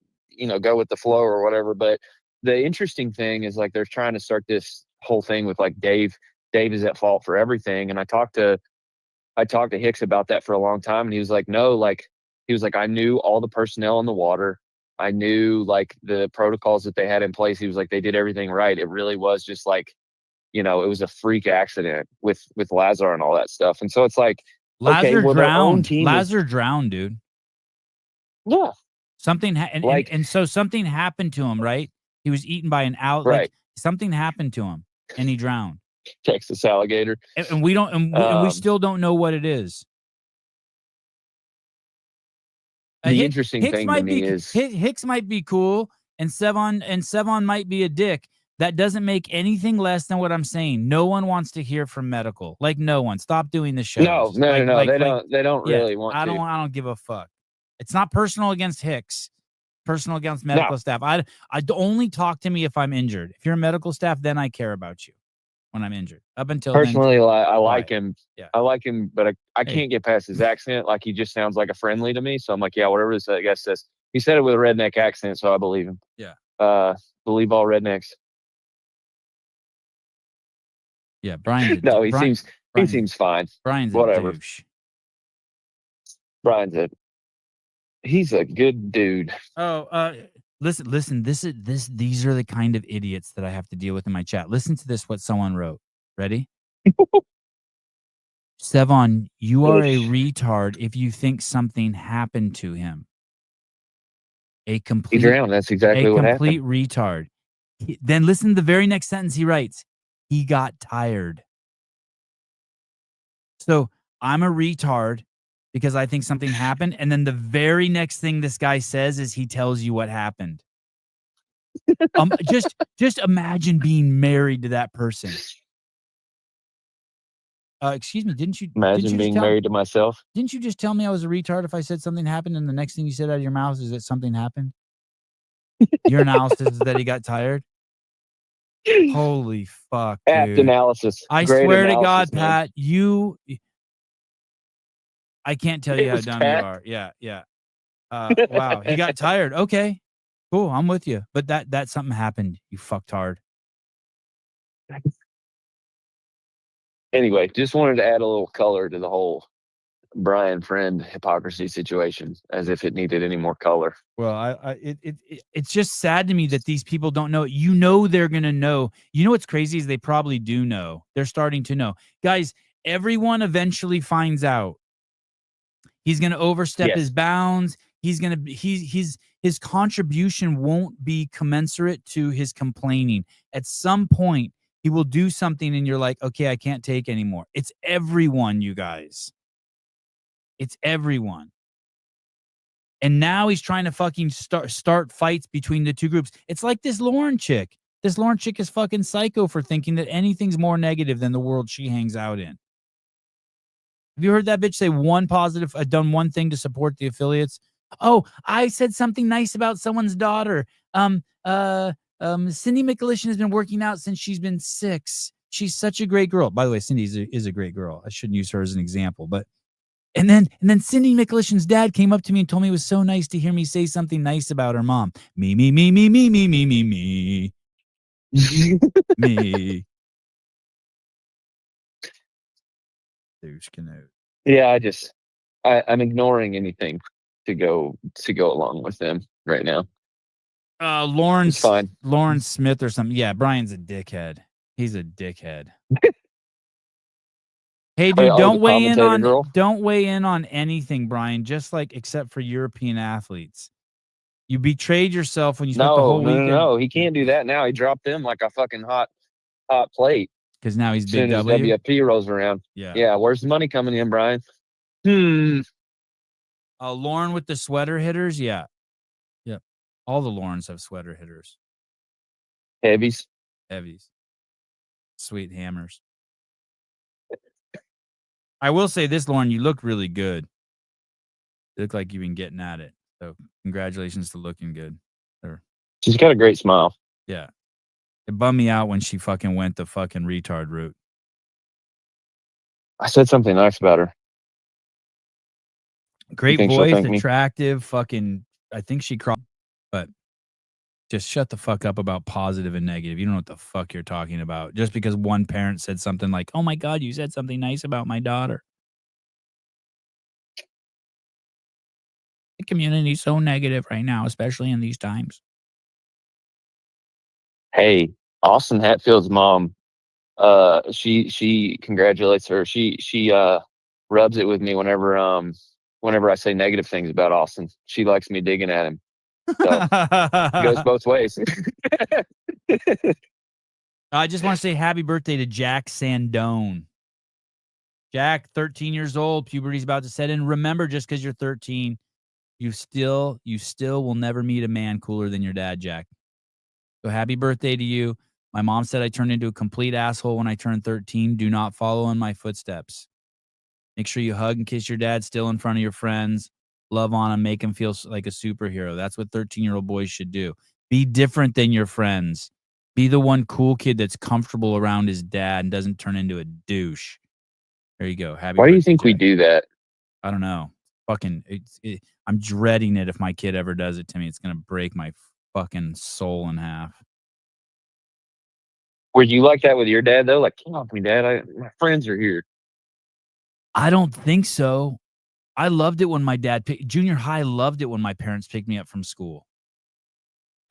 P: go with the flow or whatever. But the interesting thing is like they're trying to start this whole thing with like Dave is at fault for everything. And I talked to Hicks about that for a long time, and he was like, no, like he was like, I knew all the personnel in the water. I knew like the protocols that they had in place. He was like, they did everything right. It really was just like, it was a freak accident with Lazar and all that stuff. And so it's like,
A: Lazar drowned. Lazar drowned, dude.
P: Yeah.
A: Something and so something happened to him, right? He was eaten by an alligator.
P: Right.
A: Like, something happened to him, and he drowned.
P: Texas alligator.
A: And we don't, and we still don't know what it is.
P: The interesting thing to me is
A: Hicks might be cool, and Sevon might be a dick. That doesn't make anything less than what I'm saying. No one wants to hear from medical. Like, no one. Stop doing the show.
P: No. They don't really want to.
A: I don't give a fuck. It's not personal against Hicks. Personal against medical staff. I only talk to me if I'm injured. If you're medical staff, then I care about you when I'm injured. Up until
P: personally,
A: then,
P: I like him.
A: Yeah.
P: I like him, but I can't get past his accent. Like, he just sounds like a friendly to me. So I'm like, yeah, whatever this guy says. He said it with a redneck accent, so I believe him.
A: Yeah.
P: Believe all rednecks.
A: Yeah, Brian.
P: No, he seems fine.
A: Brian's
P: whatever.
A: A douche.
P: He's a good dude.
A: Oh, listen. These are the kind of idiots that I have to deal with in my chat. Listen to this. What someone wrote. Ready? Sevon, you are a retard if you think something happened to him. He drowned.
P: That's exactly what happened.
A: A complete retard. Then listen to the very next sentence he writes. He got tired. So I'm a retard because I think something happened. And then the very next thing this guy says is he tells you what happened. Just imagine being married to that person. Excuse me, didn't you
P: imagine being married to myself?
A: Didn't you just tell me I was a retard if I said something happened and the next thing you said out of your mouth is that something happened? Your analysis is that he got tired? Holy fuck,
P: Apt analysis.
A: I
P: Great
A: swear
P: analysis,
A: to God,
P: man.
A: Pat, I can't tell you how dumb
P: Pat.
A: you are. Yeah. Wow, he got tired. Okay, cool, I'm with you. But that something happened, you fucktard.
P: Anyway, just wanted to add a little color to the whole Brian friend hypocrisy situation, as if it needed any more color.
A: Well, it's just sad to me that these people don't know. You know they're gonna know. You know what's crazy is they probably do know. They're starting to know. Guys, everyone eventually finds out. He's gonna overstep his bounds. His contribution won't be commensurate to his complaining. At some point, he will do something and you're like, okay, I can't take anymore. It's everyone, you guys. It's everyone. And now he's trying to fucking start fights between the two groups. It's like this Lauren chick. This Lauren chick is fucking psycho for thinking that anything's more negative than the world she hangs out in. Have you heard that bitch say done one thing to support the affiliates? Oh, I said something nice about someone's daughter. Cindy McAlishan has been working out since she's been 6. She's such a great girl. By the way, Cindy is a great girl. I shouldn't use her as an example, but and then Cindy McAlishan's dad came up to me and told me it was so nice to hear me say something nice about her mom. Me. Me. Douche canoe.
P: Yeah, I'm ignoring anything to go along with them right now. It's fine.
A: Lawrence Smith or something. Yeah, Brian's a dickhead. He's a dickhead. Hey, dude,
P: the
A: don't weigh in
P: commentator girl?
A: don't weigh in on anything, Brian. Just like except for European athletes, you betrayed yourself when you spent the whole weekend.
P: No. He can't do that now. He dropped them like a fucking hot plate.
A: Because now he's
P: As
A: Big
P: soon as
A: W.
P: WFP rolls around.
A: Yeah.
P: Where's the money coming in, Brian?
A: Lauren with the sweater hitters. Yeah. Yep. All the Laurens have sweater hitters.
P: Heavies.
A: Sweet hammers. I will say this, Lauren, you look really good. You look like you've been getting at it. So congratulations to looking good.
P: She's got a great smile.
A: Yeah. It bummed me out when she fucking went the fucking retard route.
P: I said something nice about her.
A: Great
P: think she'll
A: voice,
P: thank me?
A: attractive, fucking, I think she crossed, but just shut the fuck up about positive and negative. You don't know what the fuck you're talking about. Just because one parent said something like, oh my God, you said something nice about my daughter. The community is so negative right now, especially in these times.
P: Hey, Austin Hatfield's mom, she congratulates her. She rubs it with me whenever I say negative things about Austin. She likes me digging at him. So it goes both ways.
A: I just want to say happy birthday to Jack Sandone. Jack, 13 years old, puberty's about to set in. Remember, just because you're 13, you still will never meet a man cooler than your dad, Jack. So happy birthday to you. My mom said I turned into a complete asshole when I turned 13. Do not follow in my footsteps. Make sure you hug and kiss your dad still in front of your friends. Love on him. Make him feel like a superhero. That's what 13-year-old boys should do. Be different than your friends. Be the one cool kid that's comfortable around his dad and doesn't turn into a douche. There you go. Happy
P: Why do you
A: birthday,
P: think we
A: Jack.
P: do that?
A: I don't know. Fucking, I'm dreading it if my kid ever does it to me. It's going to break my fucking soul in half.
P: Were you like that with your dad though? Like, come on, me, Dad. My friends are here.
A: I don't think so. I loved it when my dad junior high loved it when my parents picked me up from school.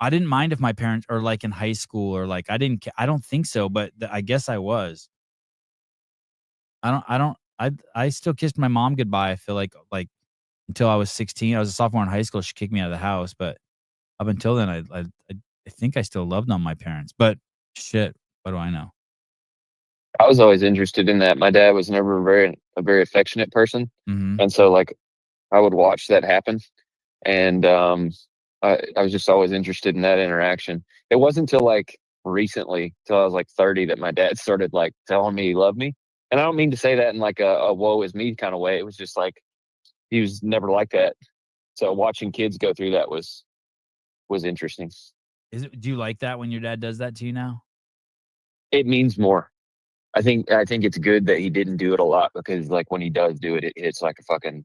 A: I didn't mind if my parents or like in high school or like I don't think so, but I guess I was. I still kissed my mom goodbye. I feel like until I was 16. I was a sophomore in high school. She kicked me out of the house, but up until then, I think I still loved on my parents. But shit, what do I know?
P: I was always interested in that. My dad was never a very affectionate person, and so like I would watch that happen, and I was just always interested in that interaction. It wasn't until like recently, till I was like 30, that my dad started like telling me he loved me, and I don't mean to say that in like a woe is me kind of way. It was just like he was never like that. So watching kids go through that was interesting.
A: Do you like that when your dad does that to you now?
P: It means more. I think it's good that he didn't do it a lot, because like when he does do it, it hits like a fucking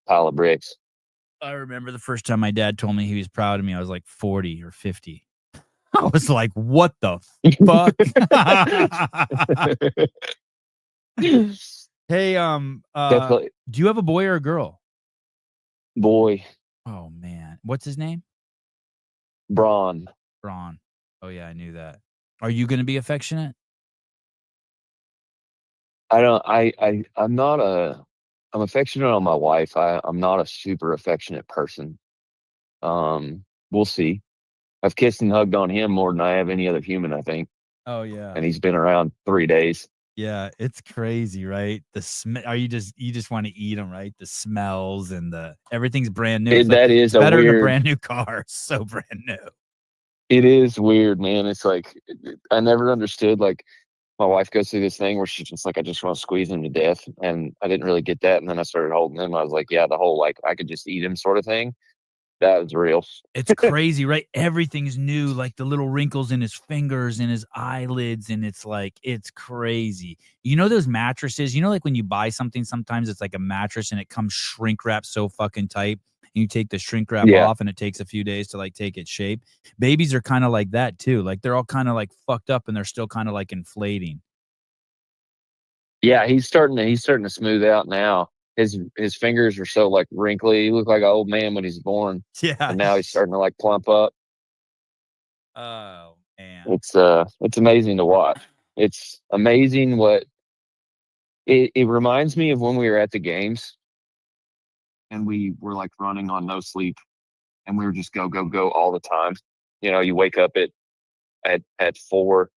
P: pile of bricks.
A: I remember the first time my dad told me he was proud of me. I was like 40 or 50. I was like, what the fuck? Hey, do you have a boy or a girl?
P: Boy.
A: Oh man. What's his name?
P: Braun.
A: Oh yeah, I knew that. Are you going to be affectionate?
P: I'm affectionate on my wife. I'm not a super affectionate person. We'll see. I've kissed and hugged on him more than I have any other human, I think.
A: Oh yeah.
P: And he's been around 3 days.
A: Yeah, it's crazy, right? The smell. You just want to eat them, right? The smells and everything's brand new. It's better than a brand new car. It's so brand new.
P: It is weird, man. It's like I never understood. Like my wife goes through this thing where she's just like, I just want to squeeze him to death, and I didn't really get that. And then I started holding him. I was like, yeah, the whole like I could just eat him sort of thing. That was real.
A: It's crazy, right? Everything's new, like the little wrinkles in his fingers and his eyelids, and it's crazy. You know those mattresses? You know, like when you buy something, sometimes it's like a mattress and it comes shrink wrapped so fucking tight. and you take the shrink wrap off and it takes a few days to like take its shape. Babies are kind of like that too. Like they're all kind of like fucked up and they're still kind of like inflating.
P: Yeah, he's starting to smooth out now. His fingers are so like wrinkly. He looked like an old man when he's born.
A: Yeah.
P: And now he's starting to like plump up.
A: Oh man.
P: It's amazing to watch. It's amazing what it reminds me of when we were at the games and we were like running on no sleep and we were just go all the time. You know, you wake up at 4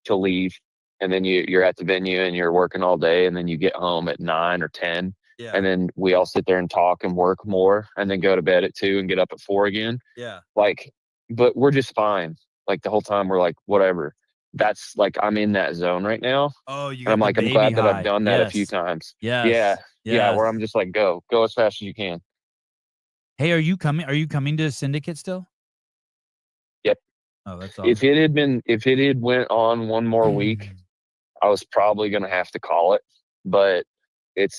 P: to leave, and then you're at the venue and you're working all day, and then you get home at 9 or 10.
A: Yeah.
P: And then we all sit there and talk and work more and then go to bed at 2 and get up at 4 again.
A: Yeah.
P: Like, but we're just fine. Like the whole time we're like, whatever. That's like, I'm in that zone right now.
A: Oh, you
P: and
A: got
P: I'm
A: the
P: like, I'm
A: baby
P: glad that
A: high.
P: I've done that a few
A: Yes.
P: times.
A: Yes.
P: Yeah. Where
A: Yes.
P: I'm just like, go as fast as you can.
A: Hey, are you coming to Syndicate still?
P: Yep.
A: Oh, that's awesome.
P: If it had went on one more week, I was probably going to have to call it, but he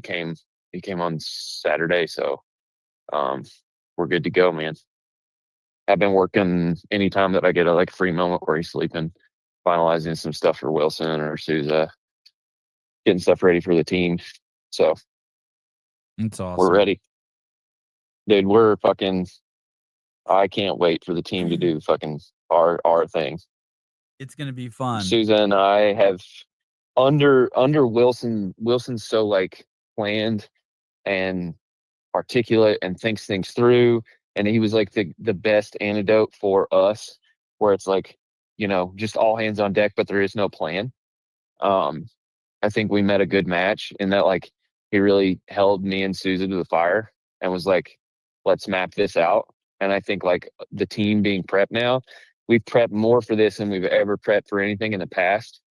P: came on Saturday. So, we're good to go, man. I've been working anytime that I get a like free moment where he's sleeping, finalizing some stuff for Wilson or Souza, getting stuff ready for the team. So
A: It's awesome.
P: we're ready. Dude, I can't wait for the team to do fucking our thing.
A: It's going to be fun.
P: Souza and I have under Wilson's so like planned and articulate and thinks things through. And he was like the best antidote for us, where it's like, you know, just all hands on deck, but there is no plan. I think we met a good match in that, like, he really held me and Souza to the fire and was like, let's map this out. And I think like the team being prepped now, we've prepped more for this than we've ever prepped for anything in the past.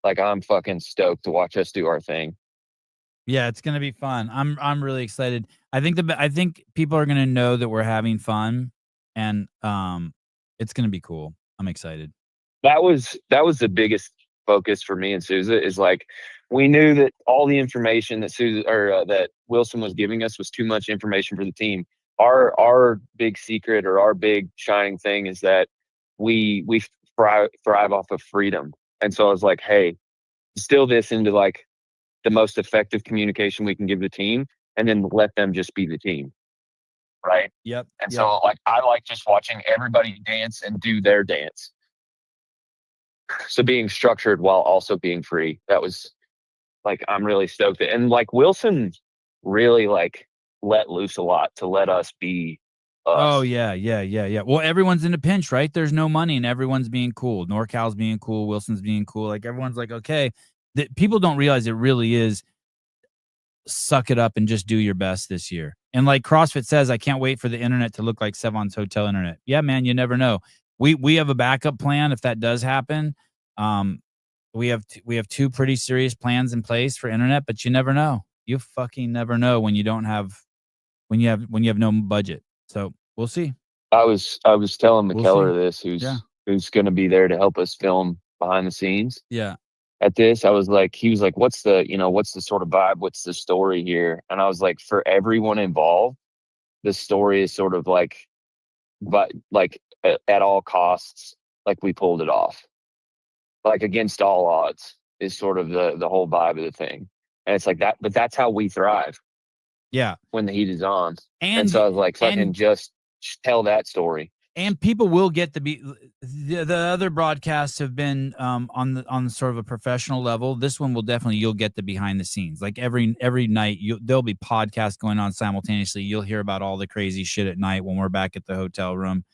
P: Like, I'm fucking stoked to watch us do our thing.
A: Yeah, it's gonna be fun. I'm really excited. I think people are gonna know that we're having fun, and it's gonna be cool. I'm excited.
P: That was the biggest focus for me and Souza, is like, we knew that all the information that that Wilson was giving us was too much information for the team. Our big secret, or our big shining thing, is that we thrive off of freedom. And so I was like, hey, distill this into like the most effective communication we can give the team, and then let them just be the team. Right.
A: Yep.
P: And so like, I like just watching everybody dance and do their dance. So being structured while also being free, that was like, I'm really stoked. And like, Wilson really like let loose a lot to let us be us.
A: Oh yeah. Well, everyone's in a pinch, right? There's no money, and everyone's being cool. NorCal's being cool. Wilson's being cool. Like, everyone's like, okay. People don't realize it really is suck it up and just do your best this year. And like CrossFit says, I can't wait for the internet to look like Sevon's hotel internet. Yeah, man, you never know. We have a backup plan if that does happen. We have 2 pretty serious plans in place for internet, but you never know. You fucking never know when you have no budget. So we'll see.
P: I was telling McKellar this, who's going to be there to help us film behind the scenes.
A: Yeah.
P: At this, he was like, what's the sort of vibe? What's the story here? And I was like, for everyone involved, the story is sort of like, but like at all costs, like we pulled it off, like against all odds, is sort of the whole vibe of the thing. And it's like that, but that's how we thrive.
A: Yeah.
P: When the heat is on. And
A: And
P: so I was like, fucking just tell that story.
A: And people will get the other broadcasts have been on sort of a professional level. This one will definitely, you'll get the behind the scenes. Like every night there'll be podcasts going on simultaneously. You'll hear about all the crazy shit at night when we're back at the hotel room.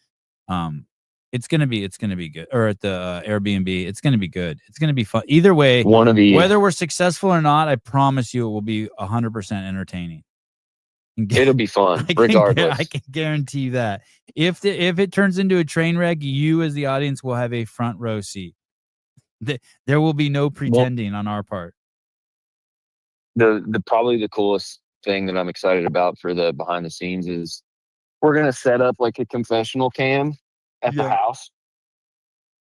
A: It's gonna be good. Or at the Airbnb, it's gonna be good. It's gonna be fun. Either way, whether we're successful or not, I promise you it will be 100% entertaining.
P: It'll be fun, regardless.
A: I can guarantee you that. If it turns into a train wreck, you as the audience will have a front row seat. There will be no pretending on our part.
P: The probably the coolest thing that I'm excited about for the behind the scenes is we're gonna set up like a confessional cam at the house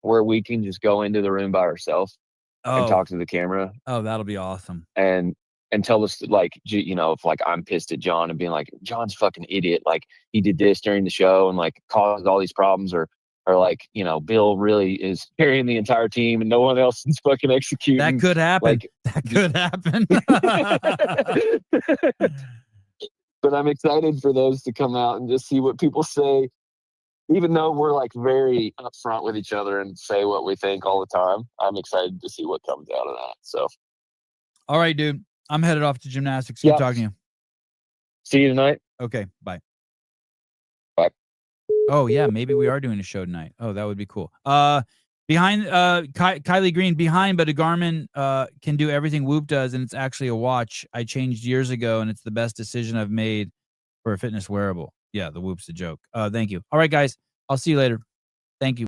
P: where we can just go into the room by ourselves and talk to the camera.
A: Oh, that'll be awesome.
P: And and tell us like, if like I'm pissed at John and being like, John's fucking idiot. Like he did this during the show and like caused all these problems, or like, Bill really is carrying the entire team and no one else is fucking executing.
A: That could happen.
P: Like,
A: that could happen.
P: But I'm excited for those to come out and just see what people say, even though we're like very upfront with each other and say what we think all the time. I'm excited to see what comes out of that. So,
A: all right, dude, I'm headed off to gymnastics. Good talking to you.
P: See you tonight.
A: Okay, bye.
P: Bye.
A: Oh yeah, maybe we are doing a show tonight. Oh, that would be cool. Behind Kylie Green behind, but a Garmin can do everything Whoop does, and it's actually a watch I changed years ago, and it's the best decision I've made for a fitness wearable. Yeah, the Whoop's a joke. Thank you. All right, guys, I'll see you later. Thank you.